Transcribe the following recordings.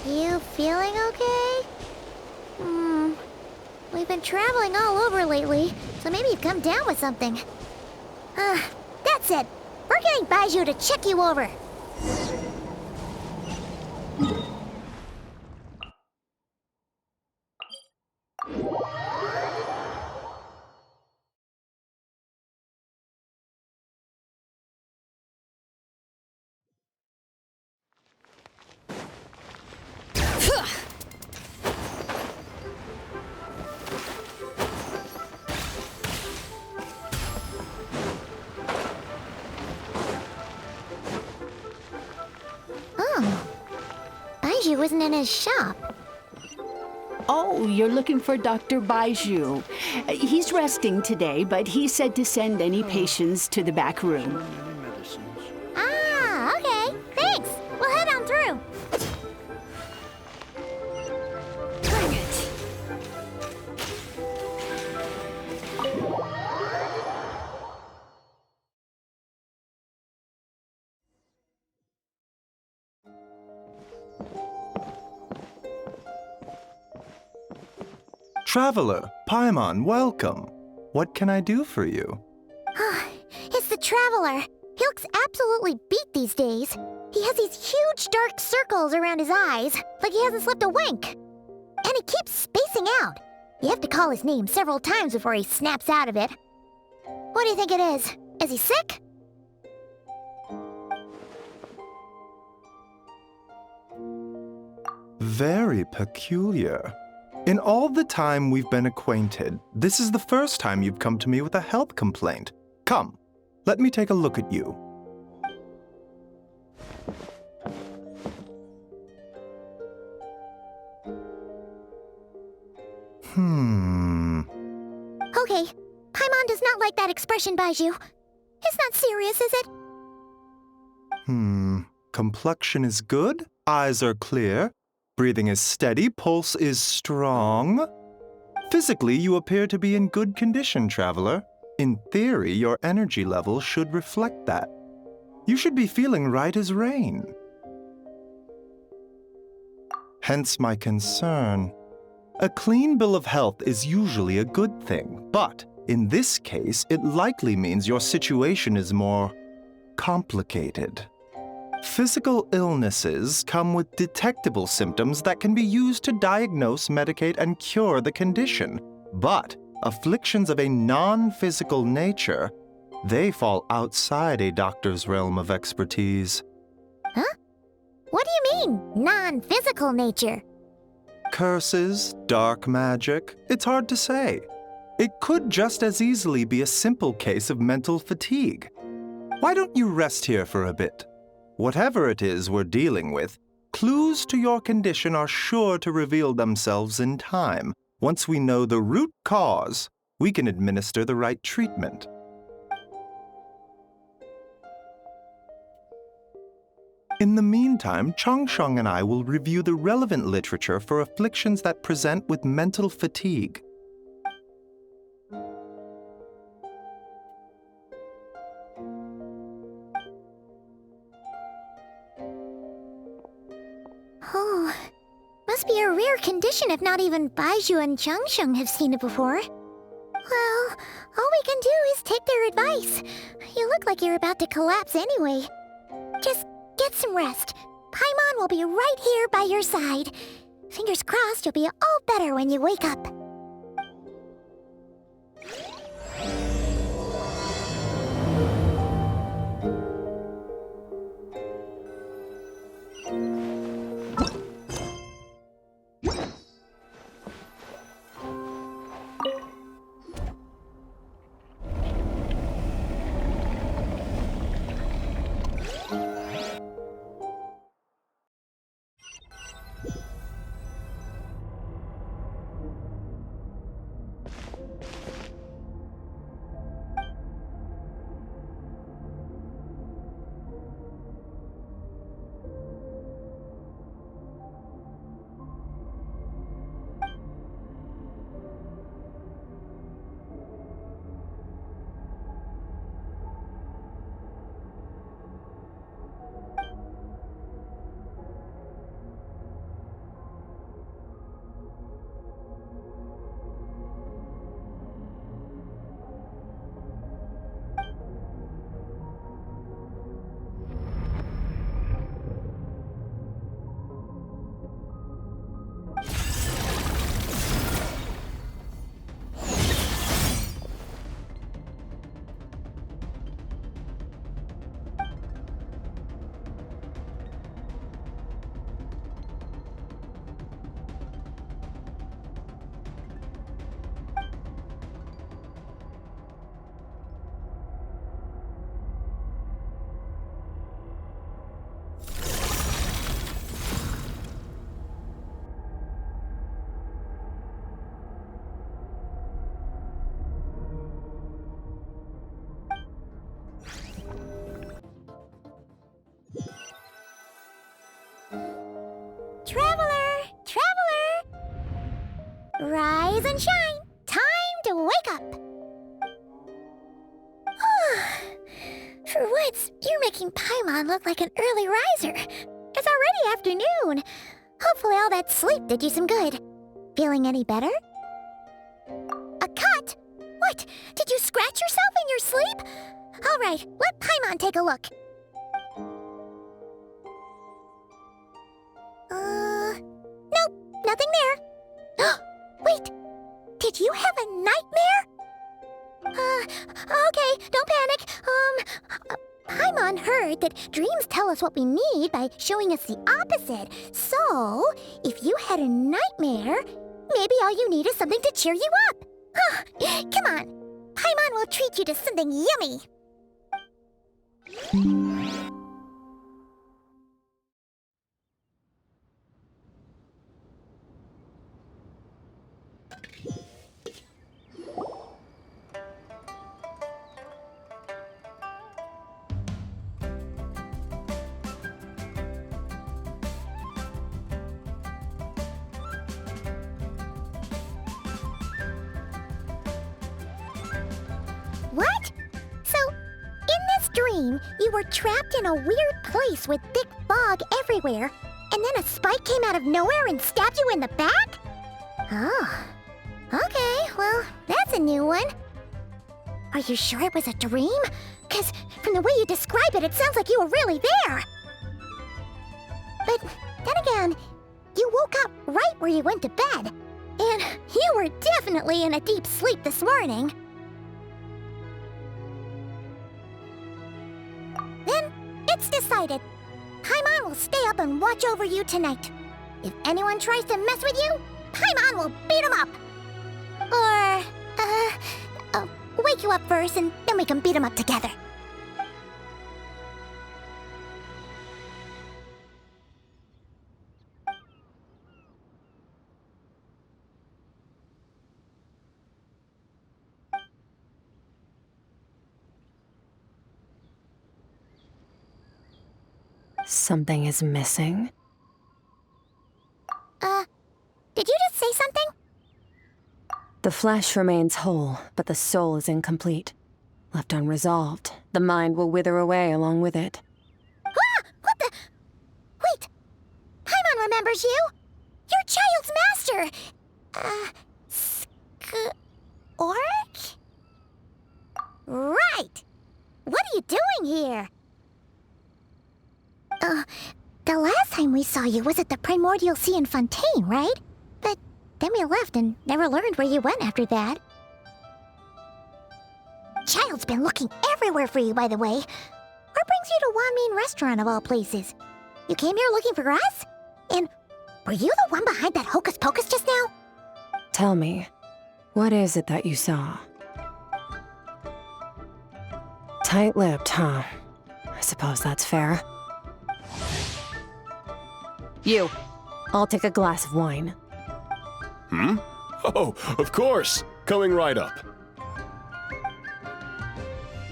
You feeling okay? We've been traveling all over lately, so maybe you've come down with something. That's it. We're getting Baizhu to check you over. Baizhu isn't in his shop. Oh, you're looking for Dr. Baizhu. He's resting today, but he said to send any patients to the back room. Ah, okay. Thanks. We'll head on through. Bring it. Traveler, Paimon, welcome. What can I do for you? It's the Traveler. He looks absolutely beat these days. He has these huge dark circles around his eyes, like he hasn't slept a wink. And he keeps spacing out. You have to call his name several times before he snaps out of it. What do you think it is? Is he sick? Very peculiar. In all the time we've been acquainted, this is the first time you've come to me with a health complaint. Come, let me take a look at you. Okay, Paimon does not like that expression, Baizhu. It's not serious, is it? Complexion is good, eyes are clear, breathing is steady, pulse is strong. Physically, you appear to be in good condition, Traveler. In theory, your energy level should reflect that. You should be feeling right as rain. Hence my concern. A clean bill of health is usually a good thing, but in this case, it likely means your situation is more complicated. Physical illnesses come with detectable symptoms that can be used to diagnose, medicate, and cure the condition. But afflictions of a non-physical nature, they fall outside a doctor's realm of expertise. Huh? What do you mean, non-physical nature? Curses, dark magic, it's hard to say. It could just as easily be a simple case of mental fatigue. Why don't you rest here for a bit? Whatever it is we're dealing with, clues to your condition are sure to reveal themselves in time. Once we know the root cause, we can administer the right treatment. In the meantime, Changsheng and I will review the relevant literature for afflictions that present with mental fatigue. Oh, must be a rare condition if not even Baizhu and Changsheng have seen it before. Well, all we can do is take their advice. You look like you're about to collapse anyway. Just get some rest. Paimon will be right here by your side. Fingers crossed you'll be all better when you wake up. Rise and shine! Time to wake up! For once, you're making Paimon look like an early riser. It's already afternoon. Hopefully all that sleep did you some good. Feeling any better? A cut? What? Did you scratch yourself in your sleep? All right, let Paimon take a look. Nope, nothing there. Wait, did you have a nightmare? Okay, don't panic. Paimon heard that dreams tell us what we need by showing us the opposite. So, if you had a nightmare, maybe all you need is something to cheer you up. Come on, Paimon will treat you to something yummy. What? So, in this dream, you were trapped in a weird place with thick fog everywhere, and then a spike came out of nowhere and stabbed you in the back? Oh. Okay, well, that's a new one. Are you sure it was a dream? 'Cause from the way you describe it, it sounds like you were really there. But then again, you woke up right where you went to bed. And you were definitely in a deep sleep this morning. Then, it's decided. Paimon will stay up and watch over you tonight. If anyone tries to mess with you, Paimon will beat him up. Or, I'll wake you up first and then we can beat him up together. Something is missing. Did you just say something? The flesh remains whole, but the soul is incomplete. Left unresolved, the mind will wither away along with it. Ah! What the? Wait! Paimon remembers you! You're Childe's master! Skirk? Right! What are you doing here? The last time we saw you was at the Primordial Sea in Fontaine, right? But then we left and never learned where you went after that. Childe's been looking everywhere for you, by the way. What brings you to Wanmean Restaurant of all places? You came here looking for us? And were you the one behind that hocus pocus just now? Tell me, what is it that you saw? Tight-lipped, huh? I suppose that's fair. You, I'll take a glass of wine. Oh, of course. Coming right up.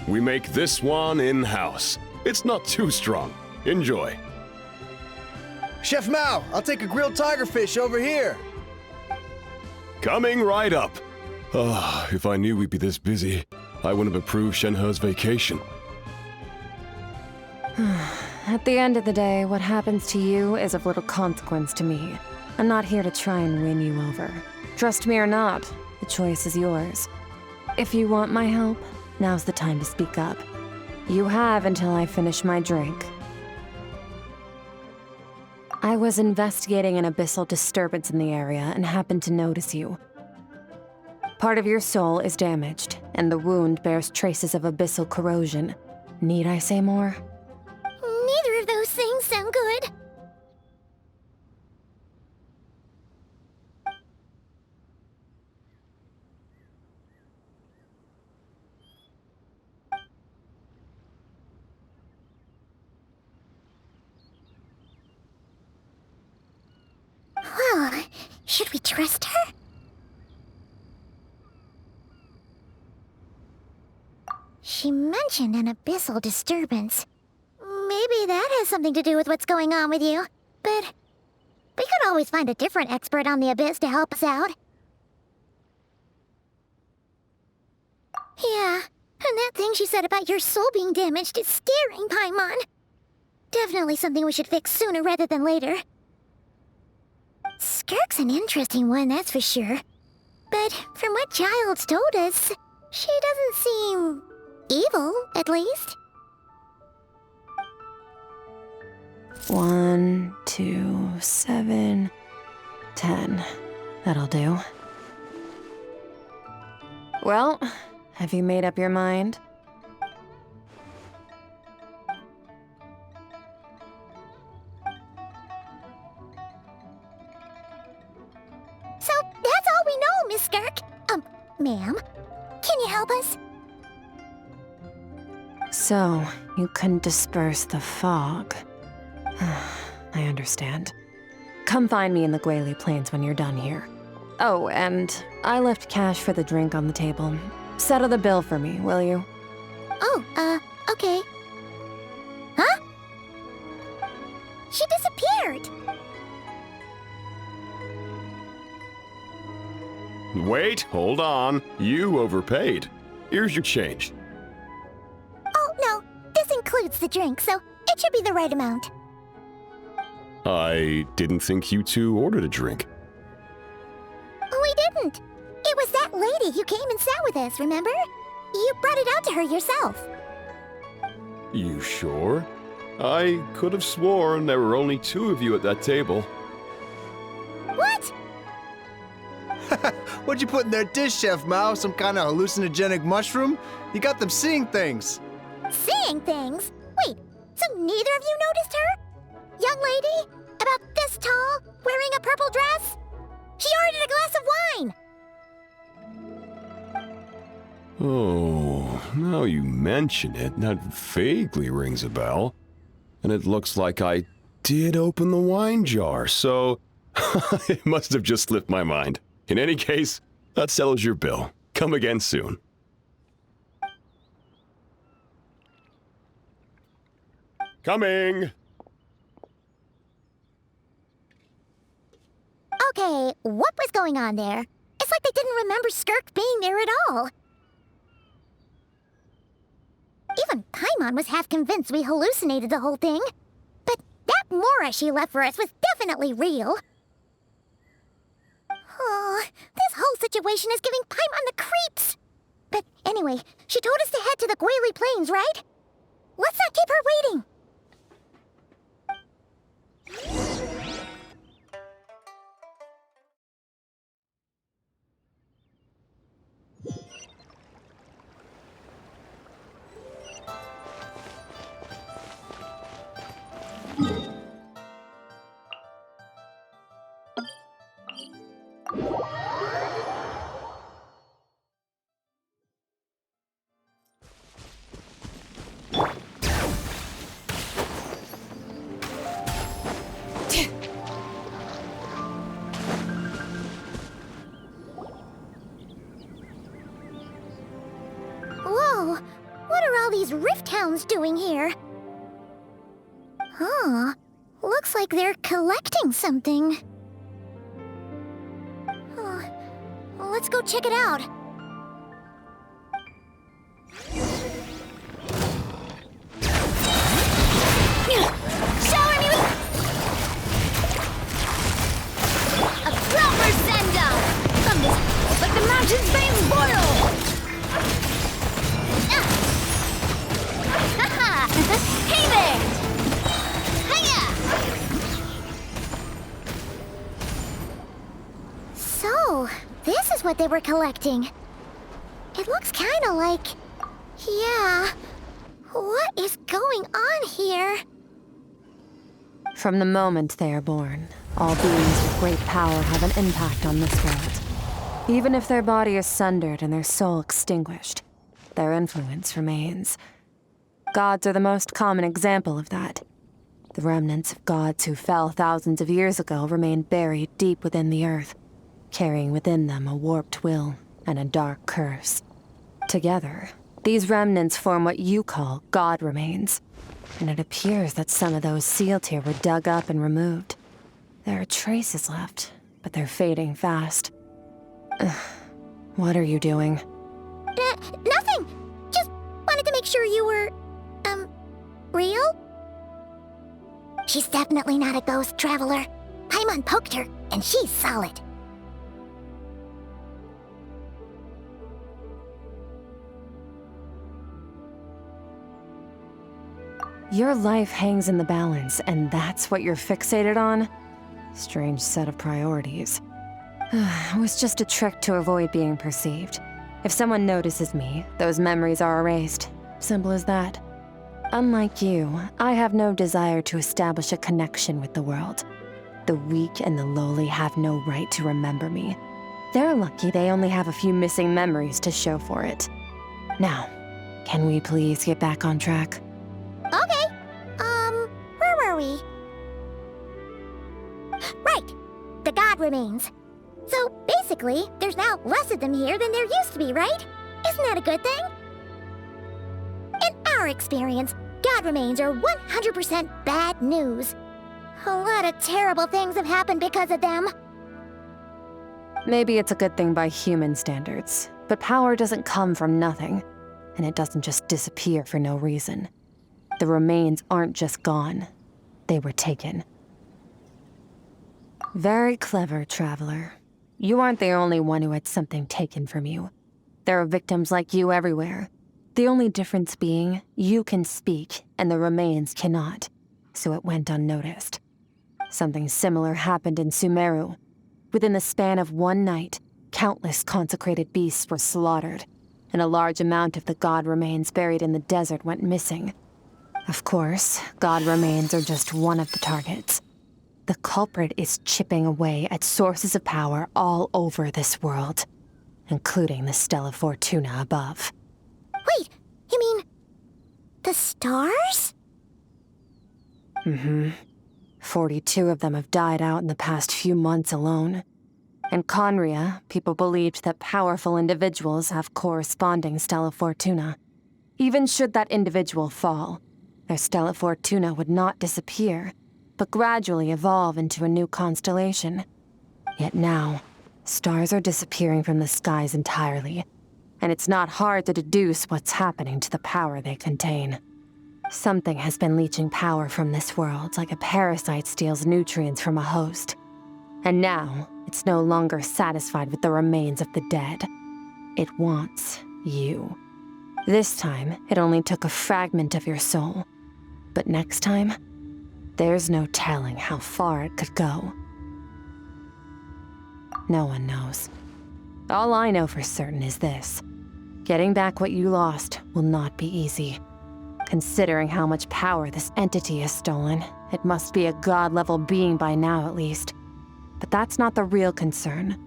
We make this one in-house. It's not too strong. Enjoy. Chef Mao, I'll take a grilled tigerfish over here. Coming right up. If I knew we'd be this busy, I wouldn't have approved Shenhe's vacation. At the end of the day, what happens to you is of little consequence to me. I'm not here to try and win you over. Trust me or not, the choice is yours. If you want my help, now's the time to speak up. You have until I finish my drink. I was investigating an abyssal disturbance in the area and happened to notice you. Part of your soul is damaged, and the wound bears traces of abyssal corrosion. Need I say more? Neither of those things sound good. Well, should we trust her? She mentioned an abyssal disturbance. Maybe that has something to do with what's going on with you. But we could always find a different expert on the abyss to help us out. Yeah, and that thing she said about your soul being damaged is scaring, Paimon. Definitely something we should fix sooner rather than later. Skirk's an interesting one, that's for sure. But from what Childe's told us, she doesn't seem evil, at least. 1, 2, 7, 10. That'll do. Well, have you made up your mind? So, that's all we know, Miss Skirk. Ma'am, can you help us? So, you couldn't disperse the fog. I understand. Come find me in the Gwali Plains when you're done here. Oh, and I left cash for the drink on the table. Settle the bill for me, will you? Oh, okay. Huh? She disappeared! Wait, hold on. You overpaid. Here's your change. Oh, no. This includes the drink, so it should be the right amount. I didn't think you two ordered a drink. We didn't. It was that lady who came and sat with us, remember? You brought it out to her yourself. You sure? I could have sworn there were only 2 of you at that table. What? What'd you put in their dish, Chef Mao? Some kind of hallucinogenic mushroom? You got them seeing things. Seeing things? Wait, so neither of you noticed her? Young lady? About this tall, wearing a purple dress? She ordered a glass of wine! Oh, now you mention it, that vaguely rings a bell. And it looks like I did open the wine jar, so it must have just slipped my mind. In any case, that settles your bill. Come again soon. Coming! Okay, what was going on there? It's like they didn't remember Skirk being there at all. Even Paimon was half convinced we hallucinated the whole thing. But that Mora she left for us was definitely real. Oh, this whole situation is giving Paimon the creeps. But anyway, she told us to head to the Gwali Plains, right? Let's not keep her waiting. Whoa, what are all these rift hounds doing here? Huh, looks like they're collecting something. Let's go check it out. Shower me with a proper send-down from this, like the mountain's veins boil. Haha! Hey there! Hiya! So, this is what they were collecting. It looks kind of like... Yeah... What is going on here? From the moment they are born, all beings with great power have an impact on this world. Even if their body is sundered and their soul extinguished, their influence remains. Gods are the most common example of that. The remnants of gods who fell thousands of years ago remain buried deep within the earth, carrying within them a warped will and a dark curse. Together, these remnants form what you call god remains, and it appears that some of those sealed here were dug up and removed. There are traces left, but they're fading fast. What are you doing? Nothing! sure you were, real? She's definitely not a ghost traveler. Paimon poked her, and she's solid. Your life hangs in the balance, and that's what you're fixated on? Strange set of priorities. It was just a trick to avoid being perceived. If someone notices me, those memories are erased. Simple as that. Unlike you, I have no desire to establish a connection with the world. The weak and the lowly have no right to remember me. They're lucky they only have a few missing memories to show for it. Now, can we please get back on track? Okay. Where were we? Right. The god remains. So, basically, there's now less of them here than there used to be, right? Isn't that a good thing? In our experience, god remains are 100% bad news. A lot of terrible things have happened because of them. Maybe it's a good thing by human standards, but power doesn't come from nothing, and it doesn't just disappear for no reason. The remains aren't just gone. They were taken. Very clever, traveler. You aren't the only one who had something taken from you. There are victims like you everywhere. The only difference being, you can speak, and the remains cannot, so it went unnoticed. Something similar happened in Sumeru. Within the span of one night, countless consecrated beasts were slaughtered, and a large amount of the god remains buried in the desert went missing. Of course, god remains are just one of the targets. The culprit is chipping away at sources of power all over this world, including the Stella Fortuna above. Wait, you mean... the stars? Mm-hmm. 42 of them have died out in the past few months alone. In Khaenri'ah, people believed that powerful individuals have corresponding Stella Fortuna. Even should that individual fall, their Stella Fortuna would not disappear, but gradually evolve into a new constellation. Yet now, stars are disappearing from the skies entirely, and it's not hard to deduce what's happening to the power they contain. Something has been leeching power from this world like a parasite steals nutrients from a host. And now, it's no longer satisfied with the remains of the dead. It wants you. This time, it only took a fragment of your soul. But next time, there's no telling how far it could go. No one knows. All I know for certain is this. Getting back what you lost will not be easy. Considering how much power this entity has stolen, it must be a god-level being by now at least. But that's not the real concern.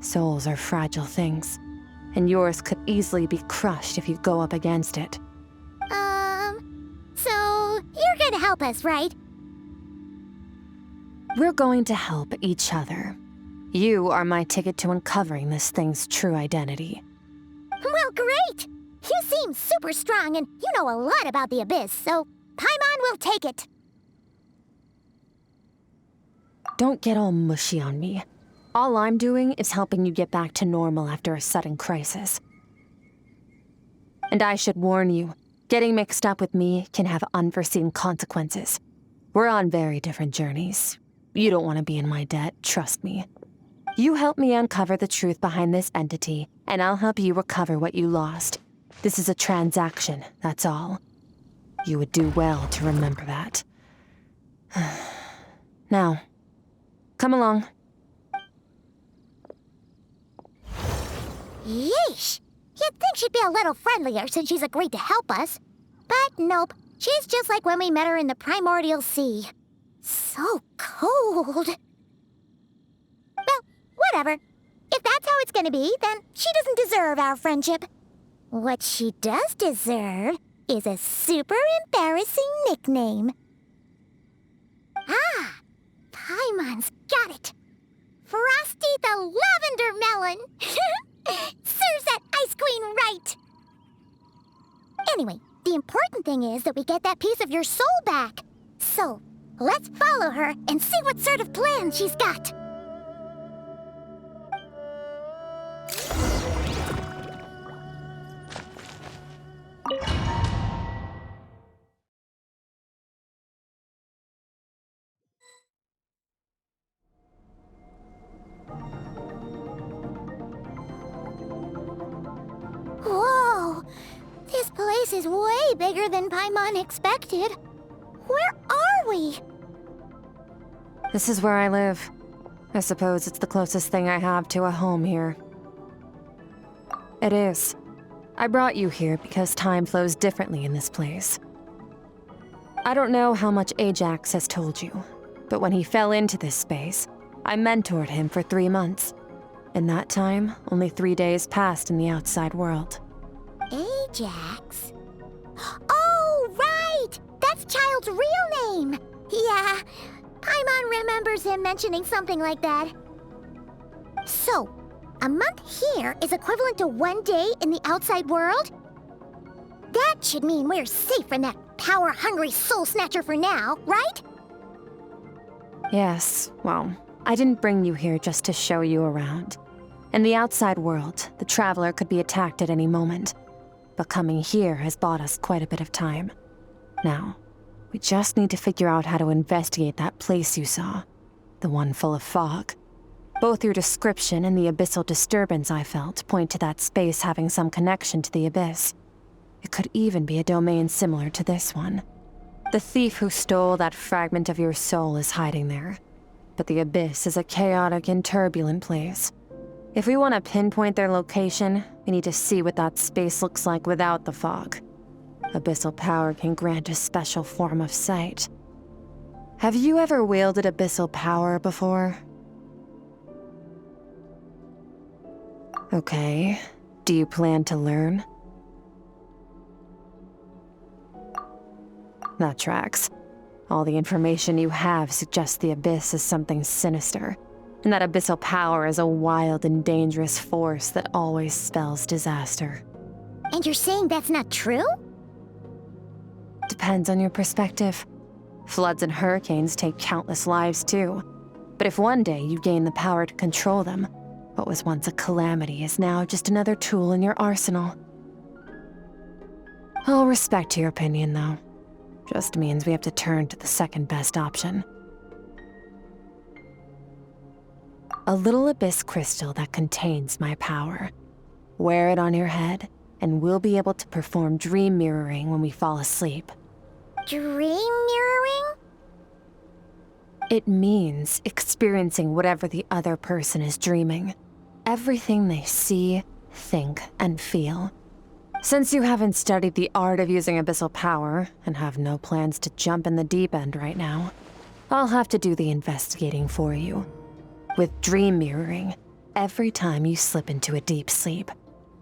Souls are fragile things, and yours could easily be crushed if you go up against it. So you're gonna help us, right? We're going to help each other. You are my ticket to uncovering this thing's true identity. Well, great! You seem super strong, and you know a lot about the Abyss, so Paimon will take it. Don't get all mushy on me. All I'm doing is helping you get back to normal after a sudden crisis. And I should warn you, getting mixed up with me can have unforeseen consequences. We're on very different journeys. You don't want to be in my debt, trust me. You help me uncover the truth behind this entity, and I'll help you recover what you lost. This is a transaction, that's all. You would do well to remember that. Now, come along. Yeesh! You'd think she'd be a little friendlier since she's agreed to help us. But nope, she's just like when we met her in the Primordial Sea. So cold. Well, whatever. If that's how it's gonna be, then she doesn't deserve our friendship. What she does deserve is a super embarrassing nickname. Ah! Paimon's got it. Frosty the Lavender Melon! Serves that Ice Queen right! Anyway, the important thing is that we get that piece of your soul back. So, let's follow her and see what sort of plan she's got. is way bigger than Paimon expected. Where are we? This is where I live. I suppose it's the closest thing I have to a home here. It is. I brought you here because time flows differently in this place. I don't know how much Ajax has told you, but when he fell into this space, I mentored him for 3 months. In that time, only 3 days passed in the outside world. Ajax? Oh, right! That's Childe's real name! Yeah, Paimon remembers him mentioning something like that. So, a month here is equivalent to 1 day in the outside world? That should mean we're safe from that power-hungry soul snatcher for now, right? Yes, well, I didn't bring you here just to show you around. In the outside world, the Traveler could be attacked at any moment. But coming here has bought us quite a bit of time. Now, we just need to figure out how to investigate that place you saw. The one full of fog. Both your description and the abyssal disturbance I felt point to that space having some connection to the abyss. It could even be a domain similar to this one. The thief who stole that fragment of your soul is hiding there. But the abyss is a chaotic and turbulent place. If we want to pinpoint their location, we need to see what that space looks like without the fog. Abyssal power can grant a special form of sight. Have you ever wielded abyssal power before? Okay. Do you plan to learn? That tracks. All the information you have suggests the abyss is something sinister, and that abyssal power is a wild and dangerous force that always spells disaster. And you're saying that's not true? Depends on your perspective. Floods and hurricanes take countless lives too. But if one day you gain the power to control them, what was once a calamity is now just another tool in your arsenal. I'll respect your opinion, though. Just means we have to turn to the second best option. A little abyss crystal that contains my power. Wear it on your head, and we'll be able to perform dream mirroring when we fall asleep. Dream mirroring? It means experiencing whatever the other person is dreaming. Everything they see, think, and feel. Since you haven't studied the art of using abyssal power, and have no plans to jump in the deep end right now, I'll have to do the investigating for you. With dream mirroring, every time you slip into a deep sleep,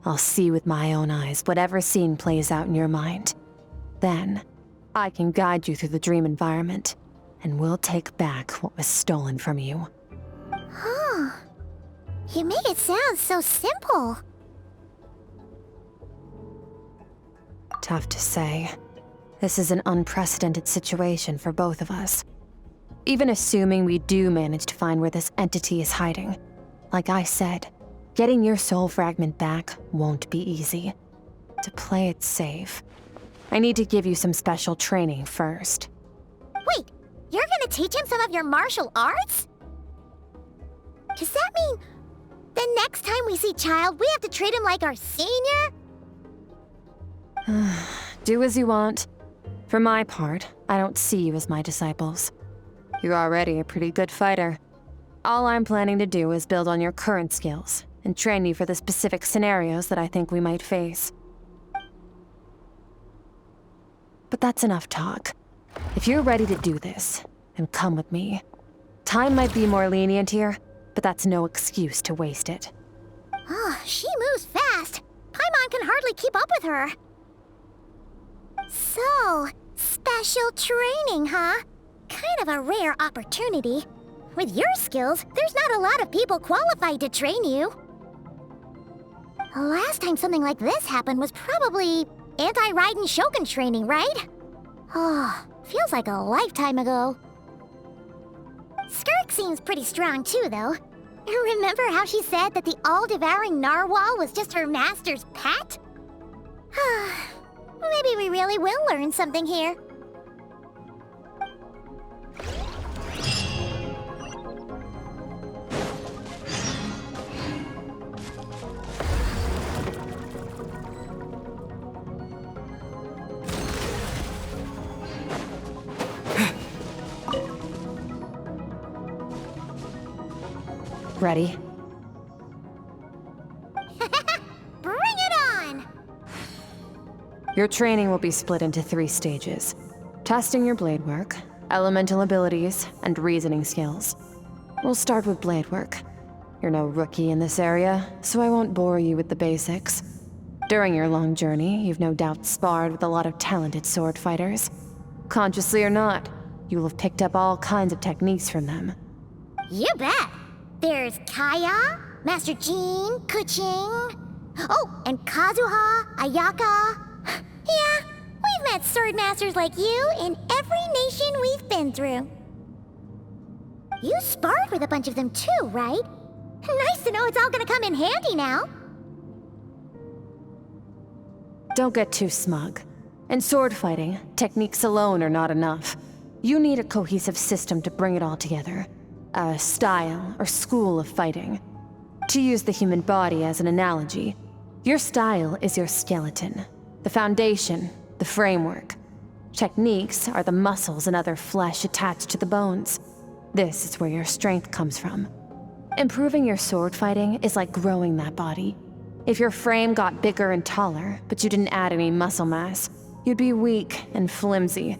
I'll see with my own eyes whatever scene plays out in your mind. Then, I can guide you through the dream environment, and we'll take back what was stolen from you. Huh. You make it sound so simple. Tough to say. This is an unprecedented situation for both of us. Even assuming we do manage to find where this entity is hiding, like I said, getting your soul fragment back won't be easy. To play it safe, I need to give you some special training first. Wait, you're gonna teach him some of your martial arts? Does that mean the next time we see Childe, we have to treat him like our senior? Do as you want. For my part, I don't see you as my disciples. You're already a pretty good fighter. All I'm planning to do is build on your current skills and train you for the specific scenarios that I think we might face. But that's enough talk. If you're ready to do this, then come with me. Time might be more lenient here, but that's no excuse to waste it. Oh, she moves fast. Paimon can hardly keep up with her. So, special training, huh? Kind of a rare opportunity. With your skills, there's not a lot of people qualified to train you. The last time something like this happened was probably anti-Raiden Shogun training, right? Oh, feels like a lifetime ago. Skirk seems pretty strong too, though. Remember how she said that the all-devouring narwhal was just her master's pet? Maybe we really will learn something here. Ready? Bring it on! Your training will be split into 3 stages. Testing your blade work, elemental abilities, and reasoning skills. We'll start with blade work. You're no rookie in this area, so I won't bore you with the basics. During your long journey, you've no doubt sparred with a lot of talented sword fighters. Consciously or not, you will have picked up all kinds of techniques from them. You bet! There's Khaenri'ah, Master Jean, Kuching... Oh, and Kazuha, Ayaka... Yeah, we've met sword masters like you in every nation we've been through. You sparred with a bunch of them too, right? Nice to know it's all gonna come in handy now. Don't get too smug. In sword fighting, techniques alone are not enough. You need a cohesive system to bring it all together. A style or school of fighting. To use the human body as an analogy, your style is your skeleton, the foundation, the framework. Techniques are the muscles and other flesh attached to the bones. This is where your strength comes from. Improving your sword fighting is like growing that body. If your frame got bigger and taller, but you didn't add any muscle mass, you'd be weak and flimsy.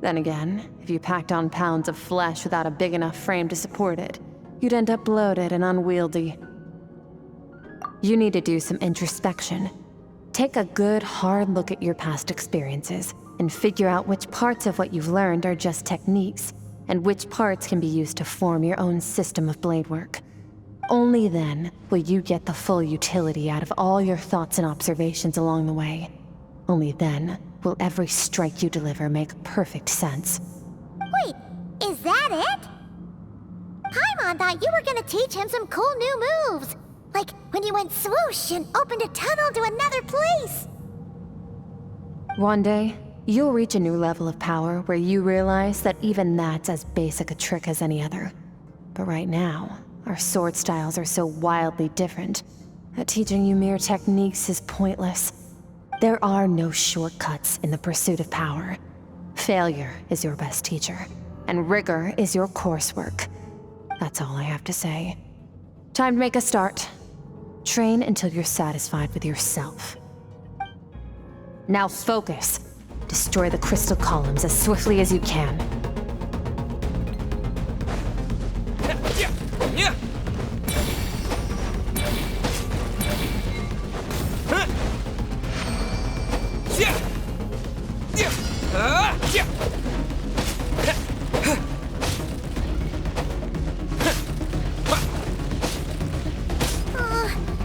Then again, if you packed on pounds of flesh without a big enough frame to support it, you'd end up bloated and unwieldy. You need to do some introspection. Take a good, hard look at your past experiences and figure out which parts of what you've learned are just techniques, and which parts can be used to form your own system of blade work. Only then will you get the full utility out of all your thoughts and observations along the way. Only then will every strike you deliver make perfect sense. Wait, is that it? Paimon thought you were gonna teach him some cool new moves. Like when you went swoosh and opened a tunnel to another place. One day, you'll reach a new level of power where you realize that even that's as basic a trick as any other. But right now, our sword styles are so wildly different that teaching you mere techniques is pointless. There are no shortcuts in the pursuit of power. Failure is your best teacher, and rigor is your coursework. That's all I have to say. Time to make a start. Train until you're satisfied with yourself. Now focus. Destroy the crystal columns as swiftly as you can.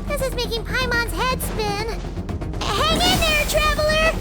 This is making Paimon's head spin. Hang in there, traveler!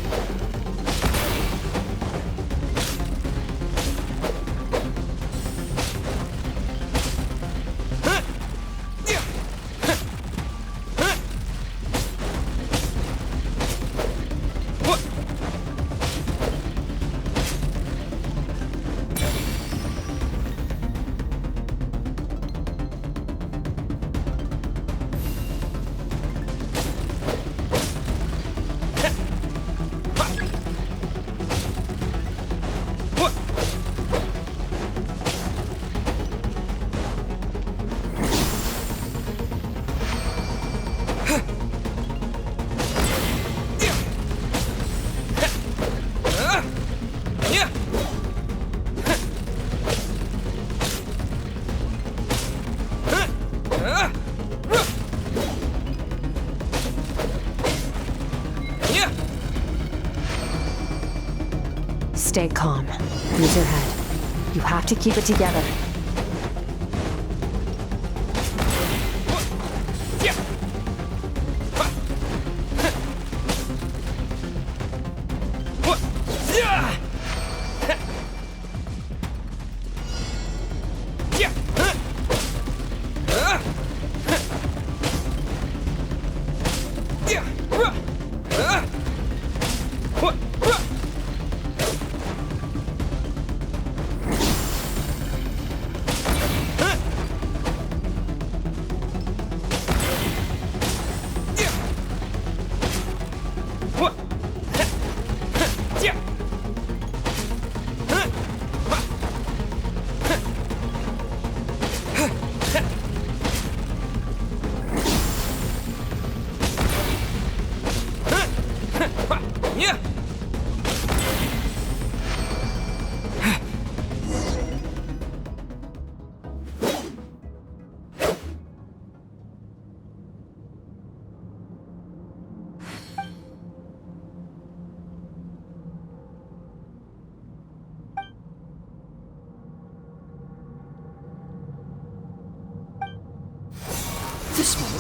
Stay calm. Use your head. You have to keep it together.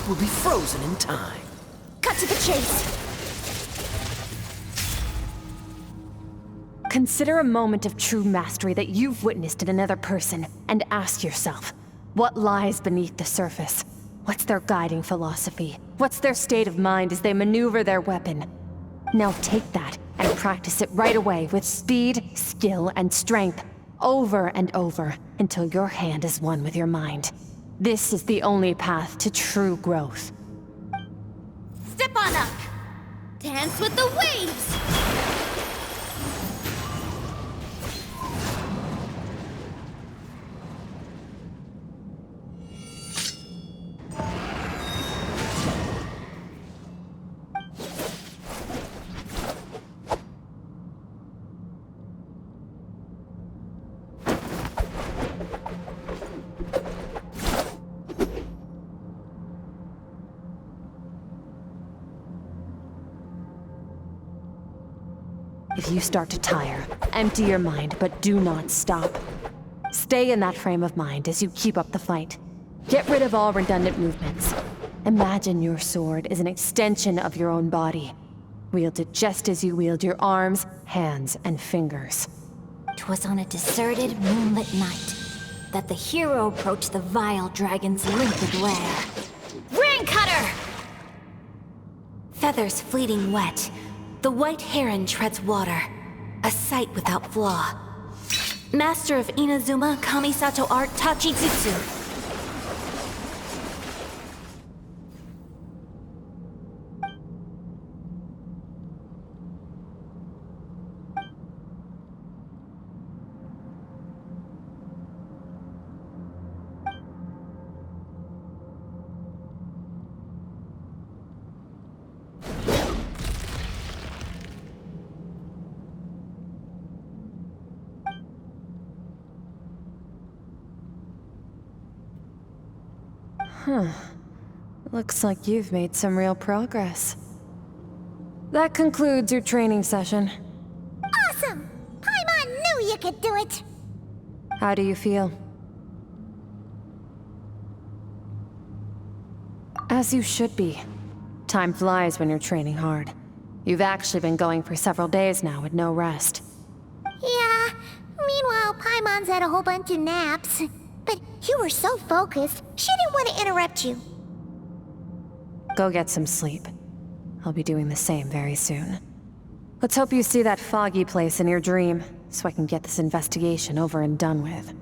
will be frozen in time. Cut to the chase. Consider a moment of true mastery that you've witnessed in another person, and ask yourself, what lies beneath the surface? What's their guiding philosophy? What's their state of mind as they maneuver their weapon? Now take that and practice it right away with speed, skill, and strength, over and over, until your hand is one with your mind. This is the only path to true growth. Step on up. Dance with the waves. If you start to tire, empty your mind, but do not stop. Stay in that frame of mind as you keep up the fight. Get rid of all redundant movements. Imagine your sword is an extension of your own body. Wield it just as you wield your arms, hands, and fingers. 'Twas on a deserted, moonlit night that the hero approached the vile dragon's limpid lair. Ring cutter! Feathers fleeting wet, the white heron treads water, a sight without flaw. Master of Inazuma Kamisato art Tachijutsu. Looks like you've made some real progress. That concludes your training session. Awesome! Paimon knew you could do it! How do you feel? As you should be. Time flies when you're training hard. You've actually been going for several days now with no rest. Yeah, meanwhile Paimon's had a whole bunch of naps. But you were so focused, she didn't want to interrupt you. Go get some sleep. I'll be doing the same very soon. Let's hope you see that foggy place in your dream, so I can get this investigation over and done with.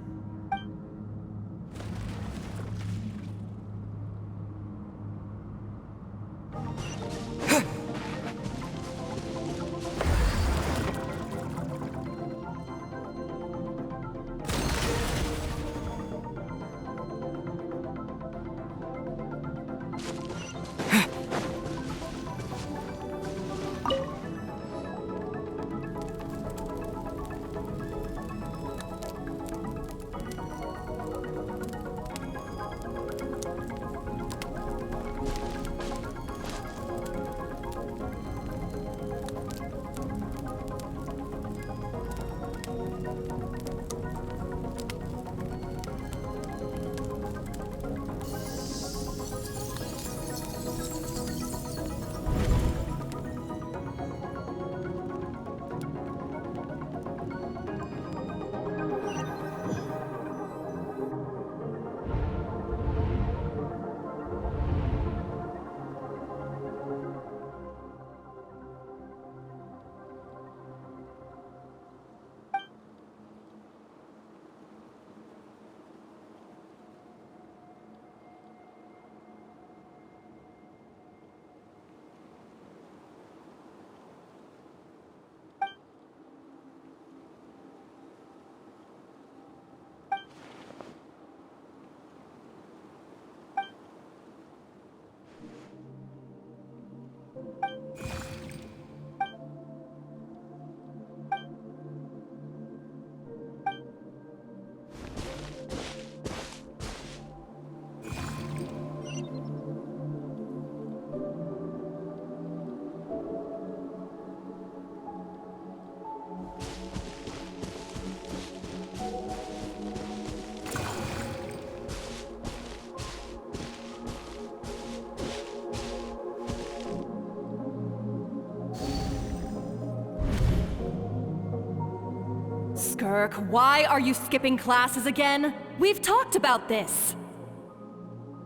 Skirk, why are you skipping classes again? We've talked about this.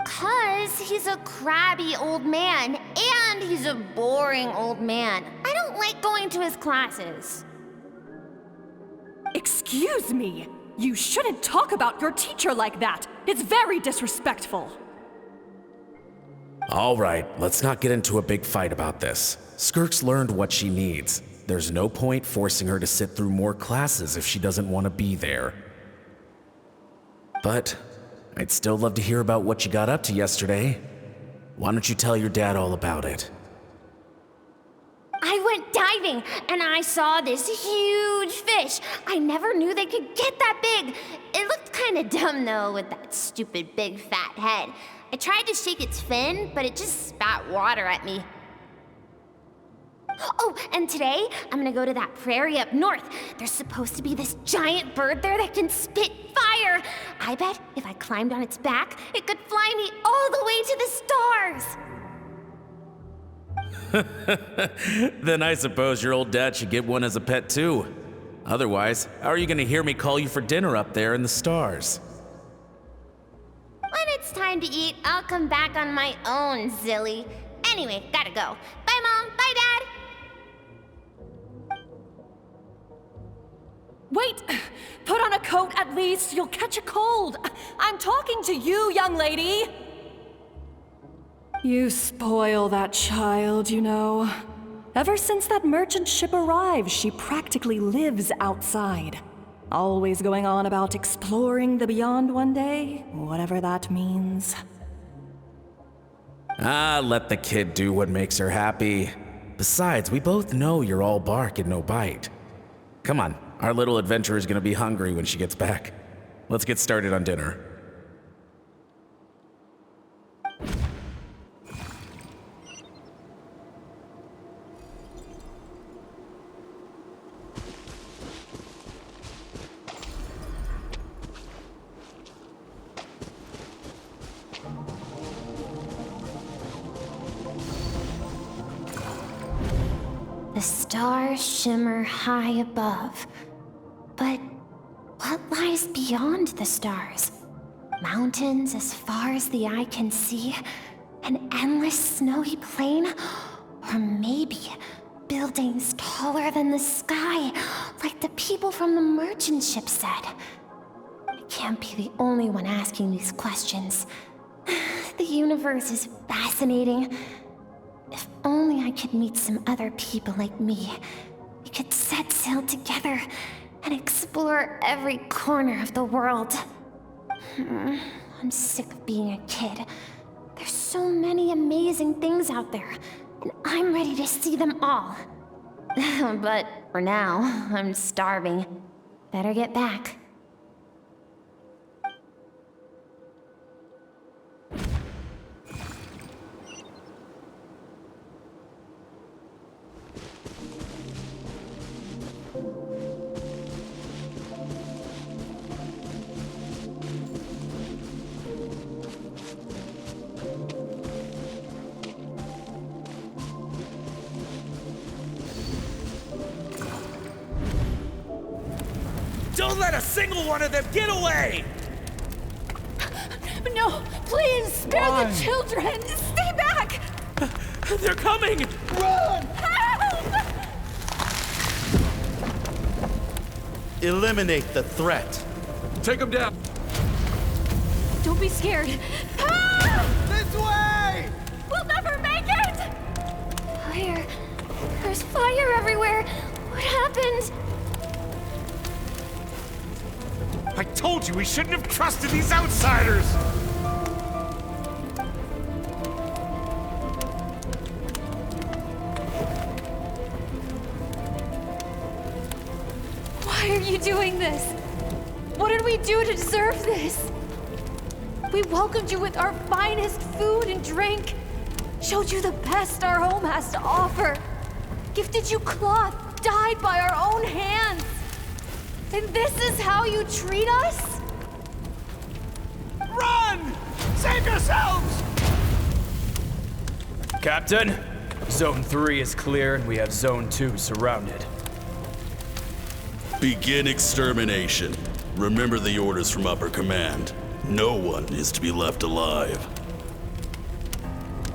'Cause he's a crabby old man, and he's a boring old man. I don't like going to his classes. Excuse me. You shouldn't talk about your teacher like that. It's very disrespectful. All right, let's not get into a big fight about this. Skirk's learned what she needs. There's no point forcing her to sit through more classes if she doesn't want to be there. But I'd still love to hear about what you got up to yesterday. Why don't you tell your dad all about it? I went diving, and I saw this huge fish. I never knew they could get that big. It looked kinda dumb, though, with that stupid big fat head. I tried to shake its fin, but it just spat water at me. Oh, and today, I'm gonna go to that prairie up north. There's supposed to be this giant bird there that can spit fire. I bet if I climbed on its back, it could fly me all the way to the stars. Then I suppose your old dad should get one as a pet too. Otherwise, how are you gonna hear me call you for dinner up there in the stars? When it's time to eat, I'll come back on my own, Zilly. Anyway, gotta go. Bye, Mom. Bye, Dad. Wait! Put on a coat at least. You'll catch a cold. I'm talking to you, young lady. You spoil that child, you know. Ever since that merchant ship arrived, she practically lives outside. Always going on about exploring the beyond one day, whatever that means. Let the kid do what makes her happy. Besides, we both know you're all bark and no bite. Come on, our little adventurer is gonna be hungry when she gets back. Let's get started on dinner. The stars shimmer high above. But what lies beyond the stars? Mountains as far as the eye can see? An endless snowy plain? Or maybe buildings taller than the sky, like the people from the merchant ship said? I can't be the only one asking these questions. The universe is fascinating. If only I could meet some other people like me. We could set sail together and explore every corner of the world. I'm sick of being a kid. There's so many amazing things out there, and I'm ready to see them all. But for now, I'm starving. Better get back. Don't let a single one of them get away! No, please, spare the children! Stay back! They're coming! Run! Help! Eliminate the threat. Take them down. Don't be scared. This way! We'll never make it! Fire. There's fire everywhere. What happened? I told you we shouldn't have trusted these outsiders! Why are you doing this? What did we do to deserve this? We welcomed you with our finest food and drink, showed you the best our home has to offer, gifted you cloth dyed by our own hands. And this is how you treat us? Run! Save yourselves! Captain, Zone 3 is clear and we have Zone 2 surrounded. Begin extermination. Remember the orders from upper command. No one is to be left alive.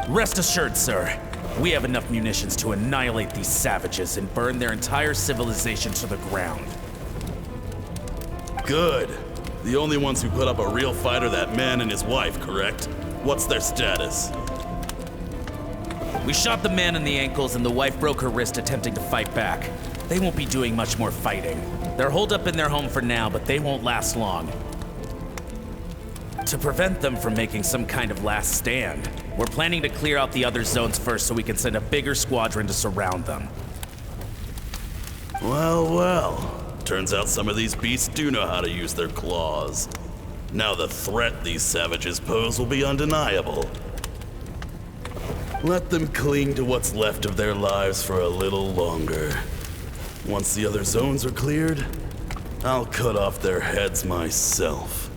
Rest assured, sir. We have enough munitions to annihilate these savages and burn their entire civilization to the ground. Good. The only ones who put up a real fight are that man and his wife, correct? What's their status? We shot the man in the ankles and the wife broke her wrist attempting to fight back. They won't be doing much more fighting. They're holed up in their home for now, but they won't last long. To prevent them from making some kind of last stand, we're planning to clear out the other zones first so we can send a bigger squadron to surround them. Well, well. Turns out some of these beasts do know how to use their claws. Now the threat these savages pose will be undeniable. Let them cling to what's left of their lives for a little longer. Once the other zones are cleared, I'll cut off their heads myself.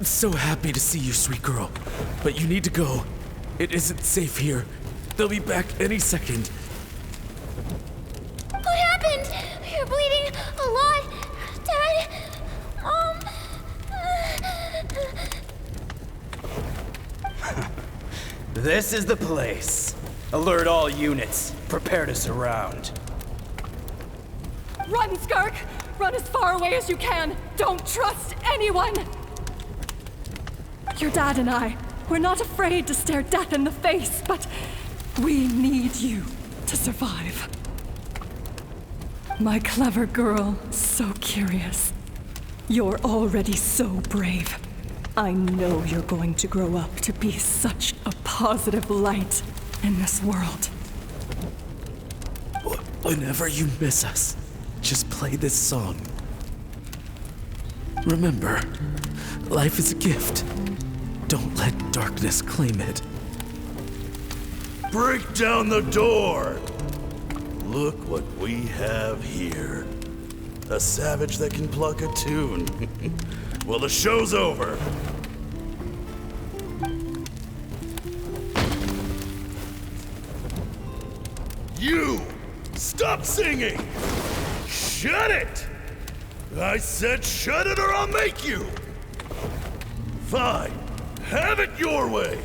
So happy to see you, sweet girl. But you need to go. It isn't safe here. They'll be back any second. What happened? You're bleeding a lot. Dad? This is the place. Alert all units. Prepare to surround. Run, Skirk! Run as far away as you can! Don't trust anyone! Your dad and I, we're not afraid to stare death in the face, but we need you to survive. My clever girl, so curious. You're already so brave. I know you're going to grow up to be such a positive light in this world. Whenever you miss us, just play this song. Remember, life is a gift. Don't let darkness claim it. Break down the door! Look what we have here. A savage that can pluck a tune. Well, the show's over. You! Stop singing! Shut it! I said shut it or I'll make you! Fine. Have it your way!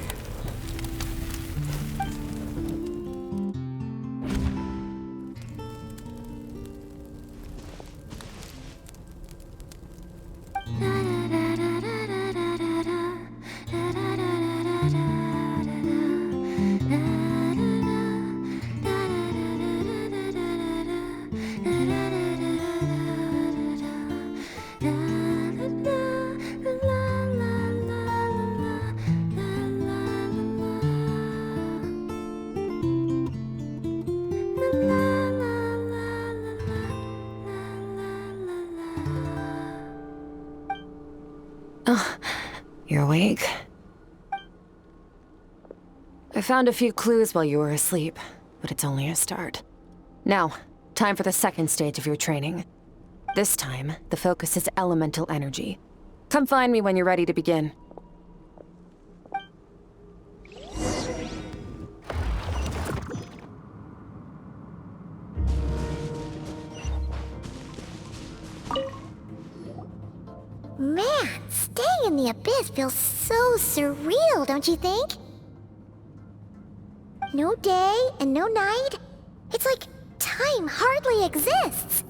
You're awake? I found a few clues while you were asleep, but it's only a start. Now, time for the second stage of your training. This time, the focus is elemental energy. Come find me when you're ready to begin. Man, staying in the abyss feels so surreal, don't you think? No day and no night. It's like time hardly exists.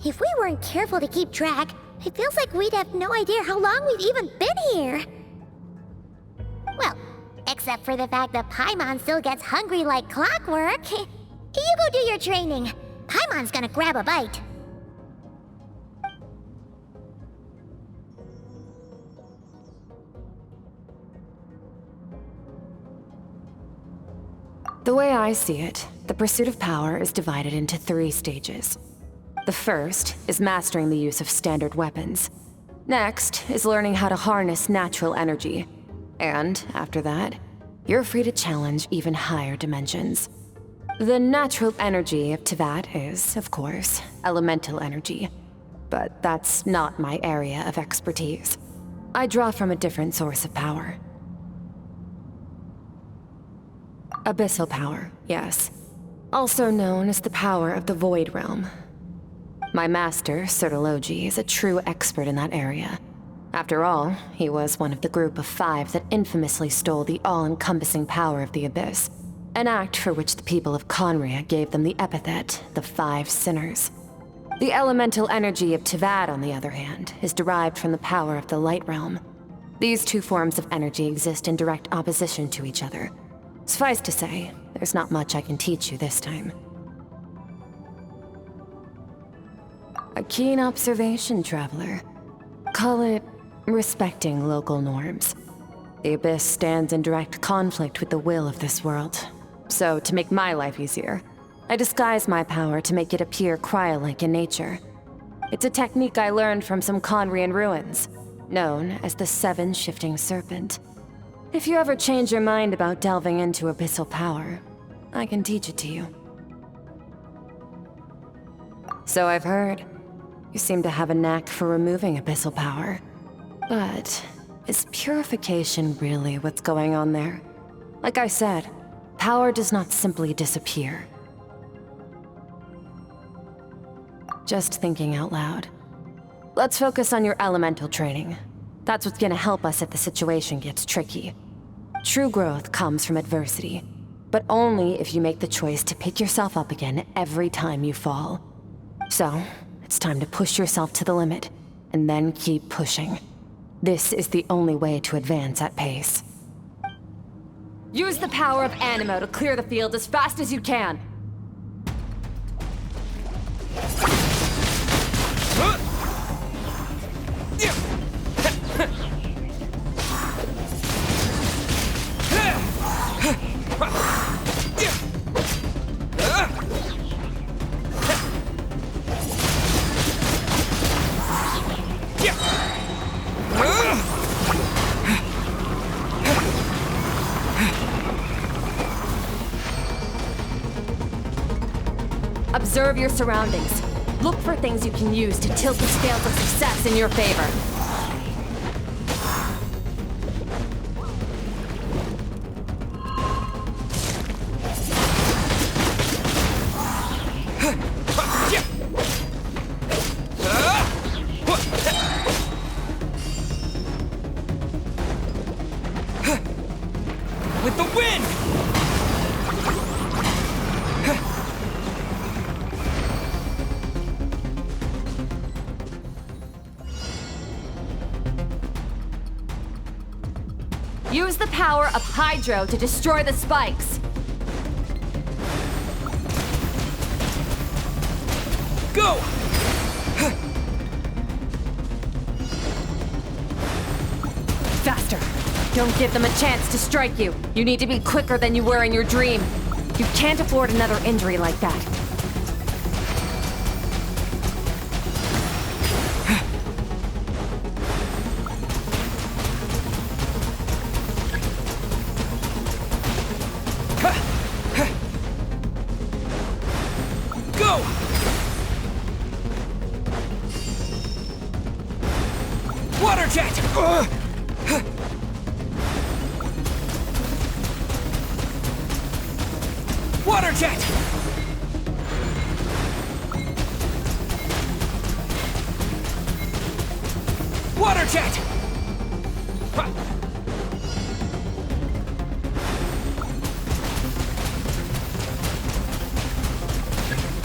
If we weren't careful to keep track, it feels like we'd have no idea how long we've even been here. Well, except for the fact that Paimon still gets hungry like clockwork. You go do your training. Paimon's gonna grab a bite. The way I see it, the pursuit of power is divided into 3 stages. The first is mastering the use of standard weapons. Next is learning how to harness natural energy. And after that, you're free to challenge even higher dimensions. The natural energy of Teyvat is, of course, elemental energy. But that's not my area of expertise. I draw from a different source of power. Abyssal power, yes. Also known as the power of the Void Realm. My master, Sertologi, is a true expert in that area. After all, he was one of the group of 5 that infamously stole the all-encompassing power of the Abyss, an act for which the people of Khaenri'ah gave them the epithet, the 5 Sinners. The elemental energy of Teyvat, on the other hand, is derived from the power of the Light Realm. These 2 forms of energy exist in direct opposition to each other. Suffice to say, there's not much I can teach you this time. A keen observation, traveler. Call it respecting local norms. The Abyss stands in direct conflict with the will of this world. So, to make my life easier, I disguise my power to make it appear Cryolike in nature. It's a technique I learned from some Khaenri'ah ruins, known as the 7 Shifting Serpent. If you ever change your mind about delving into abyssal power, I can teach it to you. So I've heard. You seem to have a knack for removing abyssal power. But is purification really what's going on there? Like I said, power does not simply disappear. Just thinking out loud. Let's focus on your elemental training. That's what's gonna help us if the situation gets tricky. True growth comes from adversity, but only if you make the choice to pick yourself up again every time you fall. So, it's time to push yourself to the limit, and then keep pushing. This is the only way to advance at pace. Use the power of Animo to clear the field as fast as you can! Observe your surroundings. Look for things you can use to tilt the scales of success in your favor. With the wind! Use the power of Hydro to destroy the spikes. Go! Faster. Don't give them a chance to strike you. You need to be quicker than you were in your dream. You can't afford another injury like that. Go! Water jet! Water jet! Water jet!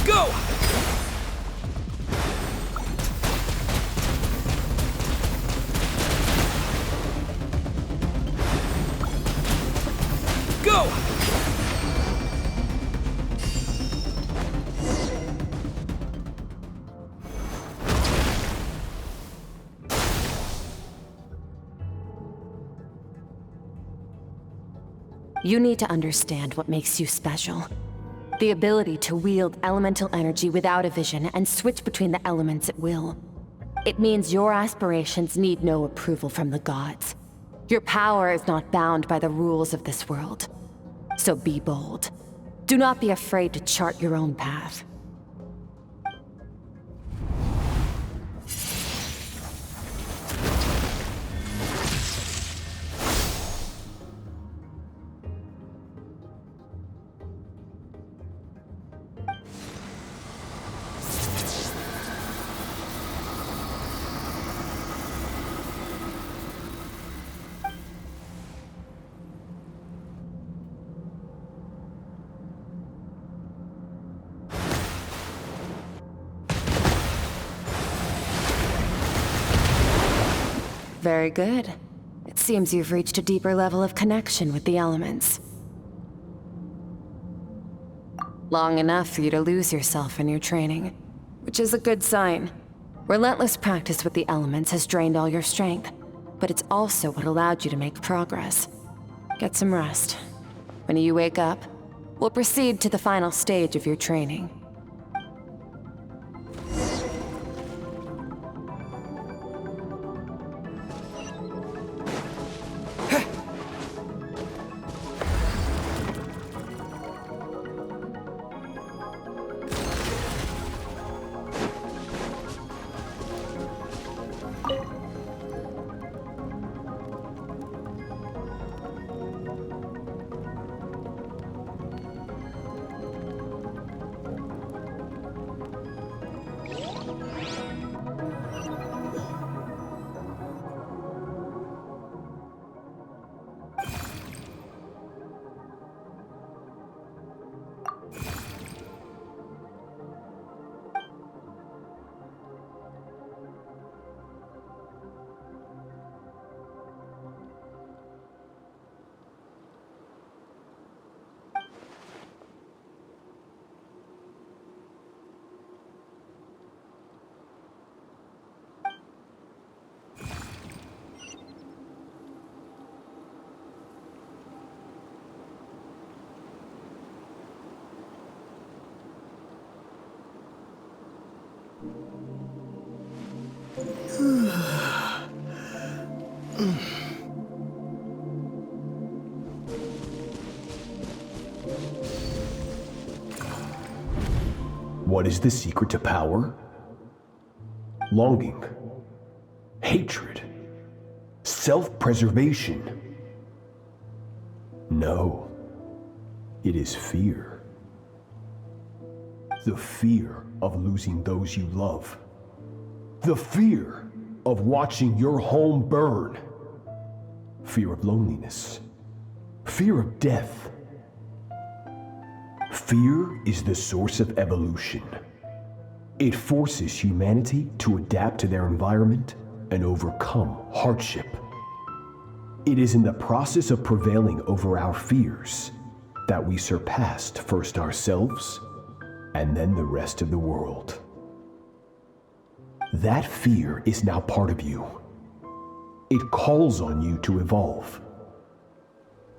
Go! Go! You need to understand what makes you special. The ability to wield elemental energy without a vision and switch between the elements at will. It means your aspirations need no approval from the gods. Your power is not bound by the rules of this world. So be bold. Do not be afraid to chart your own path. Very good. It seems you've reached a deeper level of connection with the elements. Long enough for you to lose yourself in your training, which is a good sign. Relentless practice with the elements has drained all your strength, but it's also what allowed you to make progress. Get some rest. When you wake up, we'll proceed to the final stage of your training. What is the secret to power? Longing, hatred, self-preservation. No, it is fear. The fear of losing those you love. The fear of watching your home burn. Fear of loneliness. Fear of death. Fear is the source of evolution. It forces humanity to adapt to their environment and overcome hardship. It is in the process of prevailing over our fears that we surpassed first ourselves and then the rest of the world. That fear is now part of you. It calls on you to evolve.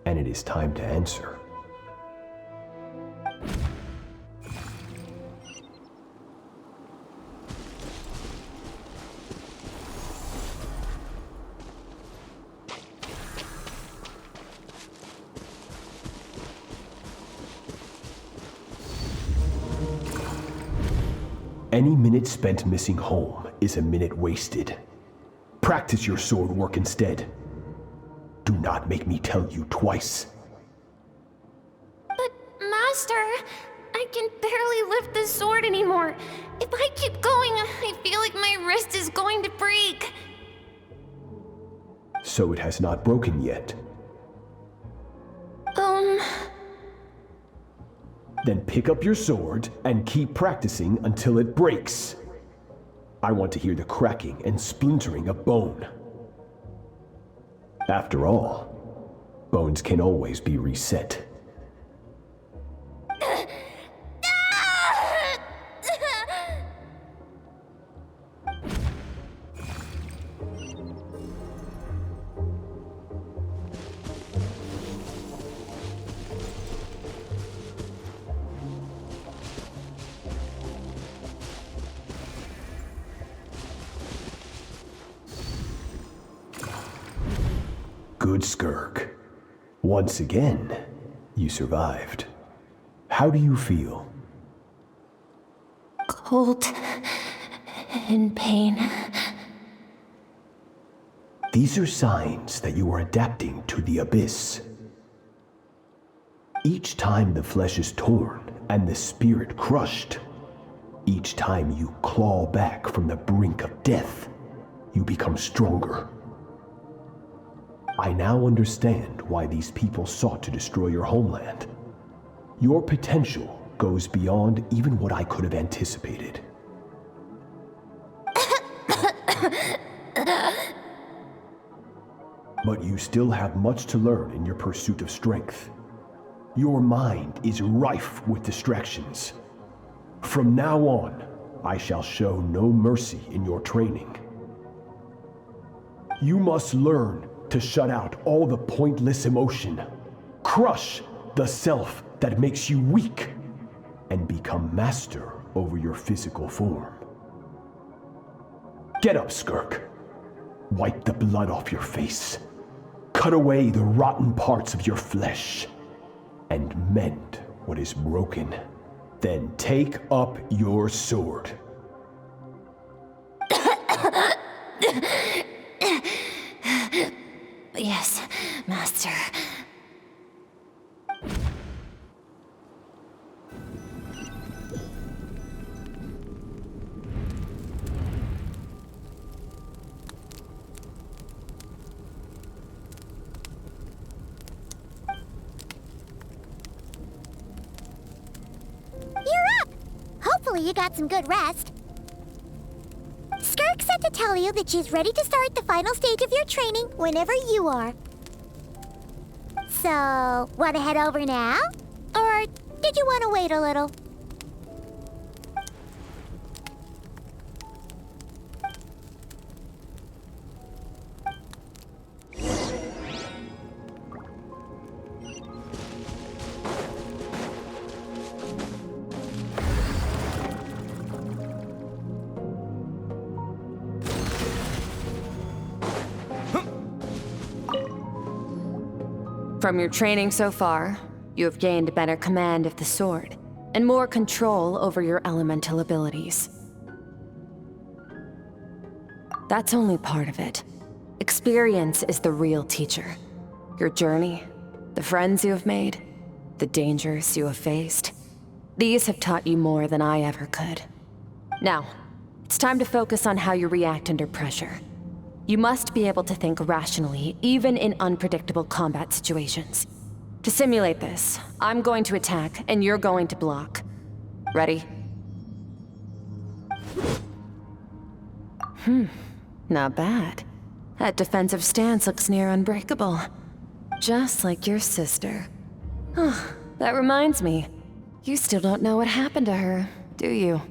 And it is time to answer. Any minute spent missing home is a minute wasted. Practice your sword work instead. Do not make me tell you twice. But, Master, I can barely lift the sword anymore. If I keep going, I feel like my wrist is going to break. So it has not broken yet. Then pick up your sword and keep practicing until it breaks. I want to hear the cracking and splintering of bone. After all, bones can always be reset. Good, Skirk. Once again, you survived. How do you feel? Cold and pain. These are signs that you are adapting to the abyss. Each time the flesh is torn and the spirit crushed, each time you claw back from the brink of death, you become stronger. I now understand why these people sought to destroy your homeland. Your potential goes beyond even what I could have anticipated. But you still have much to learn in your pursuit of strength. Your mind is rife with distractions. From now on, I shall show no mercy in your training. You must learn to shut out all the pointless emotion, crush the self that makes you weak, and become master over your physical form. Get up, Skirk. Wipe the blood off your face. Cut away the rotten parts of your flesh, and mend what is broken. Then take up your sword. Yes, Master. Hopefully you got some good rest. Skirk said to tell you that she's ready to start the final stage of your training whenever you are. So, want to head over now? Or did you want to wait a little? From your training so far, you have gained better command of the sword, and more control over your elemental abilities. That's only part of it. Experience is the real teacher. Your journey, the friends you have made, the dangers you have faced. These have taught you more than I ever could. Now, it's time to focus on how you react under pressure. You must be able to think rationally, even in unpredictable combat situations. To simulate this, I'm going to attack, and you're going to block. Ready? Not bad. That defensive stance looks near unbreakable. Just like your sister. That reminds me. You still don't know what happened to her, do you?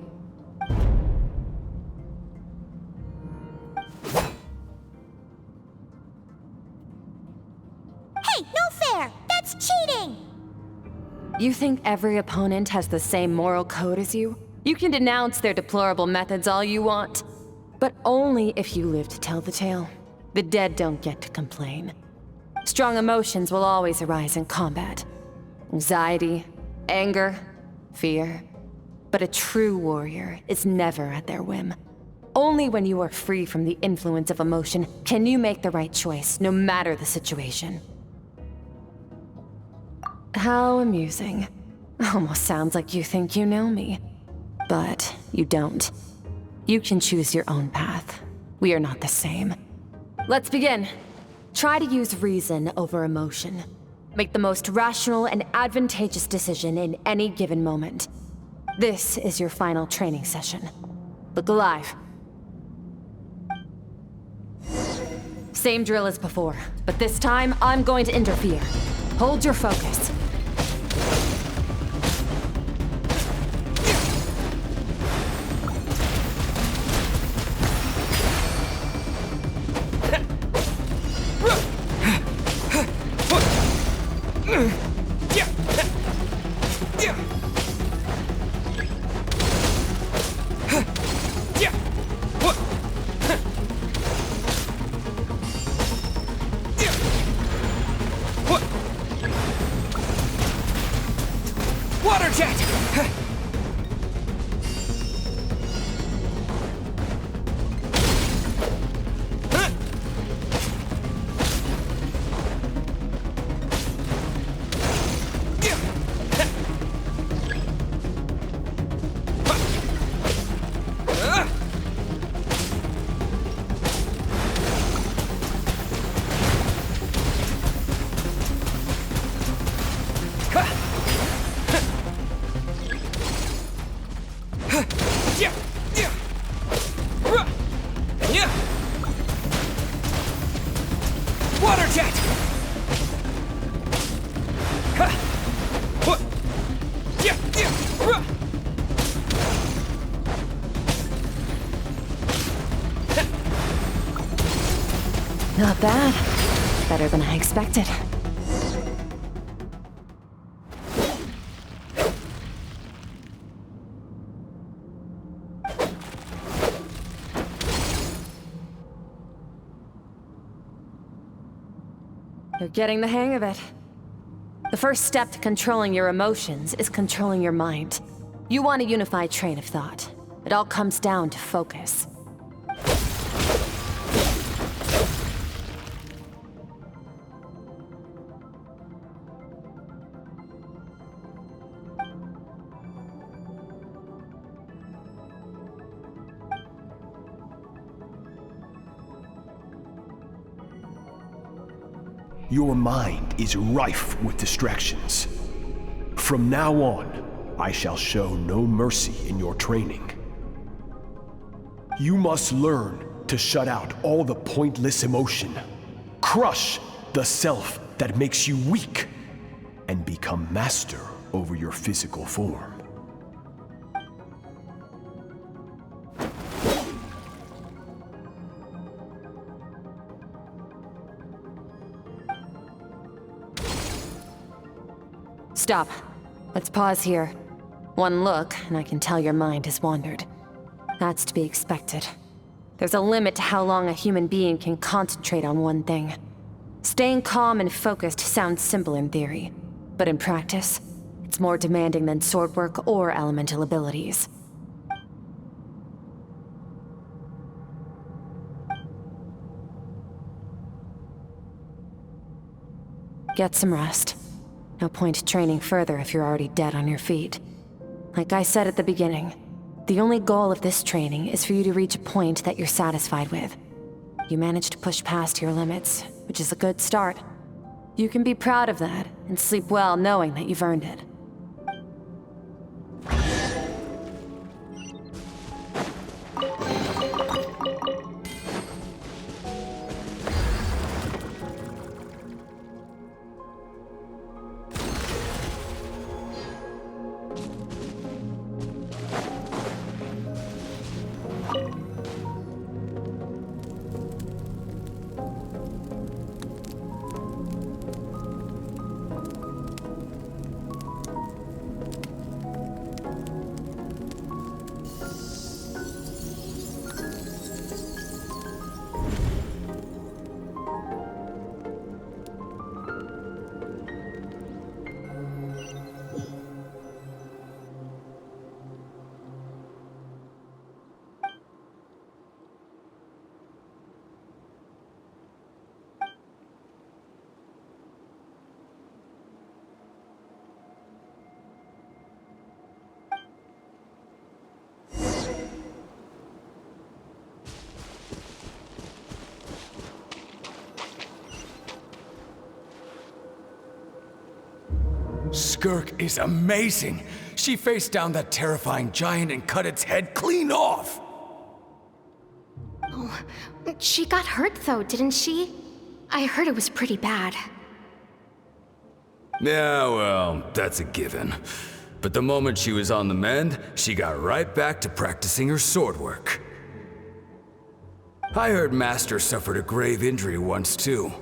Cheating! You think every opponent has the same moral code as you? You can denounce their deplorable methods all you want, but only if you live to tell the tale. The dead don't get to complain. Strong emotions will always arise in combat. Anxiety, anger, fear. But a true warrior is never at their whim. Only when you are free from the influence of emotion can you make the right choice, no matter the situation. How amusing. Almost sounds like you think you know me. But you don't. You can choose your own path. We are not the same. Let's begin. Try to use reason over emotion. Make the most rational and advantageous decision in any given moment. This is your final training session. Look alive. Same drill as before, but this time I'm going to interfere. Hold your focus. Not bad. Better than I expected. You're getting the hang of it. The first step to controlling your emotions is controlling your mind. You want a unified train of thought. It all comes down to focus. Your mind is rife with distractions. From now on, I shall show no mercy in your training. You must learn to shut out all the pointless emotion, crush the self that makes you weak, and become master over your physical form. Stop. Let's pause here. One look, and I can tell your mind has wandered. That's to be expected. There's a limit to how long a human being can concentrate on one thing. Staying calm and focused sounds simple in theory, but in practice, it's more demanding than sword work or elemental abilities. Get some rest. No point training further if you're already dead on your feet. Like I said at the beginning, the only goal of this training is for you to reach a point that you're satisfied with. You managed to push past your limits, which is a good start. You can be proud of that, and sleep well knowing that you've earned it. Skirk is amazing. She faced down that terrifying giant and cut its head clean off. Oh, she got hurt though, didn't she? I heard it was pretty bad. Yeah, well, that's a given. But the moment she was on the mend, she got right back to practicing her sword work. I heard Master suffered a grave injury once too.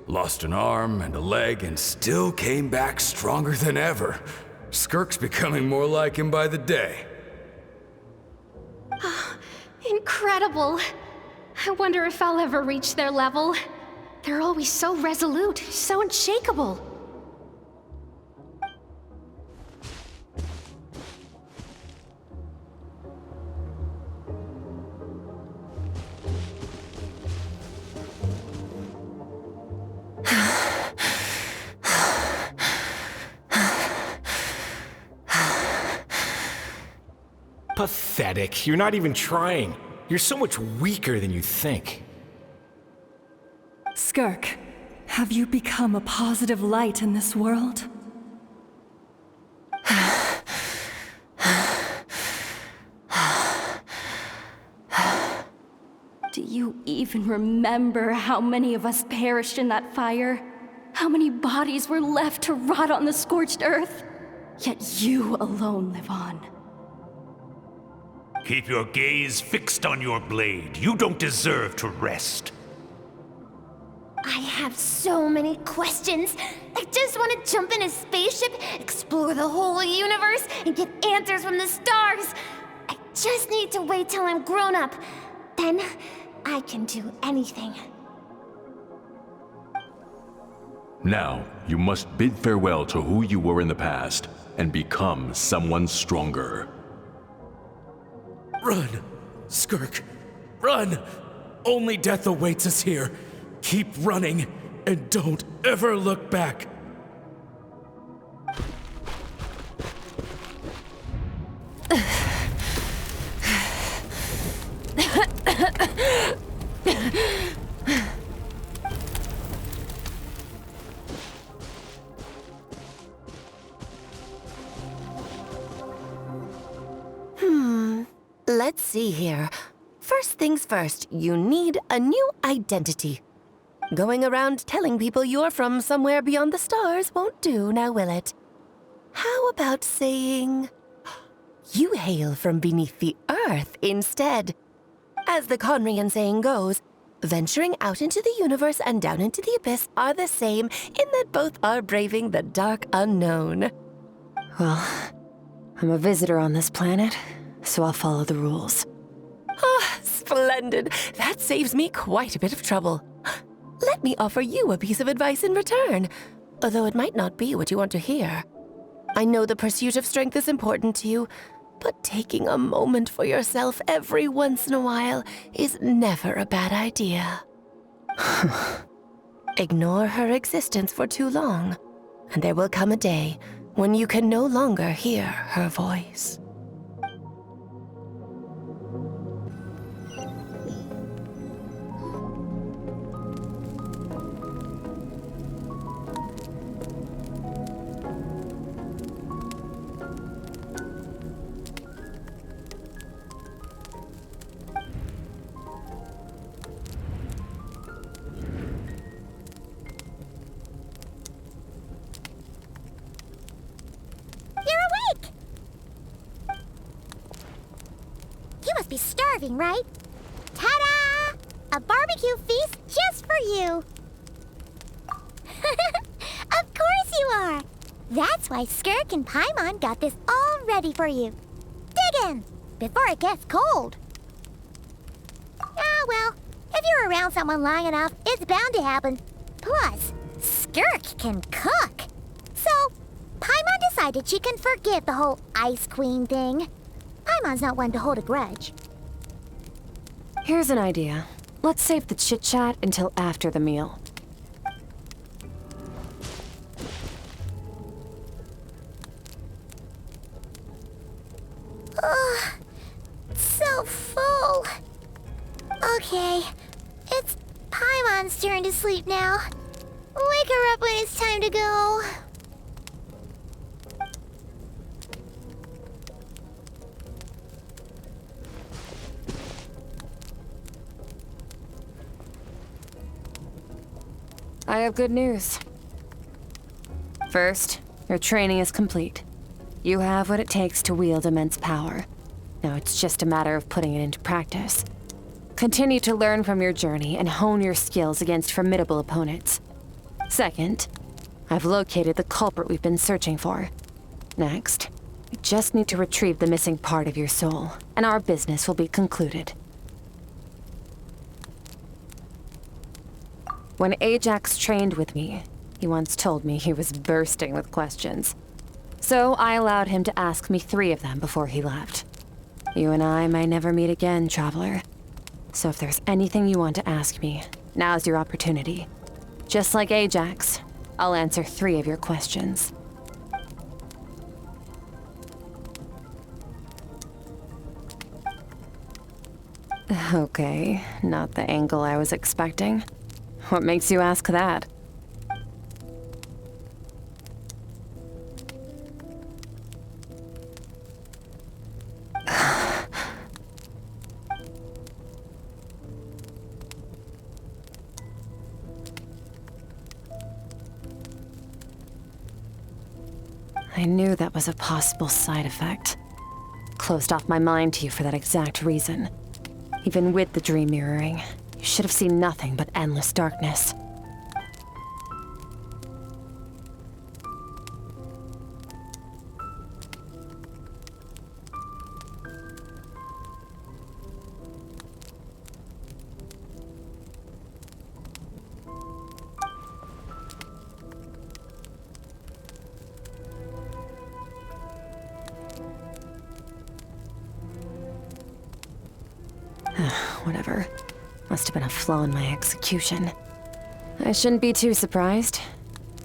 Lost an arm and a leg and still came back stronger than ever. Skirk's becoming more like him by the day. Incredible! I wonder if I'll ever reach their level. They're always so resolute, so unshakable. Pathetic. You're not even trying. You're so much weaker than you think. Skirk, have you become a positive light in this world? Do you even remember how many of us perished in that fire? How many bodies were left to rot on the scorched earth? Yet you alone live on. Keep your gaze fixed on your blade. You don't deserve to rest. have so many questions. I just want to jump in a spaceship, explore the whole universe, and get answers from the stars. I just need to wait till I'm grown up. Then I can do anything. Now, you must bid farewell to who you were in the past and become someone stronger. Run, Skirk, run! Only death awaits us here. Keep running, and don't ever look back. Let's see here. First things first, you need a new identity. Going around telling people you're from somewhere beyond the stars won't do, now will it? How about saying you hail from beneath the earth instead? As the Khaenri'ah saying goes, venturing out into the universe and down into the abyss are the same in that both are braving the dark unknown. Well, I'm a visitor on this planet, so I'll follow the rules. Ah, splendid. That saves me quite a bit of trouble. Let me offer you a piece of advice in return, although it might not be what you want to hear. I know the pursuit of strength is important to you, but taking a moment for yourself every once in a while is never a bad idea. Ignore her existence for too long, and there will come a day when you can no longer hear her voice. Be starving, right? Ta-da! A barbecue feast just for you! Of course you are! That's why Skirk and Paimon got this all ready for you. Dig in, before it gets cold. Ah, well, if you're around someone long enough, it's bound to happen. Plus, Skirk can cook. So, Paimon decided she can forgive the whole Ice Queen thing. Paimon's not one to hold a grudge. Here's an idea. Let's save the chit-chat until after the meal. Ugh, so full. Okay, it's Paimon's turn to sleep now. Wake her up when it's time to go. I have good news. First, your training is complete. You have what it takes to wield immense power. Now it's just a matter of putting it into practice. Continue to learn from your journey and hone your skills against formidable opponents. Second, I've located the culprit we've been searching for. Next, you just need to retrieve the missing part of your soul, and our business will be concluded. When Ajax trained with me, he once told me he was bursting with questions. So I allowed him to ask me 3 of them before he left. You and I may never meet again, Traveler. So if there's anything you want to ask me, now's your opportunity. Just like Ajax, I'll answer 3 of your questions. Okay, not the angle I was expecting. What makes you ask that? I knew that was a possible side effect. Closed off my mind to you for that exact reason. Even with the dream mirroring, you should have seen nothing but endless darkness. Whatever. Must have been a flaw in my execution. I shouldn't be too surprised,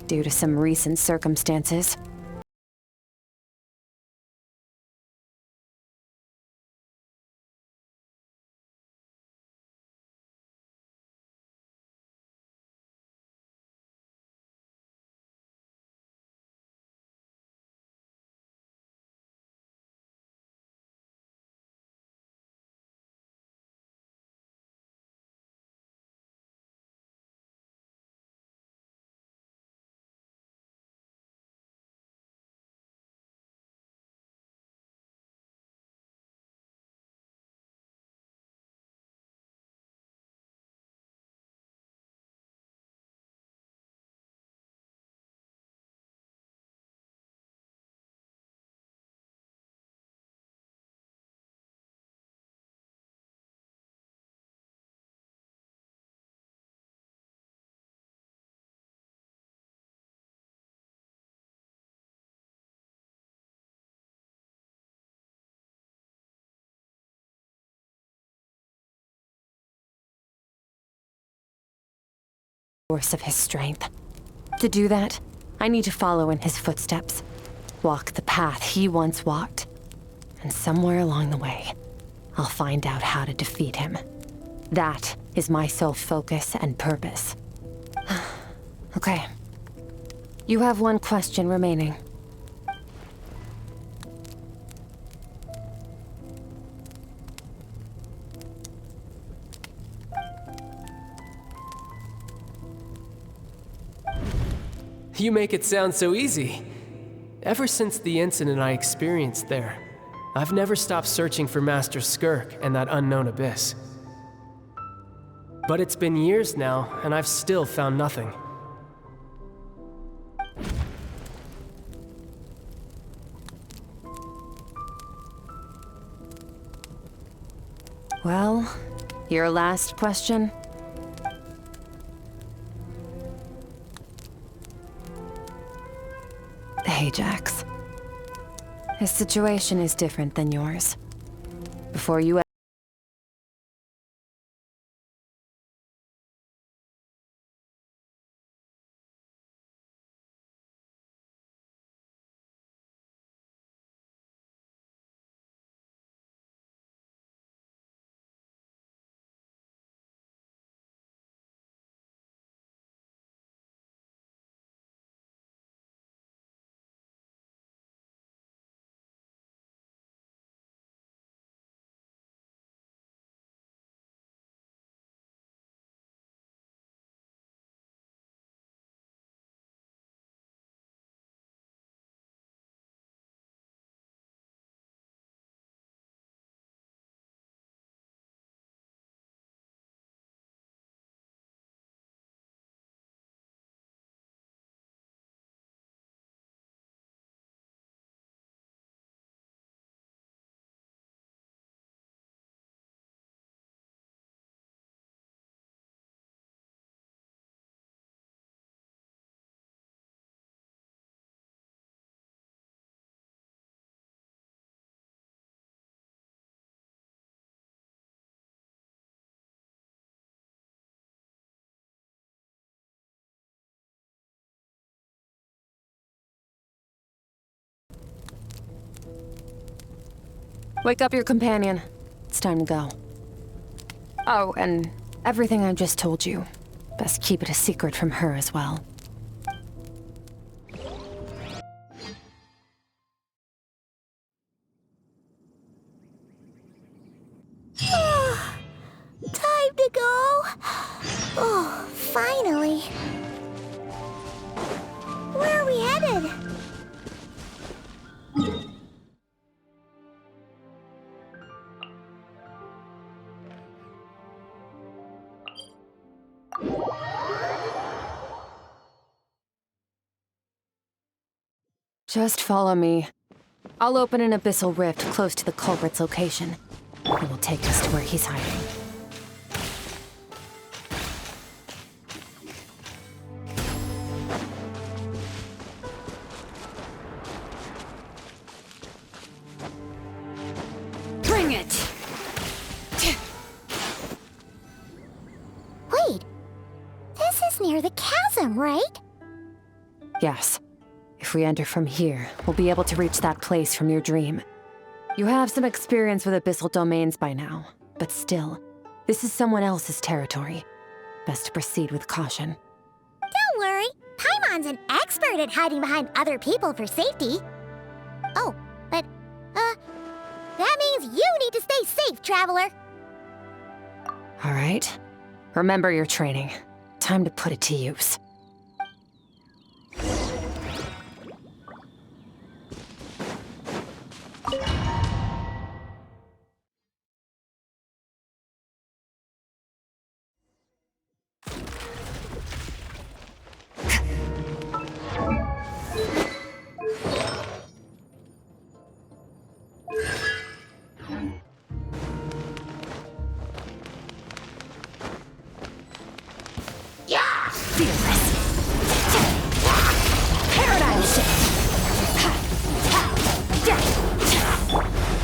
due to some recent circumstances. Source of his strength. To do that, I need to follow in his footsteps. Walk the path he once walked. And somewhere along the way, I'll find out how to defeat him. That is my sole focus and purpose. Okay. You have one question remaining. You make it sound so easy. Ever since the incident I experienced there, I've never stopped searching for Master Skirk and that unknown abyss. But it's been years now, and I've still found nothing. Well, your last question? Ajax. His situation is different than yours. Before you wake up your companion. It's time to go. Oh, and everything I just told you. Best keep it a secret from her as well. Time to go. Oh, finally. Where are we headed? Just follow me. I'll open an abyssal rift close to the culprit's location. It will take us to where he's hiding. Bring it! near the chasm, right? Yes. If we enter from here, we'll be able to reach that place from your dream. You have some experience with abyssal domains by now, but still, this is someone else's territory. Best to proceed with caution. Don't worry. Paimon's an expert at hiding behind other people for safety. Oh, but, that means you need to stay safe, traveler. All right. Remember your training. Time to put it to use.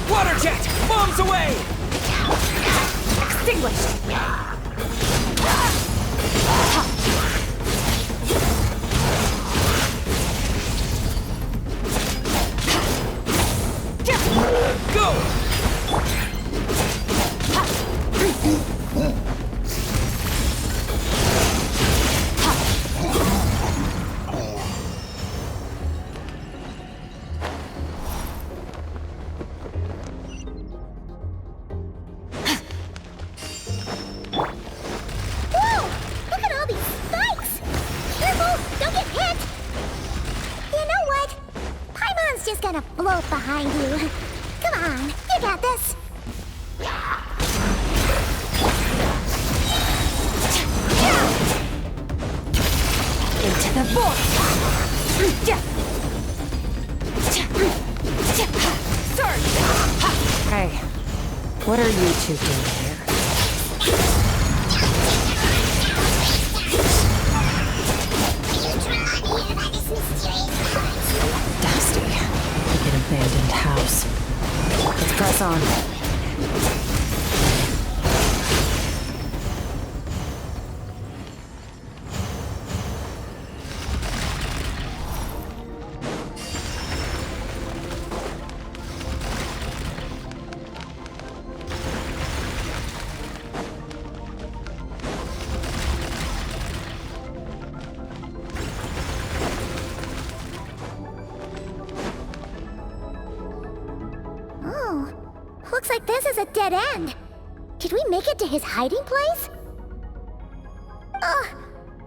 Water jet! Bombs away! Extinguished! Go! Float behind you. Come on, you got this. Into the void! Hey, what are you two doing here? Dusty. Like an abandoned house. Let's press on. Looks like this is a dead end. Did we make it to his hiding place? Ugh!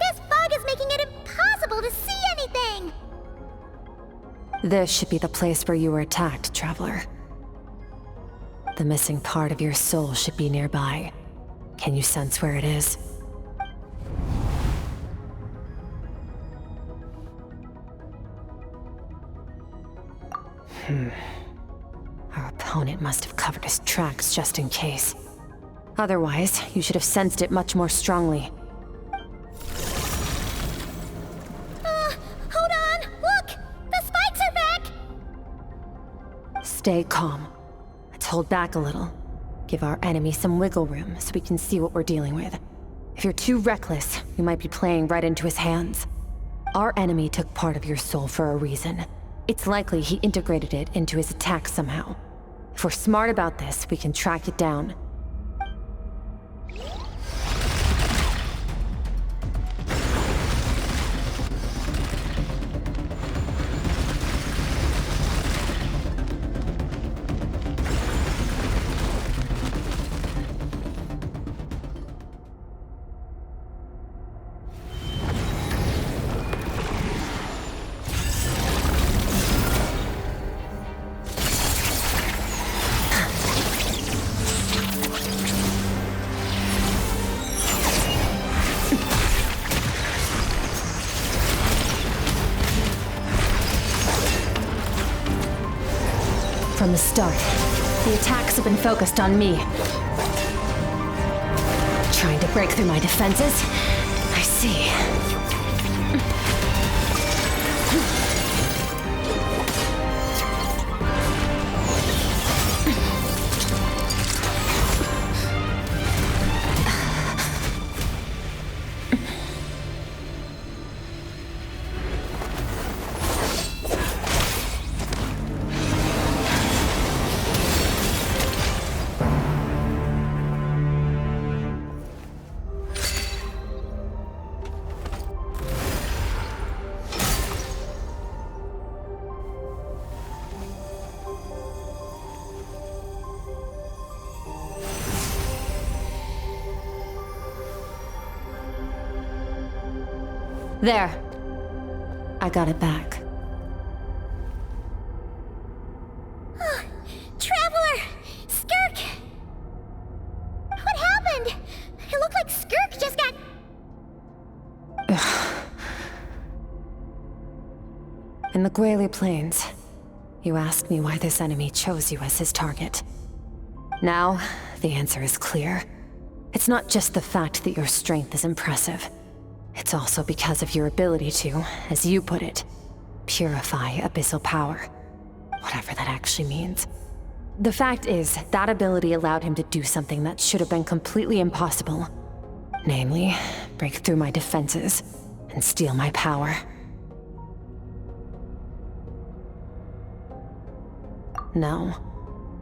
This fog is making it impossible to see anything! This should be the place where you were attacked, Traveler. The missing part of your soul should be nearby. Can you sense where it is? Our opponent must have covered his tracks just in case. Otherwise, you should have sensed it much more strongly. Hold on! Look! The spikes are back! Stay calm. Let's hold back a little. Give our enemy some wiggle room so we can see what we're dealing with. If you're too reckless, you might be playing right into his hands. Our enemy took part of your soul for a reason. It's likely he integrated it into his attack somehow. If we're smart about this, we can track it down. From the start, the attacks have been focused on me. Trying to break through my defenses? I see. There. I got it back. Traveler! Skirk! What happened? It looked like Skirk just got... In the Gwali Plains, you asked me why this enemy chose you as his target. Now, the answer is clear. It's not just the fact that your strength is impressive. It's also because of your ability to, as you put it, purify abyssal power. Whatever that actually means. The fact is, that ability allowed him to do something that should have been completely impossible. Namely, break through my defenses and steal my power. No,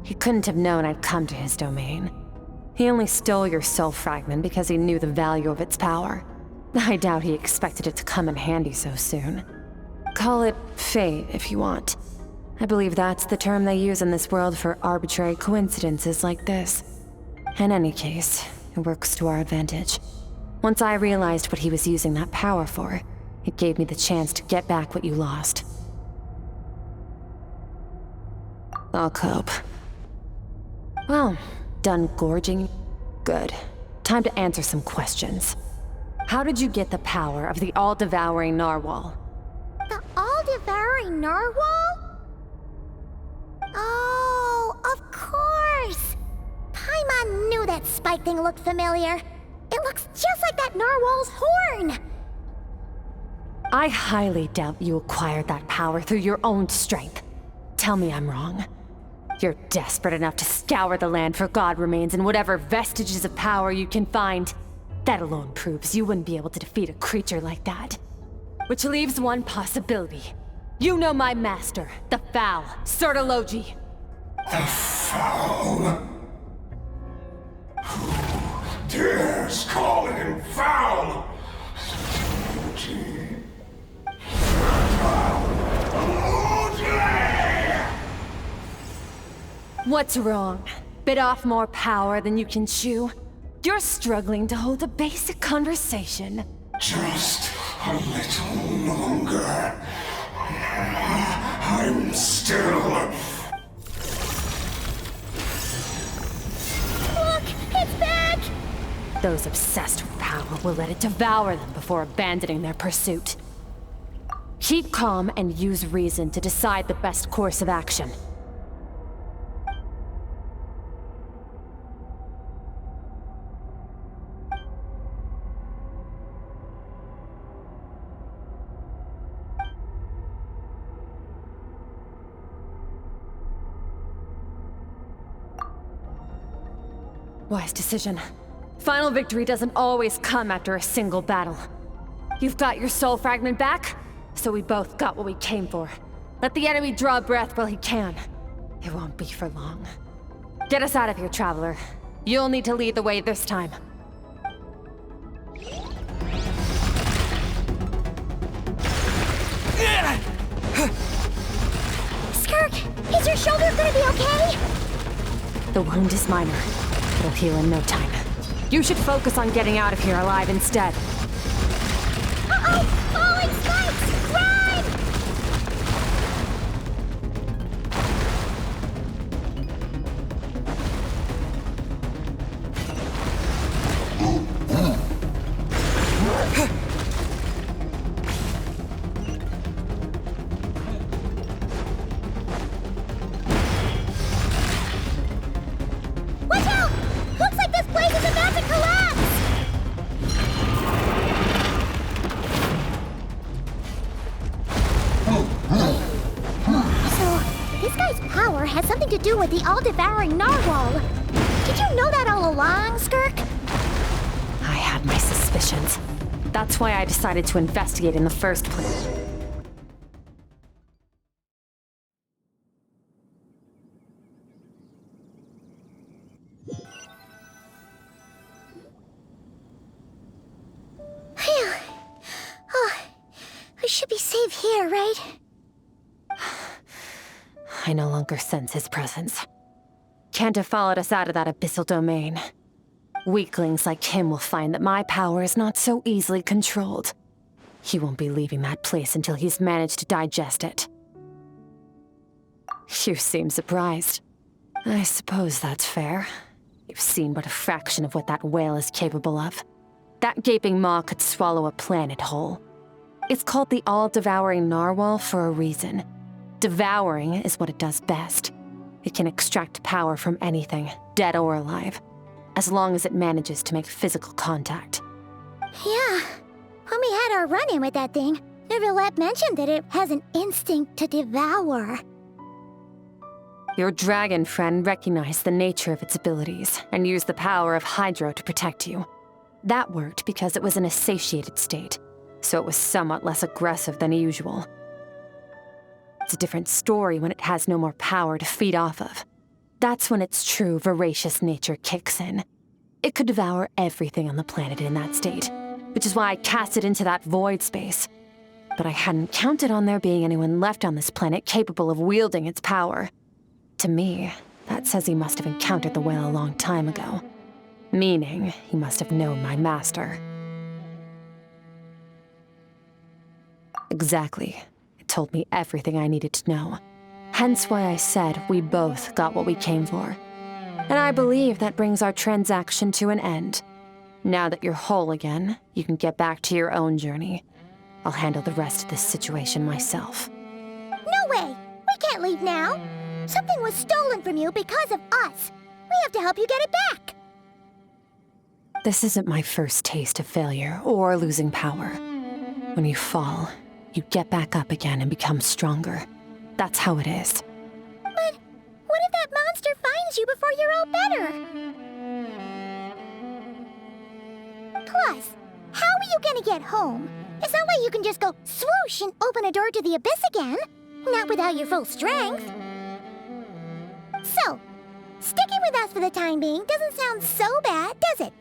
he couldn't have known I'd come to his domain. He only stole your soul fragment because he knew the value of its power. I doubt he expected it to come in handy so soon. Call it fate if you want. I believe that's the term they use in this world for arbitrary coincidences like this. In any case, it works to our advantage. Once I realized what he was using that power for, it gave me the chance to get back what you lost. I'll cope. Well, done gorging? Good. Time to answer some questions. How did you get the power of the all-devouring narwhal? The all-devouring narwhal? Oh, of course! Paimon knew that spike thing looked familiar. It looks just like that narwhal's horn! I highly doubt you acquired that power through your own strength. Tell me I'm wrong. You're desperate enough to scour the land for god remains and whatever vestiges of power you can find. That alone proves you wouldn't be able to defeat a creature like that. Which leaves one possibility. You know my master, the Foul, Sertologi. The Foul? Who dares call him foul? What's wrong? Bit off more power than you can chew? You're struggling to hold a basic conversation. Just a little longer. I'm still... Look! It's back! Those obsessed with power will let it devour them before abandoning their pursuit. Keep calm and use reason to decide the best course of action. Wise decision. Final victory doesn't always come after a single battle. You've got your soul fragment back, so we both got what we came for. Let the enemy draw breath while he can. It won't be for long. Get us out of here, Traveler. You'll need to lead the way this time. Skirk, is your shoulder gonna be okay? The wound is minor. It'll heal in no time. You should focus on getting out of here alive instead. Uh-oh! Falling spikes! Run! Watch out! Looks like this place is about to collapse! So, this guy's power has something to do with the all-devouring narwhal. Did you know that all along, Skirk? I had my suspicions. That's why I decided to investigate in the first place. Phew. Oh, we should be safe here, right? I no longer sense his presence. Can't have followed us out of that abyssal domain. Weaklings like him will find that my power is not so easily controlled. He won't be leaving that place until he's managed to digest it. You seem surprised. I suppose that's fair. You've seen but a fraction of what that whale is capable of. That gaping maw could swallow a planet whole. It's called the all-devouring narwhal for a reason. Devouring is what it does best. It can extract power from anything, dead or alive, as long as it manages to make physical contact. Yeah. When we had our run-in with that thing, Neverlet mentioned that it has an instinct to devour. Your dragon friend recognized the nature of its abilities and used the power of Hydro to protect you. That worked because it was in a satiated state, so it was somewhat less aggressive than usual. It's a different story when it has no more power to feed off of. That's when its true voracious nature kicks in. It could devour everything on the planet in that state, which is why I cast it into that void space. But I hadn't counted on there being anyone left on this planet capable of wielding its power. To me, that says he must have encountered the whale a long time ago. Meaning, he must have known my master. Exactly. It told me everything I needed to know. Hence why I said we both got what we came for. And I believe that brings our transaction to an end. Now that you're whole again, you can get back to your own journey. I'll handle the rest of this situation myself. No way! We can't leave now! Something was stolen from you because of us! We have to help you get it back! This isn't my first taste of failure or losing power. When you fall, you get back up again and become stronger. That's how it is. But what if that monster finds you before you're all better? Plus, how are you gonna get home? It's not like you can just go swoosh and open a door to the abyss again. Not without your full strength. So, sticking with us for the time being doesn't sound so bad, does it?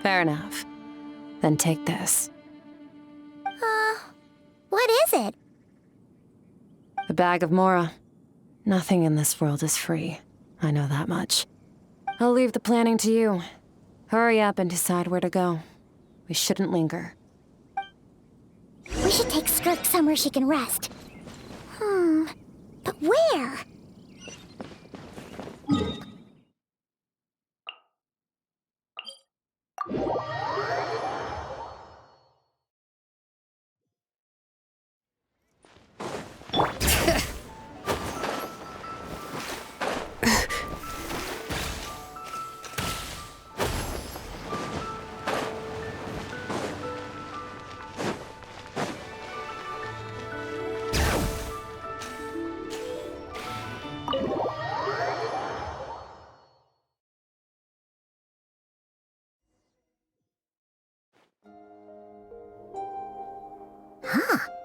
Fair enough. Then take this. What is it? A bag of Mora. Nothing in this world is free. I know that much. I'll leave the planning to you. Hurry up and decide where to go. We shouldn't linger. We should take Skirk somewhere she can rest. But where?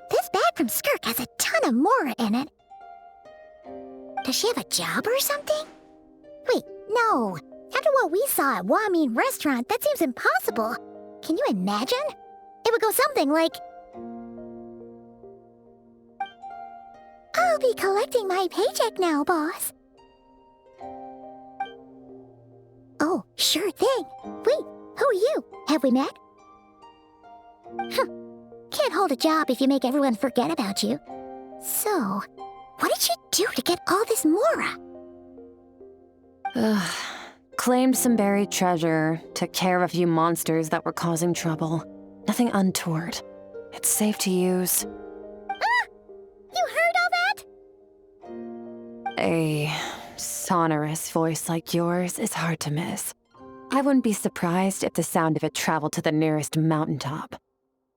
This bag from Skirk has a ton of Mora in it. Does she have a job or something? Wait, no. After what we saw at Wamin Restaurant, that seems impossible. Can you imagine? It would go something like... I'll be collecting my paycheck now, boss. Oh, sure thing. Wait, who are you? Have we met? Can't hold a job if you make everyone forget about you. So, what did she do to get all this Mora? Claimed some buried treasure, took care of a few monsters that were causing trouble. Nothing untoward. It's safe to use. You heard all that? A sonorous voice like yours is hard to miss. I wouldn't be surprised if the sound of it traveled to the nearest mountaintop.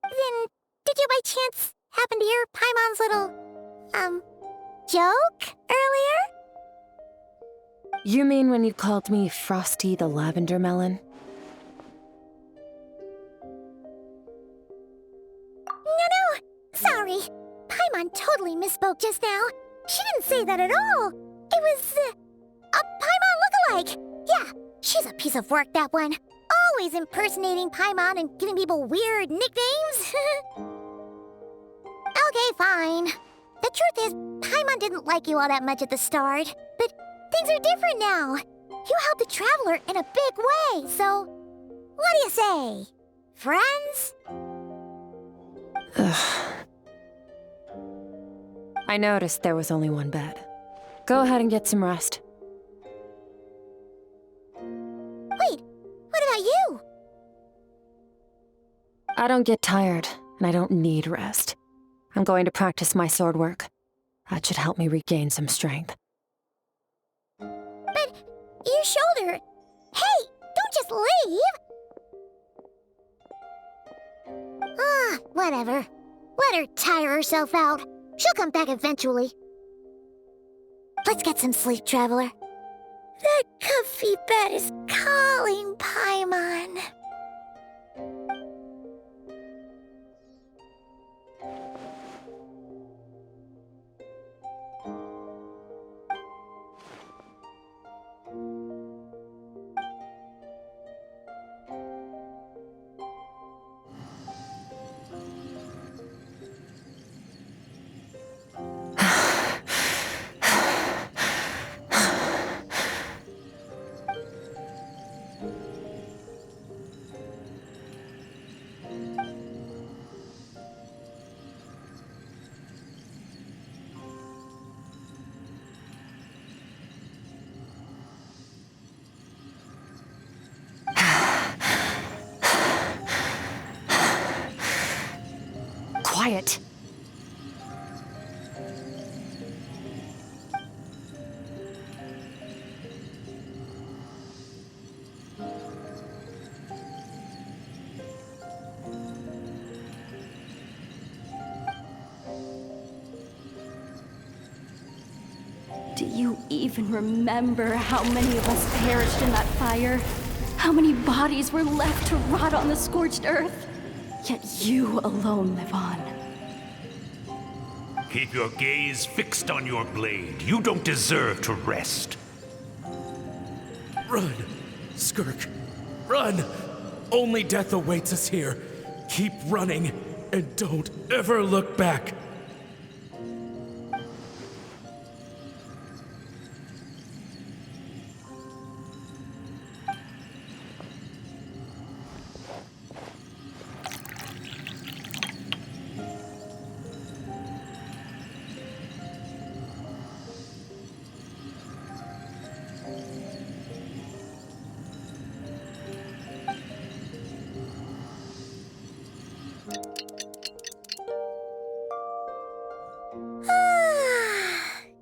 Then, did you by chance happen to hear Paimon's little, joke earlier? You mean when you called me Frosty the Lavender Melon? No, sorry. Paimon totally misspoke just now. She didn't say that at all. It was, a Paimon lookalike. Yeah, she's a piece of work, that one. Always impersonating Paimon and giving people weird nicknames. Okay, fine. The truth is, Paimon didn't like you all that much at the start, but things are different now. You helped the Traveler in a big way, so What do you say? Friends? I noticed there was only one bed. Go ahead and get some rest. Wait, what about you? I don't get tired, and I don't need rest. I'm going to practice my sword work. That should help me regain some strength. But your shoulder... Hey, don't just leave! Ah, whatever. Let her tire herself out. She'll come back eventually. Let's get some sleep, Traveler. That comfy bed is calling, Paimon. Quiet. Do you even remember how many of us perished in that fire? How many bodies were left to rot on the scorched earth? Yet you alone live on. Keep your gaze fixed on your blade. You don't deserve to rest. Run, Skirk. Run! Only death awaits us here. Keep running, and don't ever look back.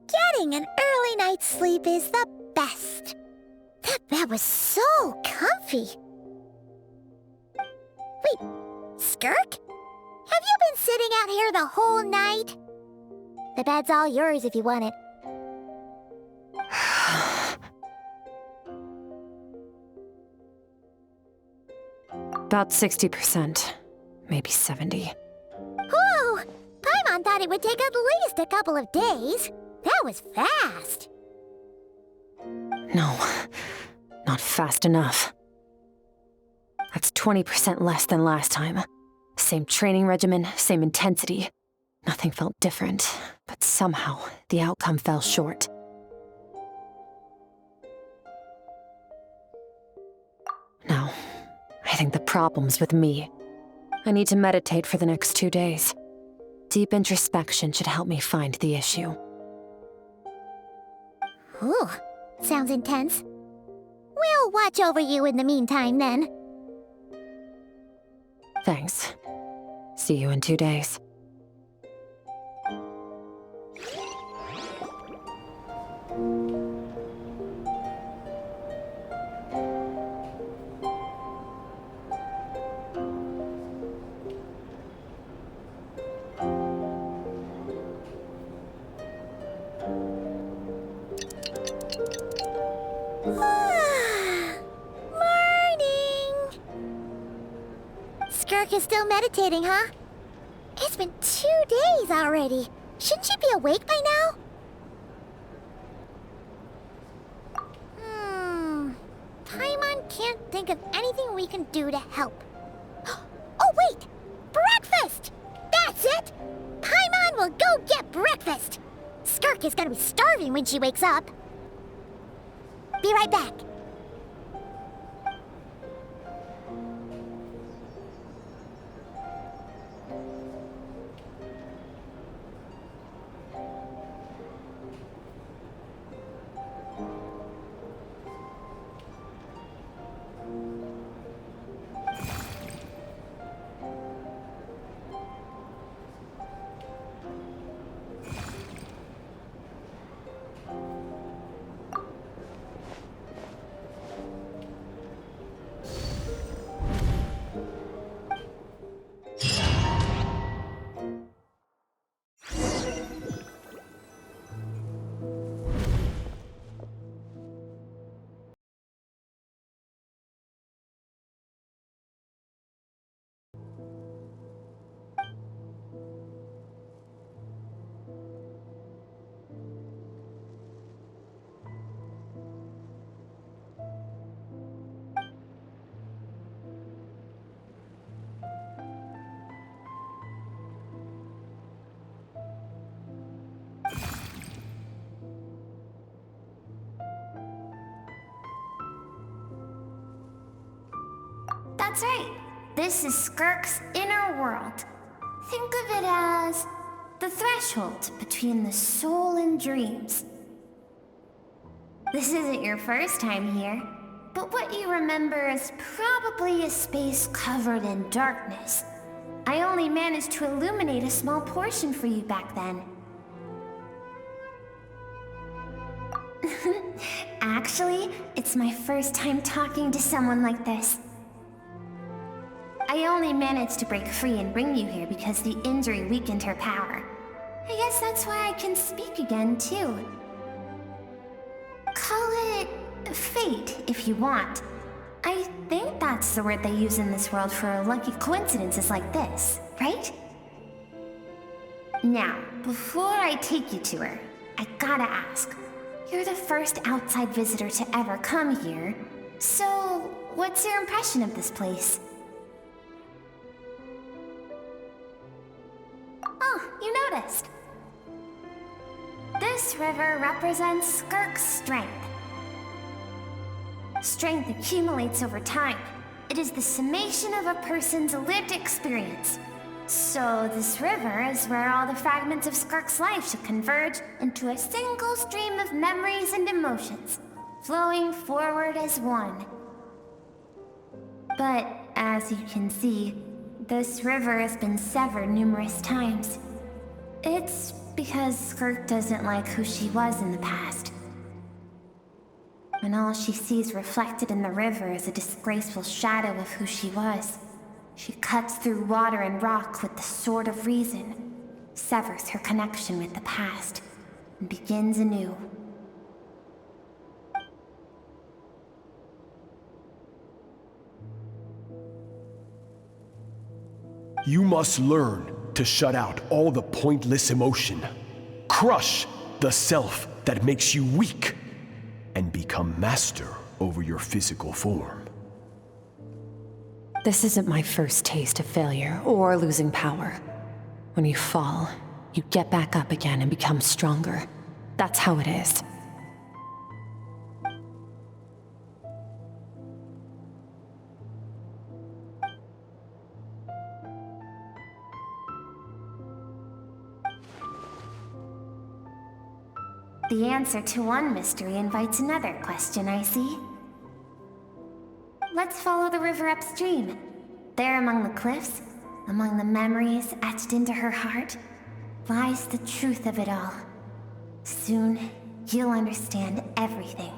Getting an early night's sleep is the best. That bed was so comfy. Wait, Skirk? Have you been sitting out here the whole night? The bed's all yours if you want it. About 60%, maybe 70. Whew! Paimon thought it would take at least a couple of days. That was fast. No, not fast enough. That's 20% less than last time. Same training regimen, same intensity. Nothing felt different, but somehow the outcome fell short. No, I think the problem's with me. I need to meditate for the next 2 days. Deep introspection should help me find the issue. Ooh, sounds intense. We'll watch over you in the meantime, then. Thanks. See you in 2 days. Morning! Skirk is still meditating, huh? It's been 2 days already. Shouldn't she be awake by now? Paimon can't think of anything we can do to help. Oh, wait! Breakfast! That's it! Paimon will go get breakfast! Skirk is gonna be starving when she wakes up. Be right back. That's right. This is Skirk's inner world. Think of it as the threshold between the soul and dreams. This isn't your first time here, but what you remember is probably a space covered in darkness. I only managed to illuminate a small portion for you back then. Actually, it's my first time talking to someone like this. I only managed to break free and bring you here because the injury weakened her power. I guess that's why I can speak again, too. Call it fate, if you want. I think that's the word they use in this world for lucky coincidences like this, right? Now, before I take you to her, I gotta ask. You're the first outside visitor to ever come here, so what's your impression of this place? Oh, you noticed. This river represents Skirk's strength. Strength accumulates over time. It is the summation of a person's lived experience. So this river is where all the fragments of Skirk's life should converge into a single stream of memories and emotions, flowing forward as one. But as you can see, this river has been severed numerous times. It's because Skirk doesn't like who she was in the past. And all she sees reflected in the river is a disgraceful shadow of who she was. She cuts through water and rock with the sword of reason, severs her connection with the past, and begins anew. You must learn to shut out all the pointless emotion. Crush the self that makes you weak, and become master over your physical form. This isn't my first taste of failure or losing power. When you fall, you get back up again and become stronger. That's how it is. The answer to one mystery invites another question, I see. Let's follow the river upstream. There among the cliffs, among the memories etched into her heart, lies the truth of it all. Soon, you'll understand everything.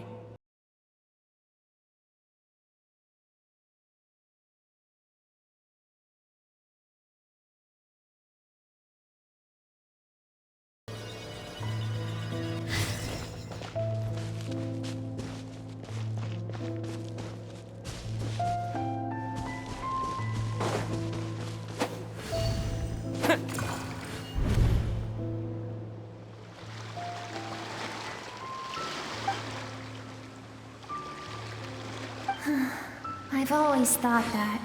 I've always thought that,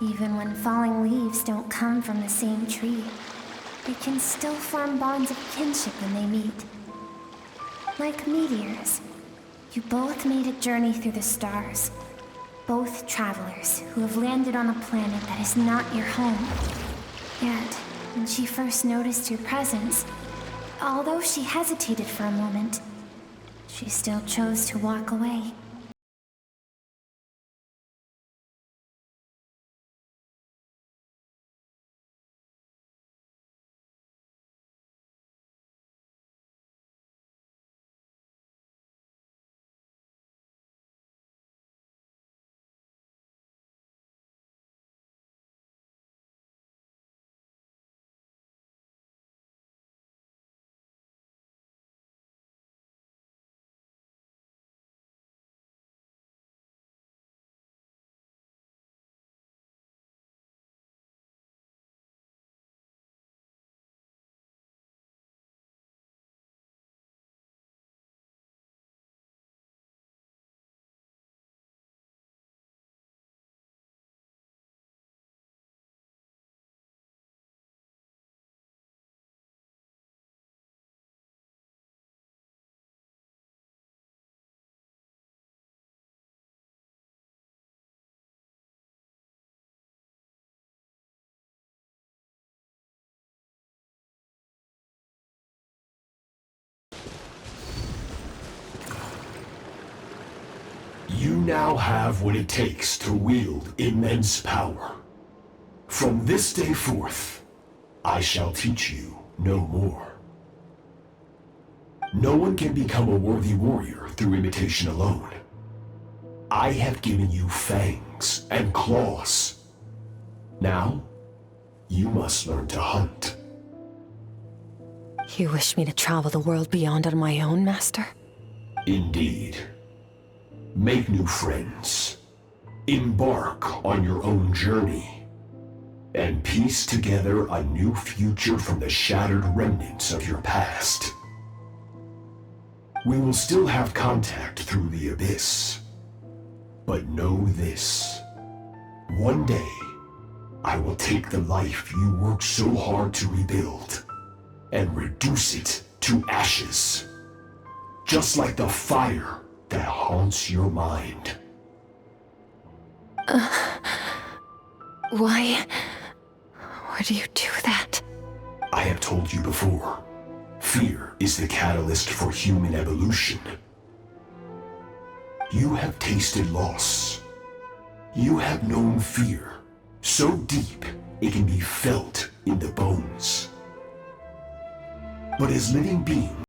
even when falling leaves don't come from the same tree, they can still form bonds of kinship when they meet. Like meteors, you both made a journey through the stars. Both travelers who have landed on a planet that is not your home. Yet, when she first noticed your presence, although she hesitated for a moment, she still chose to walk away. You now have what it takes to wield immense power. From this day forth, I shall teach you no more. No one can become a worthy warrior through imitation alone. I have given you fangs and claws. Now, you must learn to hunt. You wish me to travel the world beyond on my own, Master? Indeed. Make new friends. Embark on your own journey. And piece together a new future from the shattered remnants of your past. We will still have contact through the abyss. But know this. One day, I will take the life you worked so hard to rebuild and reduce it to ashes. Just like the fire that haunts your mind. Why would you do that? I have told you before. Fear is the catalyst for human evolution. You have tasted loss. You have known fear, so deep it can be felt in the bones. But as living beings,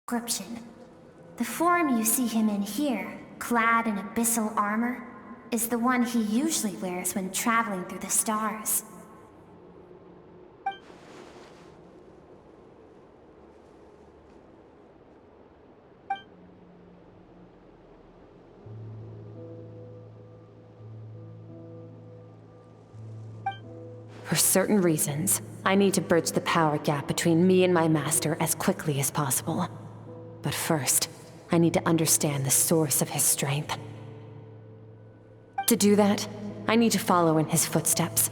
Description. The form you see him in here, clad in abyssal armor, is the one he usually wears when traveling through the stars. For certain reasons, I need to bridge the power gap between me and my master as quickly as possible. But first, I need to understand the source of his strength. To do that, I need to follow in his footsteps,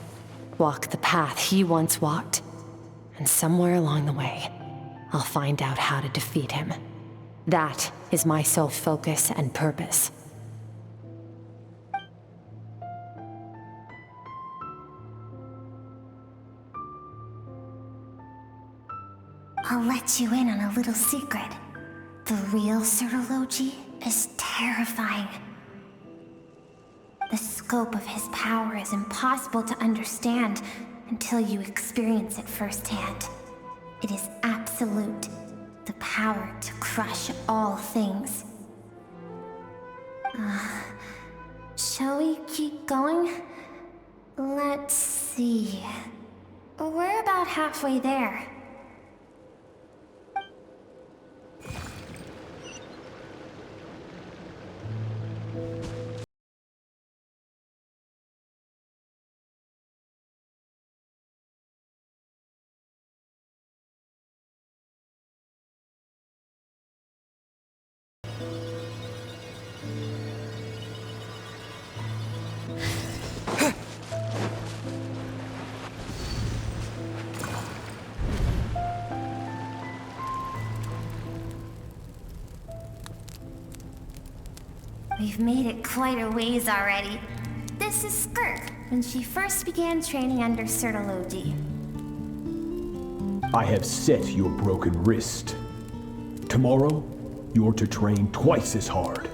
walk the path he once walked, and somewhere along the way, I'll find out how to defeat him. That is my sole focus and purpose. I'll let you in on a little secret. The real Certology is terrifying. The scope of his power is impossible to understand until you experience it firsthand. It is absolute, the power to crush all things. Shall we keep going? Let's see. We're about halfway there. We've made it quite a ways already. This is Skirk, when she first began training under Certology. I have set your broken wrist. Tomorrow, you're to train twice as hard.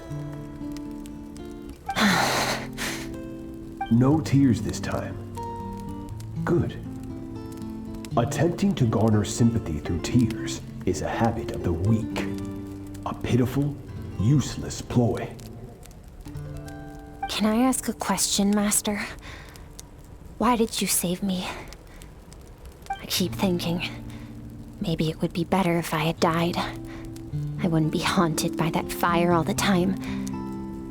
No tears this time. Good. Attempting to garner sympathy through tears is a habit of the weak. A pitiful, useless ploy. Can I ask a question, Master? Why did you save me? I keep thinking, maybe it would be better if I had died. I wouldn't be haunted by that fire all the time.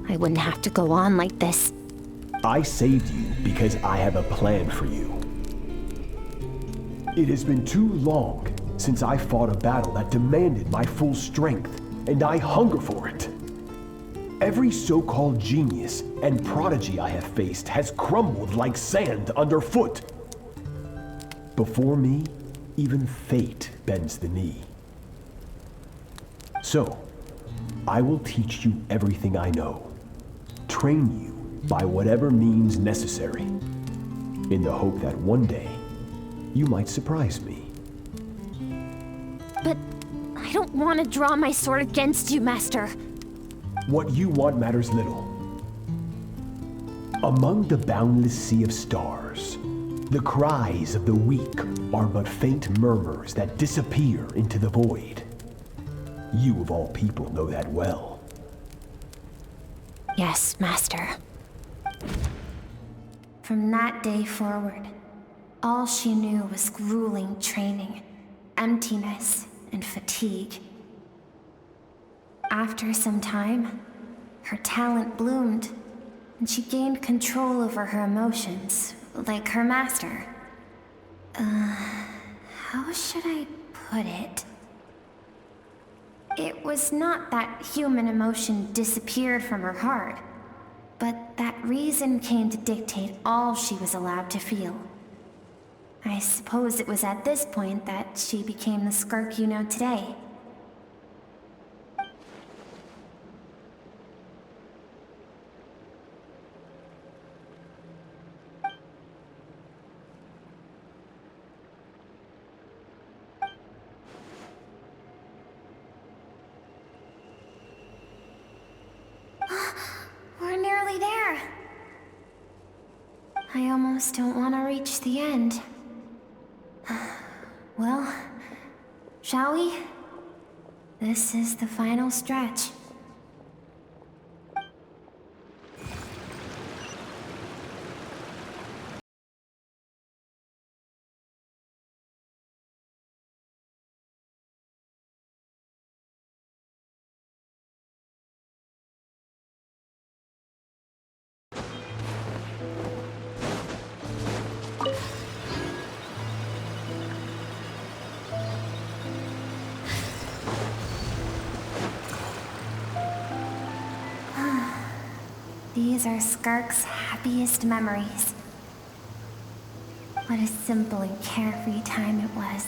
I wouldn't have to go on like this. I saved you because I have a plan for you. It has been too long since I fought a battle that demanded my full strength, and I hunger for it. Every so-called genius and prodigy I have faced has crumbled like sand underfoot. Before me, even fate bends the knee. So, I will teach you everything I know. Train you by whatever means necessary, in the hope that one day, you might surprise me. But I don't want to draw my sword against you, Master. What you want matters little. Among the boundless sea of stars, the cries of the weak are but faint murmurs that disappear into the void. You of all people know that well. Yes, Master. From that day forward, all she knew was grueling training, emptiness, and fatigue. After some time, her talent bloomed, and she gained control over her emotions, like her master. How should I put it? It was not that human emotion disappeared from her heart, but that reason came to dictate all she was allowed to feel. I suppose it was at this point that she became the Skirk you know today. We're nearly there. I almost don't want to reach the end. Well, shall we? This is the final stretch. These are Skirk's happiest memories. What a simple and carefree time it was.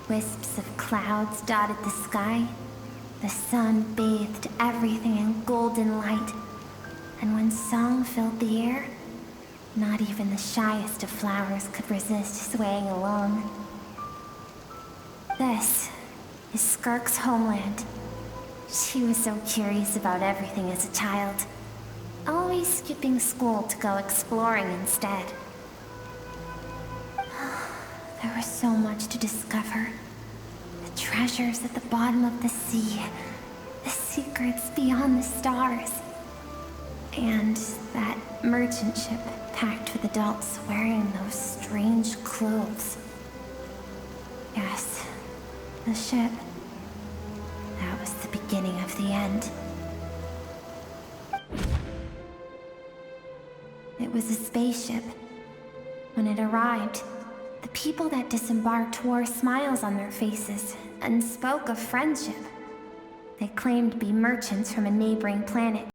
Wisps of clouds dotted the sky. The sun bathed everything in golden light. And when song filled the air, not even the shyest of flowers could resist swaying along. This is Skirk's homeland. She was so curious about everything as a child. Always skipping school to go exploring instead. There was so much to discover. The treasures at the bottom of the sea. The secrets beyond the stars. And that merchant ship packed with adults wearing those strange clothes. Yes, the ship. That was the beginning of the end. It was a spaceship. When it arrived, the people that disembarked wore smiles on their faces and spoke of friendship. They claimed to be merchants from a neighboring planet.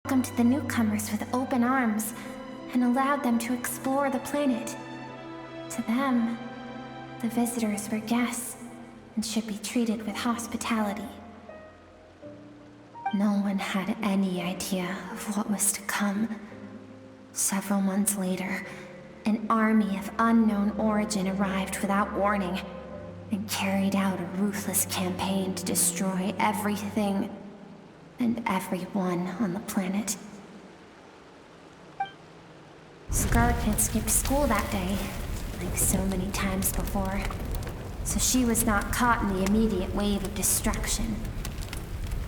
Welcomed the newcomers with open arms and allowed them to explore the planet. To them, the visitors were guests and should be treated with hospitality. No one had any idea of what was to come. Several months later, an army of unknown origin arrived without warning and carried out a ruthless campaign to destroy everything and everyone on the planet. Skirk had skipped school that day, like so many times before, so she was not caught in the immediate wave of destruction.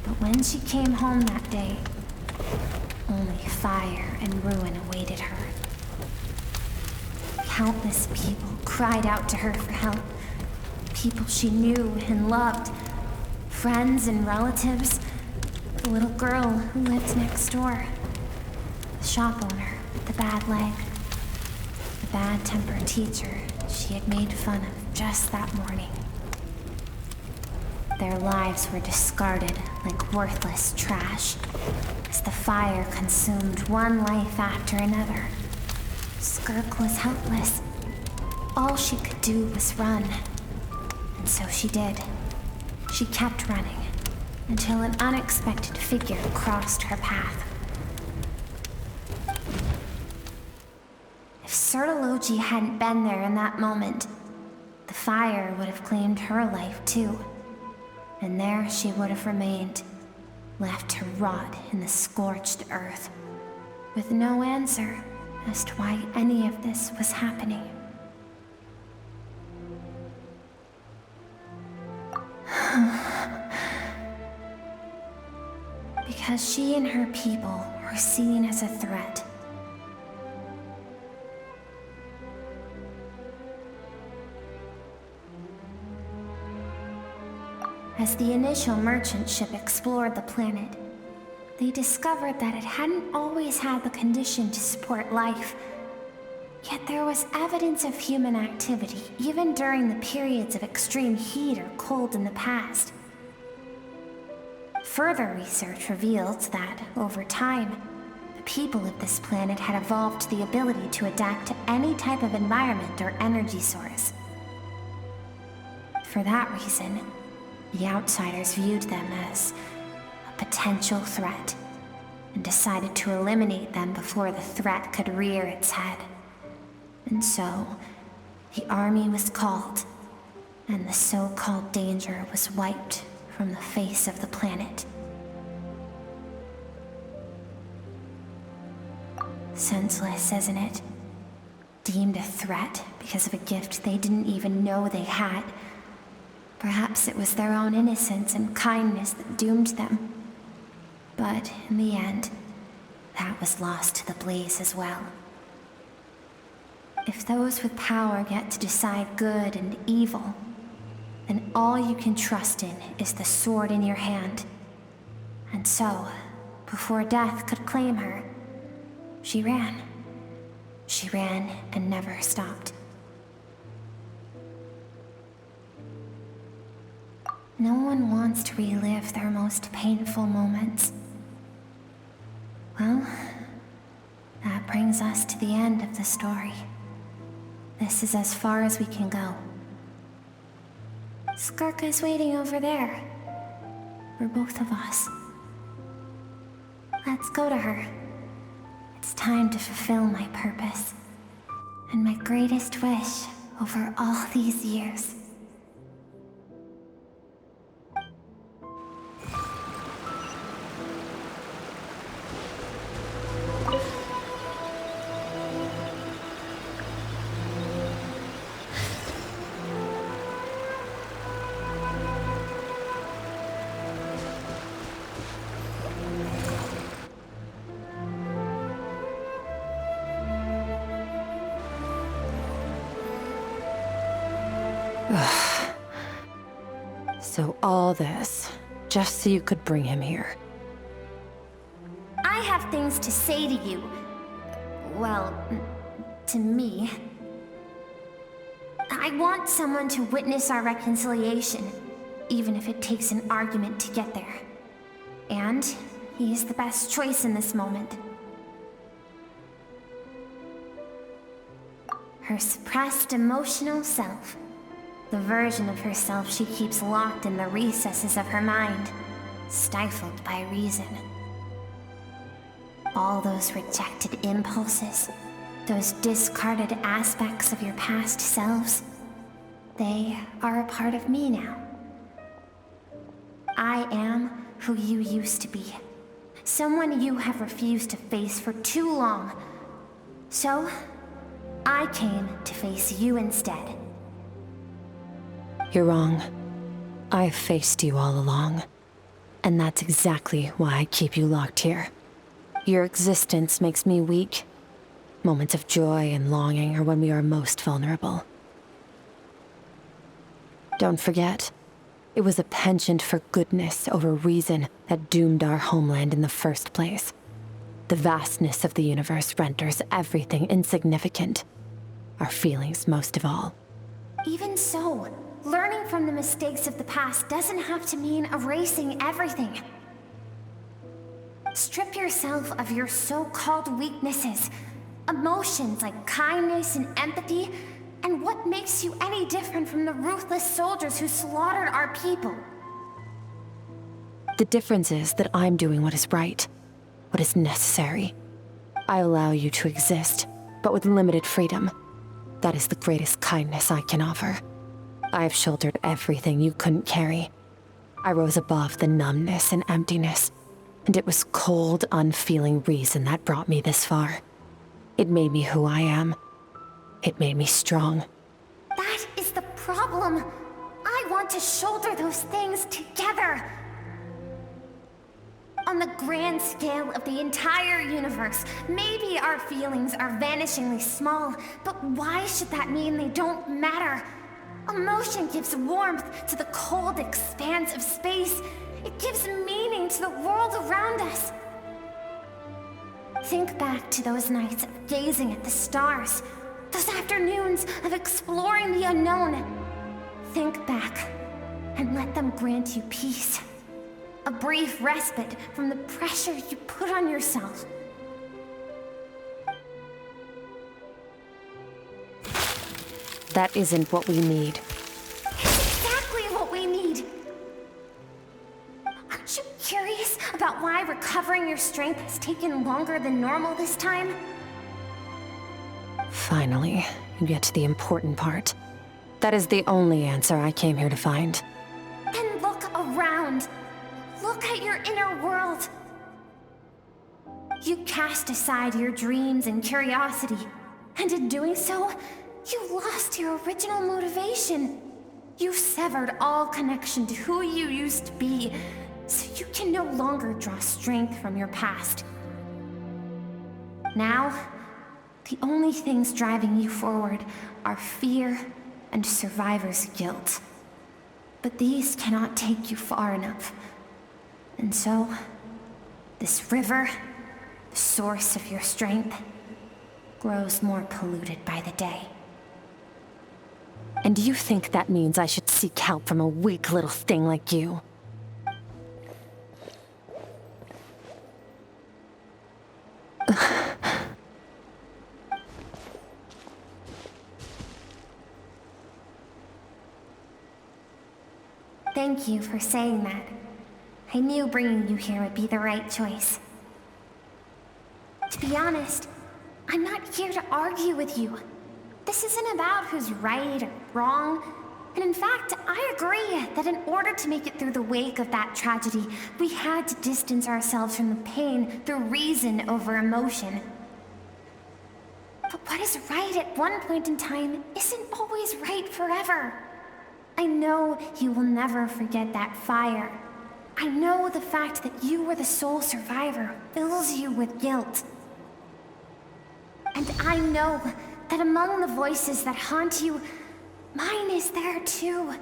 But when she came home that day, only fire and ruin awaited her. Countless people cried out to her for help. People she knew and loved. Friends and relatives. The little girl who lived next door. The shop owner with the bad leg. The bad-tempered teacher she had made fun of just that morning. Their lives were discarded like worthless trash as the fire consumed one life after another. Skirk was helpless. All she could do was run. And so she did. She kept running until an unexpected figure crossed her path. If Sertology hadn't been there in that moment, the fire would have claimed her life too. And there she would have remained, left to rot in the scorched earth, with no answer as to why any of this was happening. Because she and her people were seen as a threat. As the initial merchant ship explored the planet, they discovered that it hadn't always had the condition to support life. Yet there was evidence of human activity, even during the periods of extreme heat or cold in the past. Further research revealed that, over time, the people of this planet had evolved the ability to adapt to any type of environment or energy source. For that reason, the outsiders viewed them as a potential threat and decided to eliminate them before the threat could rear its head. And so, the army was called, and the so-called danger was wiped from the face of the planet. Senseless, isn't it? Deemed a threat because of a gift they didn't even know they had. Perhaps it was their own innocence and kindness that doomed them. But in the end, that was lost to the blaze as well. If those with power get to decide good and evil, then all you can trust in is the sword in your hand. And so, before death could claim her, she ran. She ran and never stopped. No one wants to relive their most painful moments. Well, that brings us to the end of the story. This is as far as we can go. Skirk is waiting over there. For both of us. Let's go to her. It's time to fulfill my purpose. And my greatest wish over all these years. So all this, just so you could bring him here. I have things to say to you. Well, to me. I want someone to witness our reconciliation, even if it takes an argument to get there. And he is the best choice in this moment. Her suppressed emotional self. The version of herself she keeps locked in the recesses of her mind, stifled by reason. All those rejected impulses, those discarded aspects of your past selves, they are a part of me now. I am who you used to be. Someone you have refused to face for too long. So, I came to face you instead. You're wrong. I've faced you all along. And that's exactly why I keep you locked here. Your existence makes me weak. Moments of joy and longing are when we are most vulnerable. Don't forget, it was a penchant for goodness over reason that doomed our homeland in the first place. The vastness of the universe renders everything insignificant. Our feelings most of all. Even so, learning from the mistakes of the past doesn't have to mean erasing everything. Strip yourself of your so-called weaknesses, emotions like kindness and empathy, and what makes you any different from the ruthless soldiers who slaughtered our people? The difference is that I'm doing what is right, what is necessary. I allow you to exist, but with limited freedom. That is the greatest kindness I can offer. I've shouldered everything you couldn't carry. I rose above the numbness and emptiness, and it was cold, unfeeling reason that brought me this far. It made me who I am. It made me strong. That is the problem. I want to shoulder those things together. On the grand scale of the entire universe, maybe our feelings are vanishingly small, but why should that mean they don't matter? Emotion gives warmth to the cold expanse of space. It gives meaning to the world around us. Think back to those nights of gazing at the stars, those afternoons of exploring the unknown. Think back and let them grant you peace. A brief respite from the pressure you put on yourself. That isn't what we need. It's exactly what we need. Aren't you curious about why recovering your strength has taken longer than normal this time? Finally, you get to the important part. That is the only answer I came here to find. Then look around. Look at your inner world. You cast aside your dreams and curiosity, and in doing so, you lost your original motivation. You severed all connection to who you used to be, so you can no longer draw strength from your past. Now, the only things driving you forward are fear and survivor's guilt. But these cannot take you far enough. And so, this river, the source of your strength, grows more polluted by the day. And do you think that means I should seek help from a weak little thing like you? Thank you for saying that. I knew bringing you here would be the right choice. To be honest, I'm not here to argue with you. This isn't about who's right or wrong. And in fact, I agree that in order to make it through the wake of that tragedy, we had to distance ourselves from the pain through reason over emotion. But what is right at one point in time isn't always right forever. I know you will never forget that fire. I know the fact that you were the sole survivor fills you with guilt. And I know that among the voices that haunt you, mine is there too.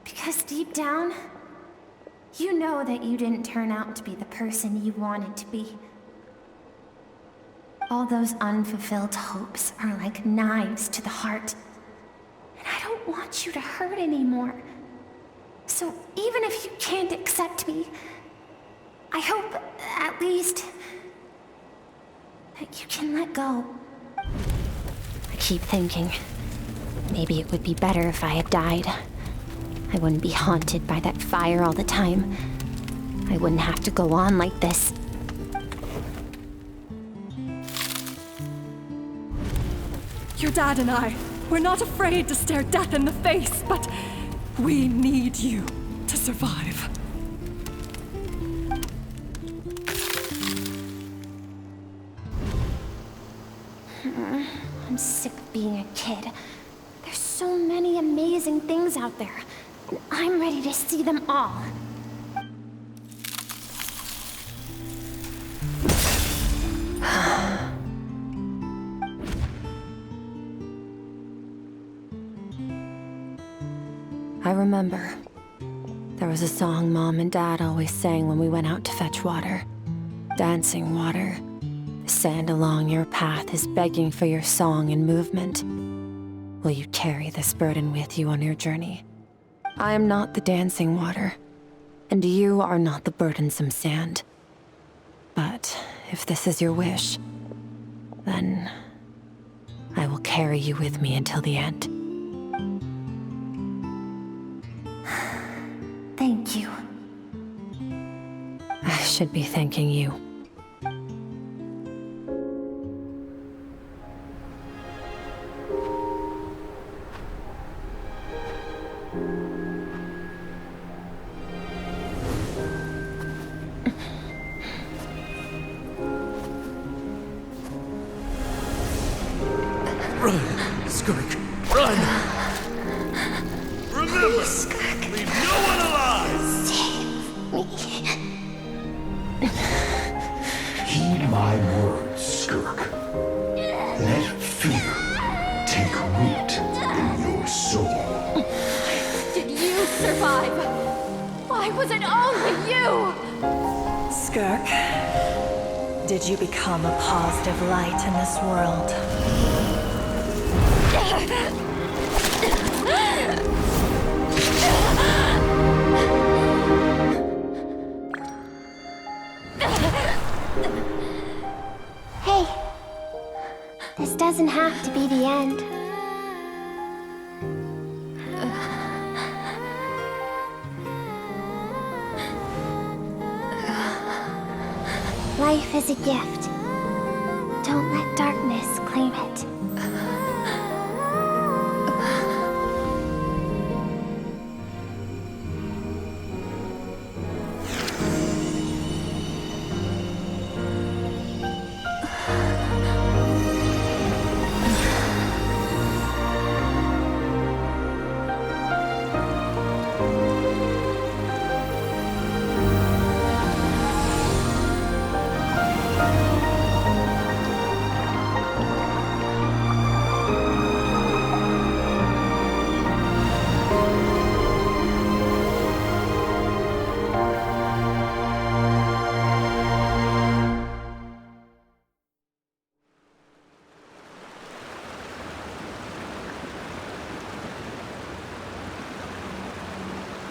Because deep down, you know that you didn't turn out to be the person you wanted to be. All those unfulfilled hopes are like knives to the heart. And I don't want you to hurt anymore. So even if you can't accept me, I hope, at least, that you can let go. I keep thinking, maybe it would be better if I had died. I wouldn't be haunted by that fire all the time. I wouldn't have to go on like this. Your dad and I, we're not afraid to stare death in the face, but we need you to survive. I'm sick of being a kid. There's so many amazing things out there, and I'm ready to see them all. I remember. There was a song Mom and Dad always sang when we went out to fetch water. Dancing water. The sand along your path is begging for your song and movement. Will you carry this burden with you on your journey? I am not the dancing water, and you are not the burdensome sand. But if this is your wish, then I will carry you with me until the end. Thank you. I should be thanking you. Run, Skirk, run! Remember, leave no one alive! Heed my words, Skirk. Let fear take root in your soul. Did you survive? Why was it only you? Skirk, did you become a positive light in this world? Hey, this doesn't have to be the end. Life is a gift. Don't let darkness claim it.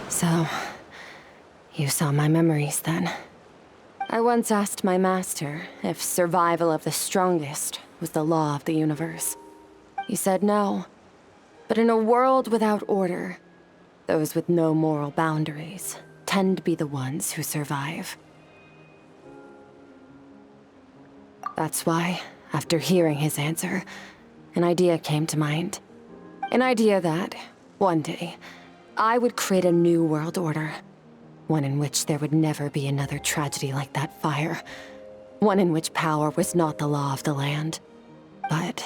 So, you saw my memories then. I once asked my master if survival of the strongest was the law of the universe. He said no. But in a world without order, those with no moral boundaries tend to be the ones who survive. That's why, after hearing his answer, an idea came to mind. An idea that, one day, I would create a new world order. One in which there would never be another tragedy like that fire. One in which power was not the law of the land. But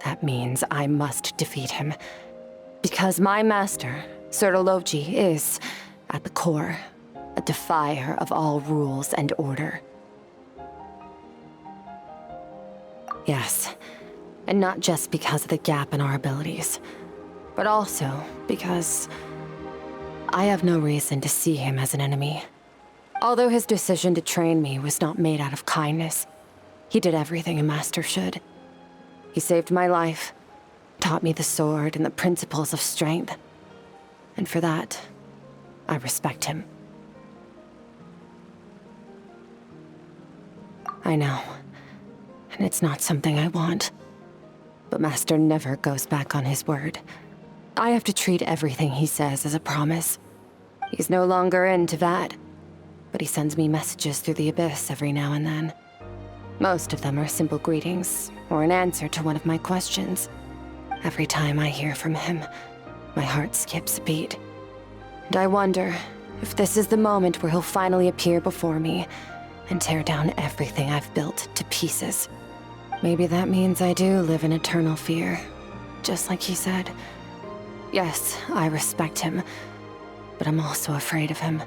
that means I must defeat him. Because my master, Surtologi, is, at the core, a defier of all rules and order. Yes, and not just because of the gap in our abilities, but also because I have no reason to see him as an enemy. Although his decision to train me was not made out of kindness, he did everything a master should. He saved my life, taught me the sword and the principles of strength. And for that, I respect him. I know, and it's not something I want. But Master never goes back on his word. I have to treat everything he says as a promise. He's no longer in Teyvat, but he sends me messages through the Abyss every now and then. Most of them are simple greetings, or an answer to one of my questions. Every time I hear from him, my heart skips a beat. And I wonder if this is the moment where he'll finally appear before me and tear down everything I've built to pieces. Maybe that means I do live in eternal fear, just like he said. Yes, I respect him, but I'm also afraid of him.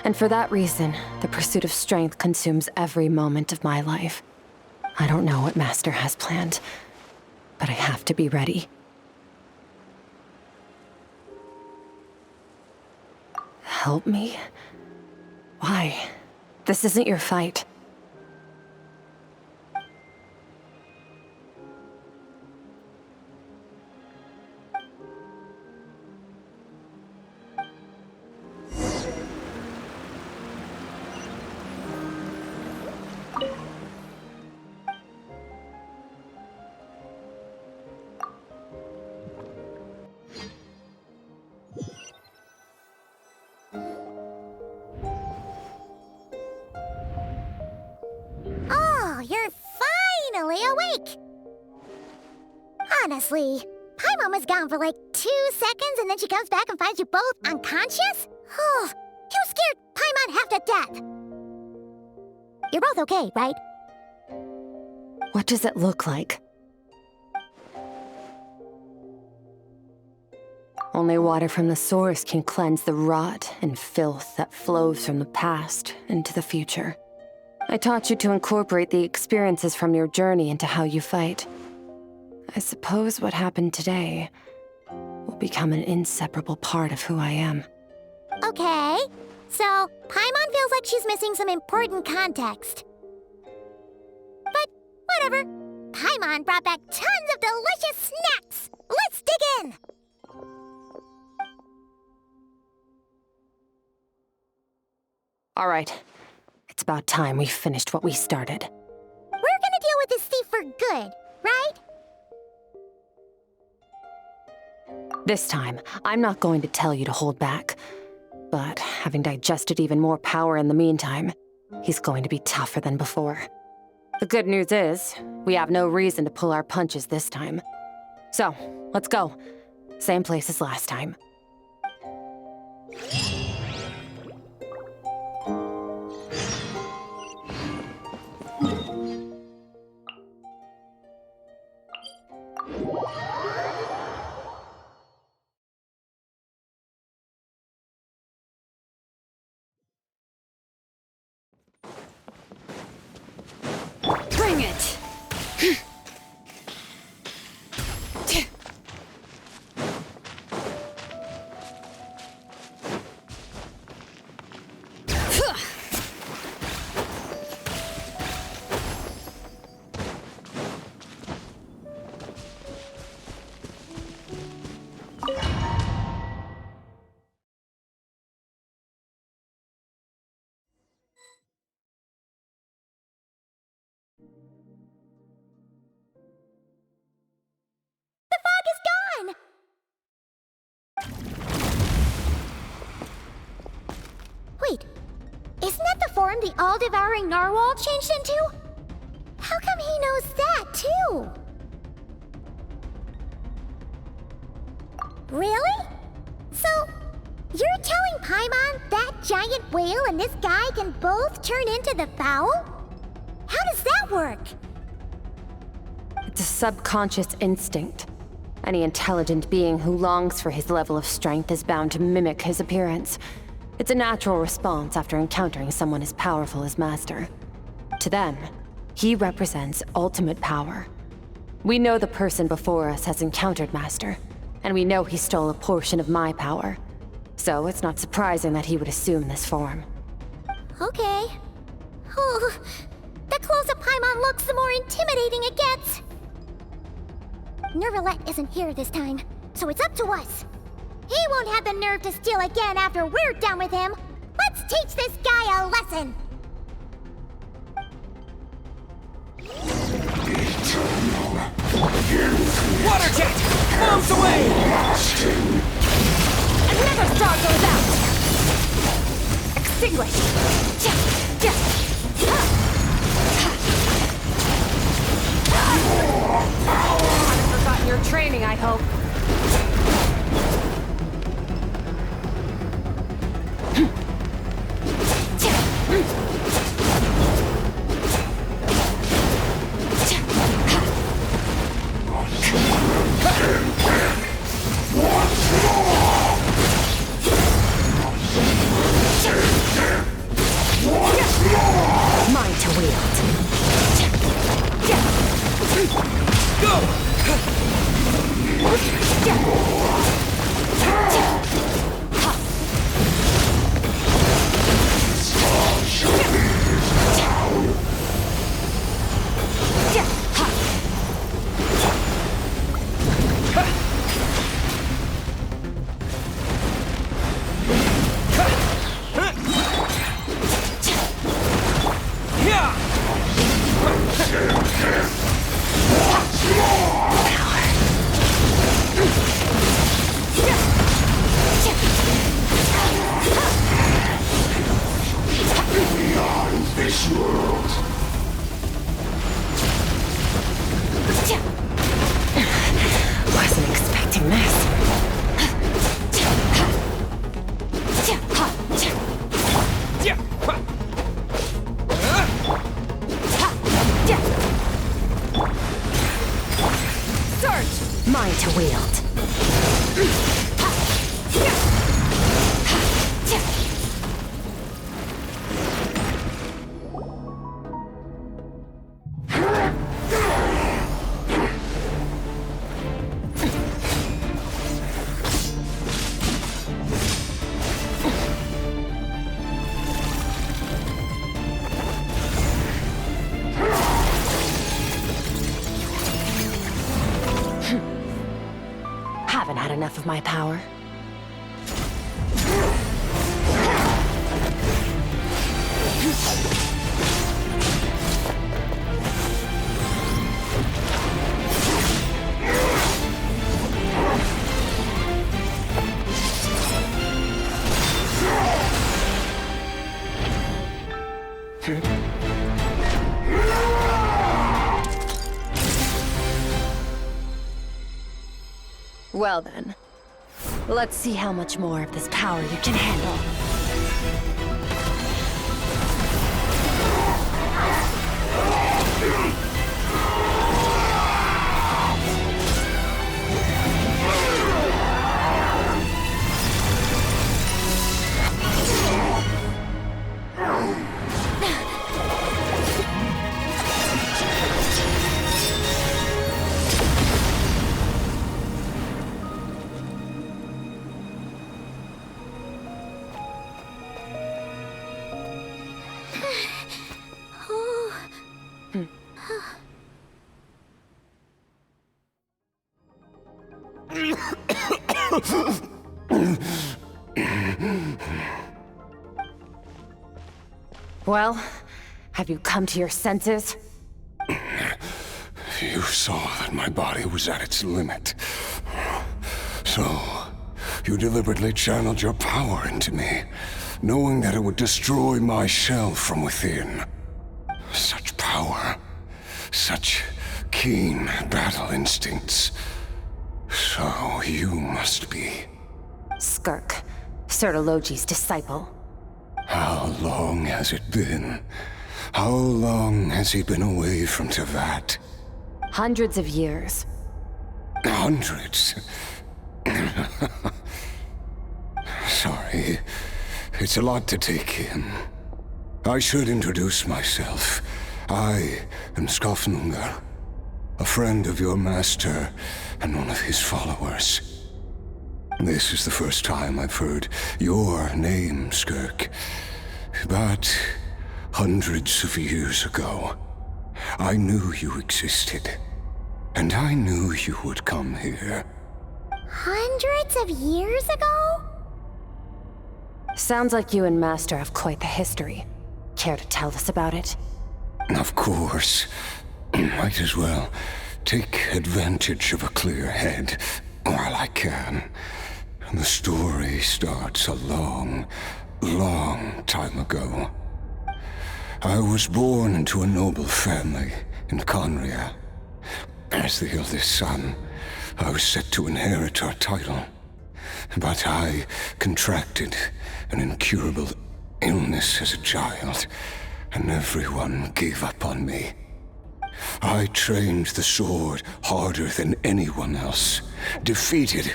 And for that reason, the pursuit of strength consumes every moment of my life. I don't know what Master has planned, but I have to be ready. Help me? Why? This isn't your fight. Oh, you're finally awake! Honestly, Paimon was gone for like 2 seconds and then she comes back and finds you both unconscious? Oh, you scared Paimon half to death! You're both okay, right? What does it look like? Only water from the source can cleanse the rot and filth that flows from the past into the future. I taught you to incorporate the experiences from your journey into how you fight. I suppose what happened today will become an inseparable part of who I am. Okay, so Paimon feels like she's missing some important context. But whatever. Paimon brought back tons of delicious snacks! Let's dig in! All right. It's about time we finished what we started. We're gonna deal with this thief for good, right? This time, I'm not going to tell you to hold back. But having digested even more power in the meantime, he's going to be tougher than before. The good news is, we have no reason to pull our punches this time. So, let's go. Same place as last time. Bring it! Wait, isn't that the form the all-devouring narwhal changed into? How come he knows that, too? Really? So, you're telling Paimon that giant whale and this guy can both turn into the fowl? How does that work? It's a subconscious instinct. Any intelligent being who longs for his level of strength is bound to mimic his appearance. It's a natural response after encountering someone as powerful as Master. To them, he represents ultimate power. We know the person before us has encountered Master, and we know he stole a portion of my power. So it's not surprising that he would assume this form. Okay. Oh, the closer Paimon looks, the more intimidating it gets. Nervalette isn't here this time, so it's up to us. He won't have the nerve to steal again after we're done with him. Let's teach this guy a lesson. Water jet! Moves away! Another star goes out! Extinguish! Haven't forgotten your training, I hope. this world. Wasn't expecting this. Surge! Mine to wield. Haven't had enough of my power. Well then, let's see how much more of this power you can handle. Well, have you come to your senses? You saw that my body was at its limit. So, you deliberately channeled your power into me, knowing that it would destroy my shell from within. Such power, such keen battle instincts. So you must be... Skirk, Sertologi's disciple. How long has it been? How long has he been away from Teyvat? Hundreds of years. Hundreds? Sorry, it's a lot to take in. I should introduce myself. I am Skirk, a friend of your master and one of his followers. This is the first time I've heard your name, Skirk. But hundreds of years ago, I knew you existed. And I knew you would come here. Hundreds of years ago? Sounds like you and Master have quite the history. Care to tell us about it? Of course. Might as well take advantage of a clear head while I can. The story starts a long, long time ago. I was born into a noble family in Khaenri'ah. As the eldest son, I was set to inherit our title. But I contracted an incurable illness as a child, and everyone gave up on me. I trained the sword harder than anyone else, defeated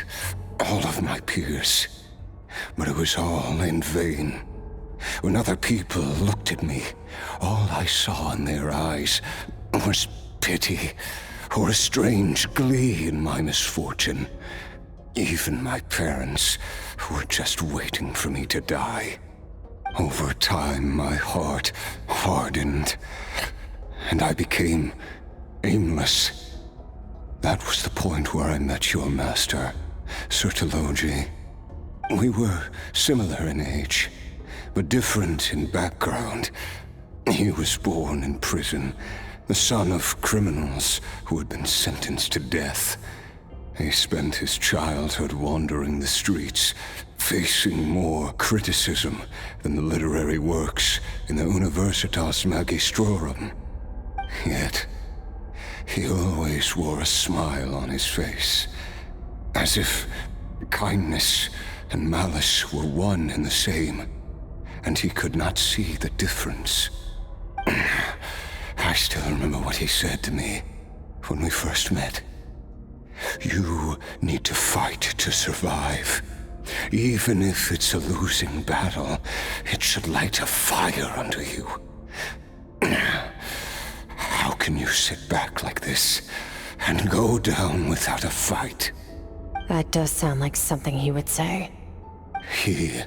all of my peers. But it was all in vain. When other people looked at me, all I saw in their eyes was pity, or a strange glee in my misfortune. Even my parents were just waiting for me to die. Over time, my heart hardened, and I became aimless. That was the point where I met your master, Sertologi. We were similar in age, but different in background. He was born in prison, the son of criminals who had been sentenced to death. He spent his childhood wandering the streets, facing more criticism than the literary works in the Universitas Magistrorum. Yet, he always wore a smile on his face, as if kindness and malice were one and the same, and he could not see the difference. I still remember what he said to me when we first met. You need to fight to survive. Even if it's a losing battle, it should light a fire under you. How can you sit back like this and go down without a fight? That does sound like something he would say. He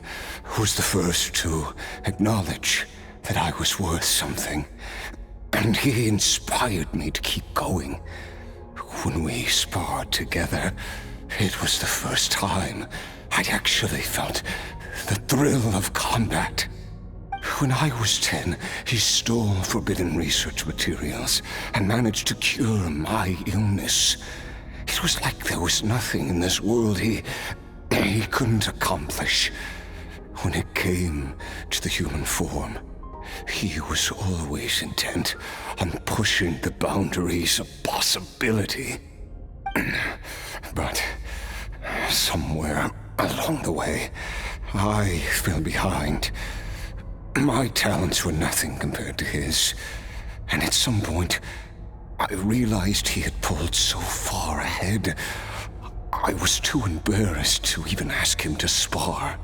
was the first to acknowledge that I was worth something, and he inspired me to keep going. When we sparred together, it was the first time I'd actually felt the thrill of combat. When I was 10, he stole forbidden research materials and managed to cure my illness. It was like there was nothing in this world he couldn't accomplish. When it came to the human form, he was always intent on pushing the boundaries of possibility. But somewhere along the way, I fell behind. My talents were nothing compared to his, and at some point, I realized he had pulled so far ahead, I was too embarrassed to even ask him to spar.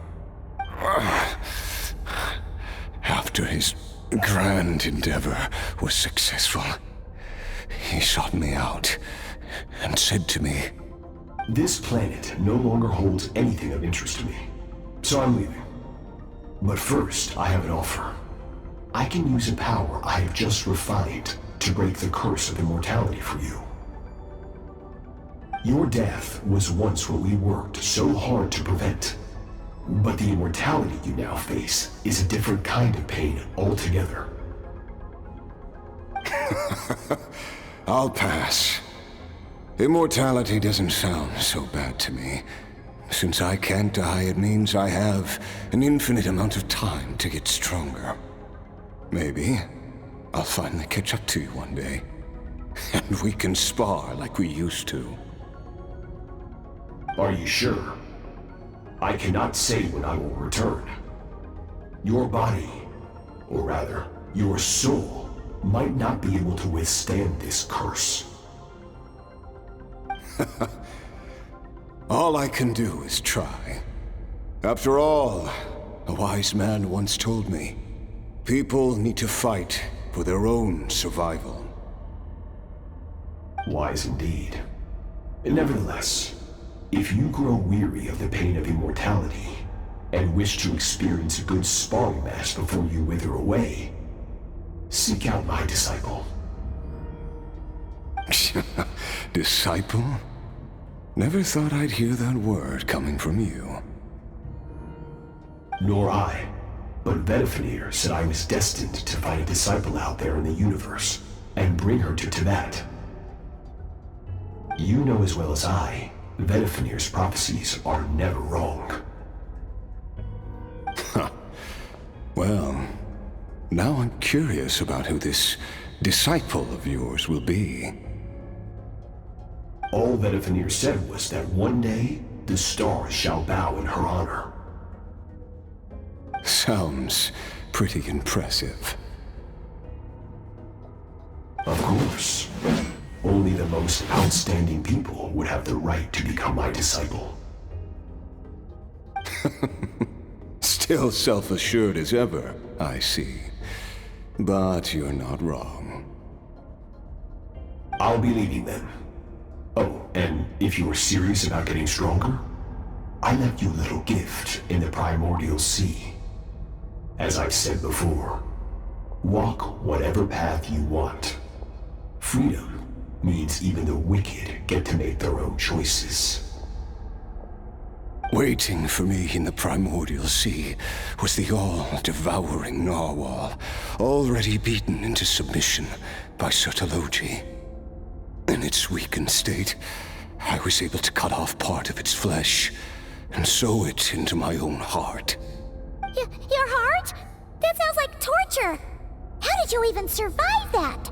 After his grand endeavor was successful, he sought me out and said to me, "This planet no longer holds anything of interest to me, so I'm leaving. But first, I have an offer. I can use a power I have just refined to break the curse of immortality for you. Your death was once what we worked so hard to prevent. But the immortality you now face is a different kind of pain altogether." I'll pass. Immortality doesn't sound so bad to me. Since I can't die, it means I have an infinite amount of time to get stronger. Maybe I'll finally catch up to you one day, and we can spar like we used to. Are you sure? I cannot say when I will return. Your body, or rather, your soul, might not be able to withstand this curse. All I can do is try. After all, a wise man once told me, people need to fight for their own survival. Wise indeed. Nevertheless, if you grow weary of the pain of immortality, and wish to experience a good sparring match before you wither away, seek out my disciple. Disciple? Never thought I'd hear that word coming from you. Nor I. But Vedifenir said I was destined to find a disciple out there in the universe, and bring her to Teyvat. You know as well as I, Vedifenir's prophecies are never wrong. Well, now I'm curious about who this disciple of yours will be. All Vedifenir said was that one day, the stars shall bow in her honor. Sounds pretty impressive. Of course. Only the most outstanding people would have the right to become my disciple. Still self-assured as ever, I see. But you're not wrong. I'll be leaving then. Oh, and if you are serious about getting stronger, I left you a little gift in the primordial sea. As I've said before, walk whatever path you want. Freedom means even the wicked get to make their own choices. Waiting for me in the primordial sea was the all-devouring narwhal, already beaten into submission by Sertologi. In its weakened state, I was able to cut off part of its flesh and sew it into my own heart. Your heart? That sounds like torture! How did you even survive that?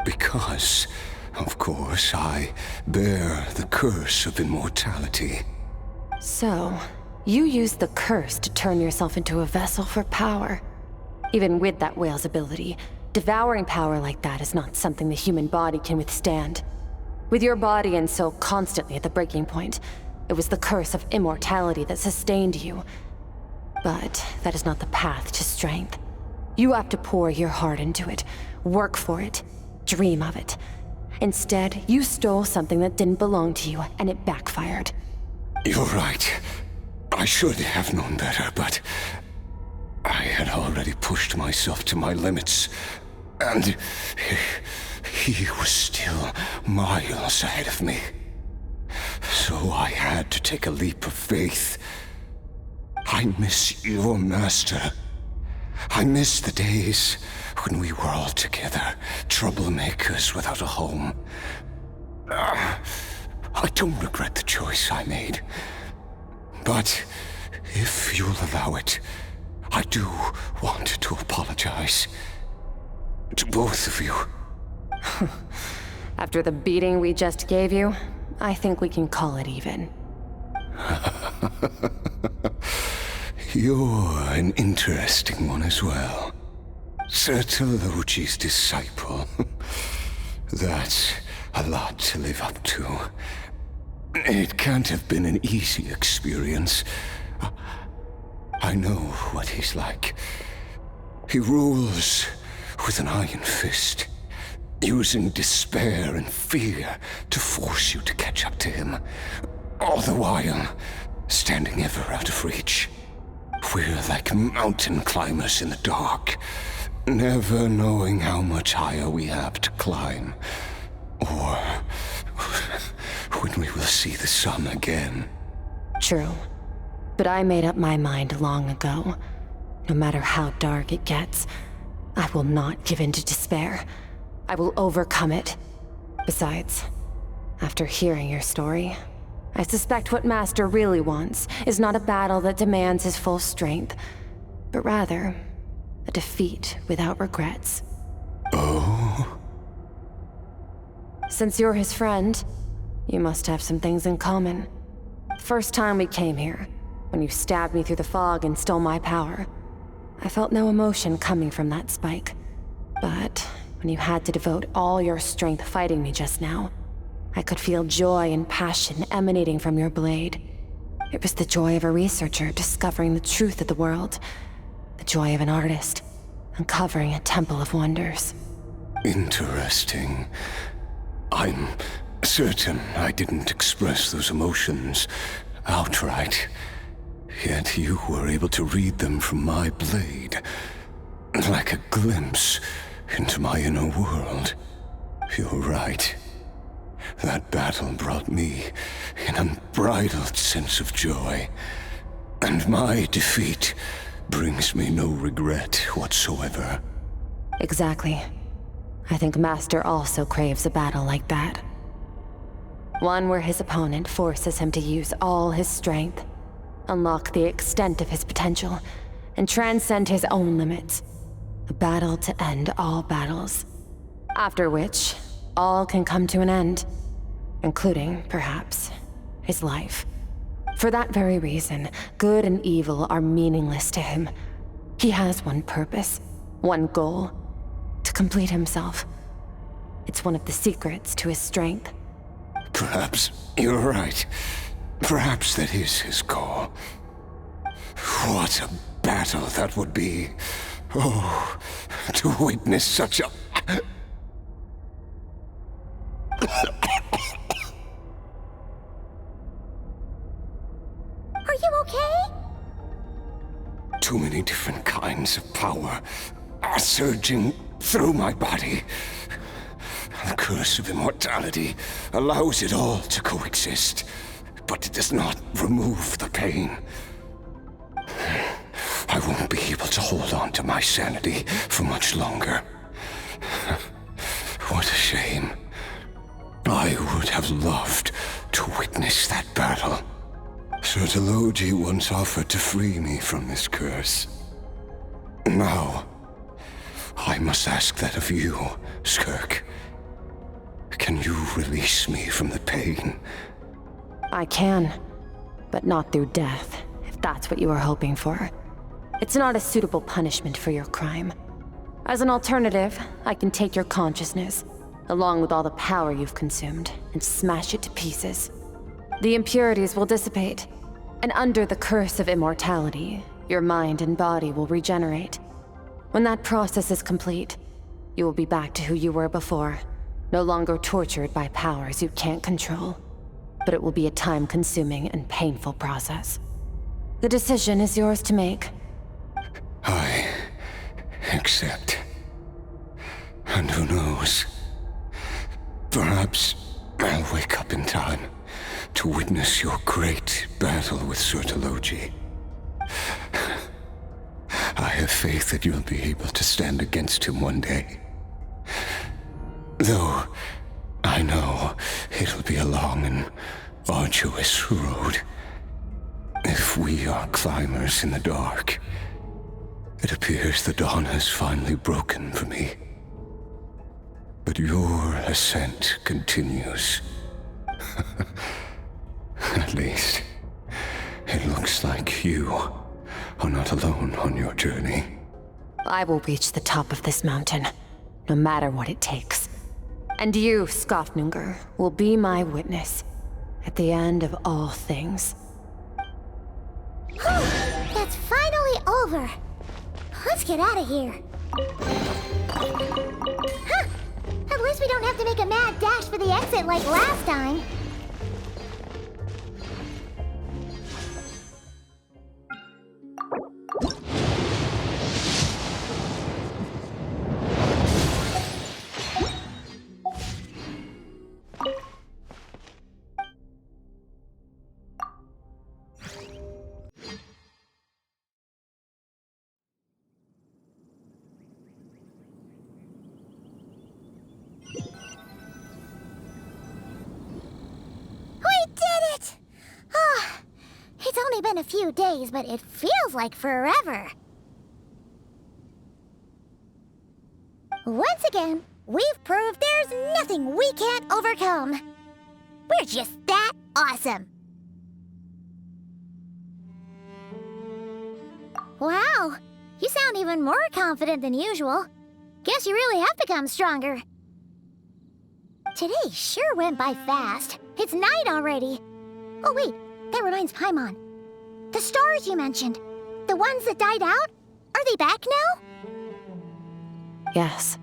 Because, of course, I bear the curse of immortality. So, you used the curse to turn yourself into a vessel for power. Even with that whale's ability, devouring power like that is not something the human body can withstand. With your body and soul constantly at the breaking point, it was the curse of immortality that sustained you. But that is not the path to strength. You have to pour your heart into it, work for it, dream of it. Instead, you stole something that didn't belong to you, and it backfired. You're right. I should have known better, but I had already pushed myself to my limits, and he was still miles ahead of me. So I had to take a leap of faith. I miss your master. I miss the days when we were all together, troublemakers without a home. I don't regret the choice I made. But if you'll allow it, I do want to apologize. To both of you. After the beating we just gave you, I think we can call it even. You're an interesting one as well. Sertologi's disciple. That's a lot to live up to. It can't have been an easy experience. I know what he's like. He rules with an iron fist, using despair and fear to force you to catch up to him, all the while standing ever out of reach. We're like mountain climbers in the dark, never knowing how much higher we have to climb, or when we will see the sun again. True. But I made up my mind long ago. No matter how dark it gets, I will not give in to despair. I will overcome it. Besides, after hearing your story, I suspect what Master really wants is not a battle that demands his full strength, but rather a defeat without regrets. Oh? Since you're his friend, you must have some things in common. First time we came here, when you stabbed me through the fog and stole my power, I felt no emotion coming from that spike. But when you had to devote all your strength fighting me just now, I could feel joy and passion emanating from your blade. It was the joy of a researcher discovering the truth of the world, the joy of an artist uncovering a temple of wonders. Interesting. I'm certain I didn't express those emotions outright. Yet you were able to read them from my blade, like a glimpse into my inner world. You're right. That battle brought me an unbridled sense of joy, and my defeat brings me no regret whatsoever. Exactly. I think Master also craves a battle like that. One where his opponent forces him to use all his strength, unlock the extent of his potential, and transcend his own limits. A battle to end all battles. After which, all can come to an end, including, perhaps, his life. For that very reason, good and evil are meaningless to him. He has one purpose, one goal: to complete himself. It's one of the secrets to his strength. Perhaps you're right. Perhaps that is his goal. What a battle that would be. Oh, to witness such a... Are you okay? Too many different kinds of power are surging through my body. The curse of immortality allows it all to coexist, but it does not remove the pain. I won't be able to hold on to my sanity for much longer. What a shame. I would have loved to witness that battle. Sertologi once offered to free me from this curse. Now, I must ask that of you, Skirk. Can you release me from the pain? I can, but not through death, if that's what you were hoping for. It's not a suitable punishment for your crime. As an alternative, I can take your consciousness, along with all the power you've consumed, and smash it to pieces. The impurities will dissipate, and under the curse of immortality, your mind and body will regenerate. When that process is complete, you will be back to who you were before, no longer tortured by powers you can't control. But it will be a time-consuming and painful process. The decision is yours to make. I accept. And who knows? Perhaps I'll wake up in time to witness your great battle with Sertologi. I have faith that you'll be able to stand against him one day. Though I know it'll be a long and arduous road. If we are climbers in the dark, it appears the dawn has finally broken for me. But your ascent continues. At least, it looks like you are not alone on your journey. I will reach the top of this mountain, no matter what it takes. And you, Skofnungur, will be my witness at the end of all things. It's finally over. Let's get out of here. Huh! At least we don't have to make a mad dash for the exit like last time. Been a few days, but it feels like forever. Once again, we've proved there's nothing we can't overcome. We're just that awesome. Wow, you sound even more confident than usual. Guess you really have become stronger. Today sure went by fast. It's night already. Oh wait, that reminds Paimon. The stars you mentioned, the ones that died out, are they back now? Yes.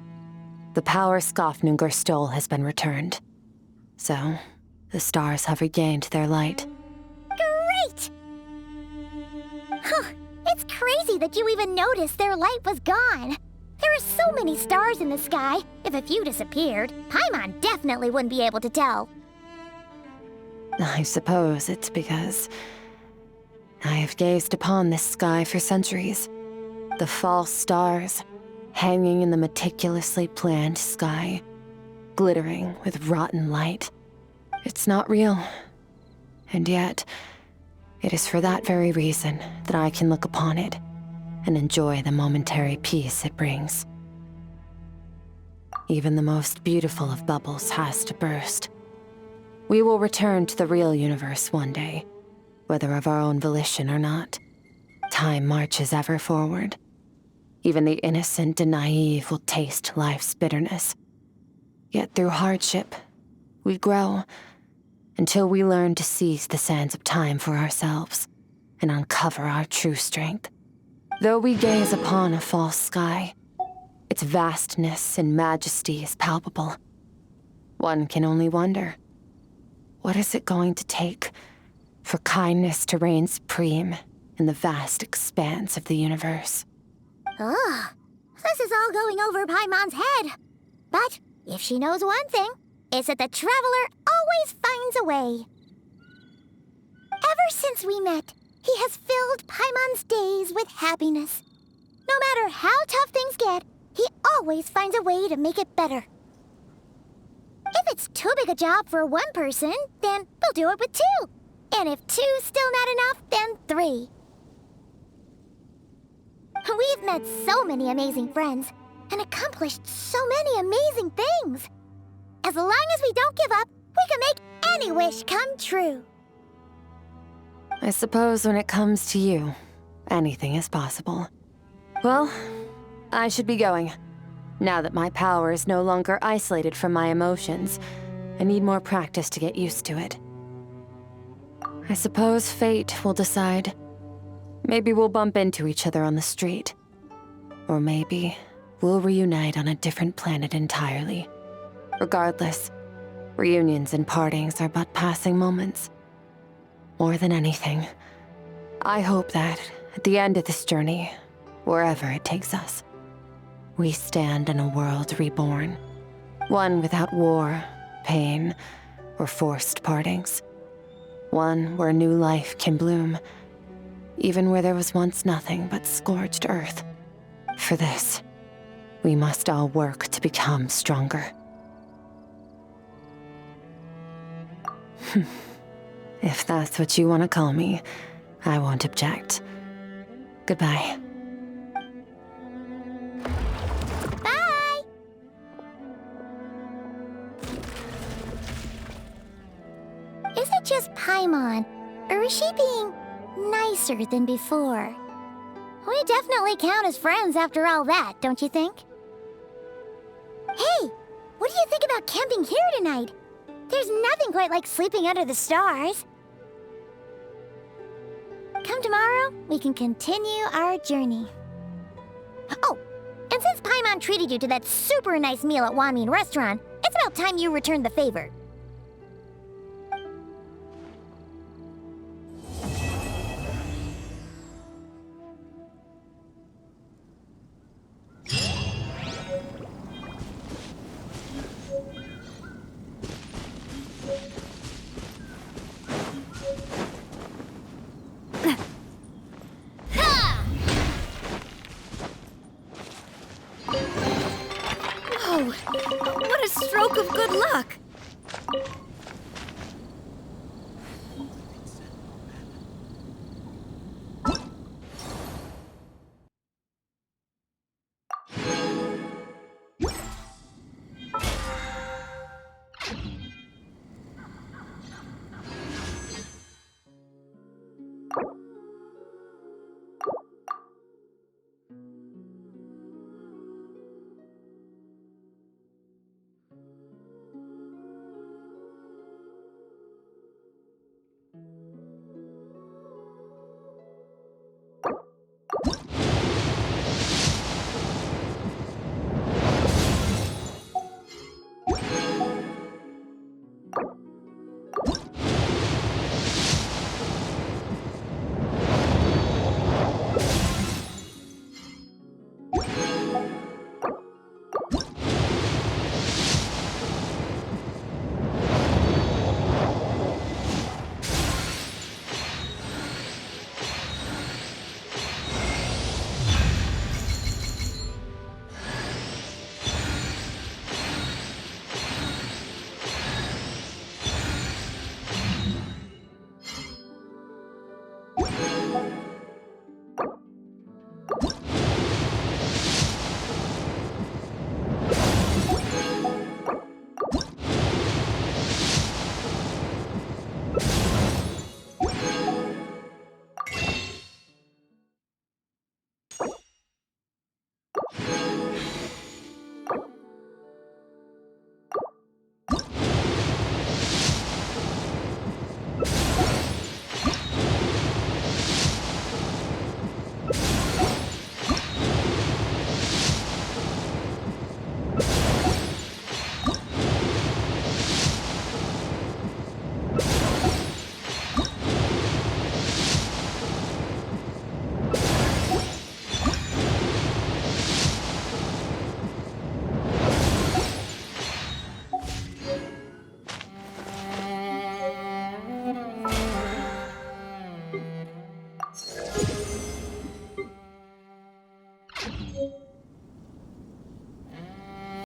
The power Skofnungur stole has been returned. So, the stars have regained their light. Great! Huh, it's crazy that you even noticed their light was gone. There are so many stars in the sky. If a few disappeared, Paimon definitely wouldn't be able to tell. I suppose it's because I have gazed upon this sky for centuries. The false stars, hanging in the meticulously planned sky, glittering with rotten light. It's not real. And yet, it is for that very reason that I can look upon it and enjoy the momentary peace it brings. Even the most beautiful of bubbles has to burst. We will return to the real universe one day, whether of our own volition or not. Time marches ever forward. Even the innocent and naive will taste life's bitterness. Yet through hardship, we grow until we learn to seize the sands of time for ourselves and uncover our true strength. Though we gaze upon a false sky, its vastness and majesty is palpable. One can only wonder, what is it going to take for kindness to reign supreme in the vast expanse of the universe? Ugh, this is all going over Paimon's head. But if she knows one thing, it's that the Traveler always finds a way. Ever since we met, he has filled Paimon's days with happiness. No matter how tough things get, he always finds a way to make it better. If it's it's too big a job for one person, then we'll do it with 2. And if 2's still not enough, then 3. We've met so many amazing friends and accomplished so many amazing things. As long as we don't give up, we can make any wish come true. I suppose when it comes to you, anything is possible. Well, I should be going. Now that my power is no longer isolated from my emotions, I need more practice to get used to it. I suppose fate will decide. Maybe we'll bump into each other on the street. Or maybe we'll reunite on a different planet entirely. Regardless, reunions and partings are but passing moments. More than anything, I hope that, at the end of this journey, wherever it takes us, we stand in a world reborn. One without war, pain, or forced partings. One where new life can bloom, even where there was once nothing but scorched earth. For this, we must all work to become stronger. If that's what you want to call me, I won't object. Goodbye. Bye! Is it just Paimon, or is she being nicer than before? We definitely count as friends after all that, don't you think? Hey, what do you think about camping here tonight? There's nothing quite like sleeping under the stars. Come tomorrow, we can continue our journey. Oh, and since Paimon treated you to that super nice meal at Wanmin Restaurant, it's about time you returned the favor. Whoa! What a stroke of good luck!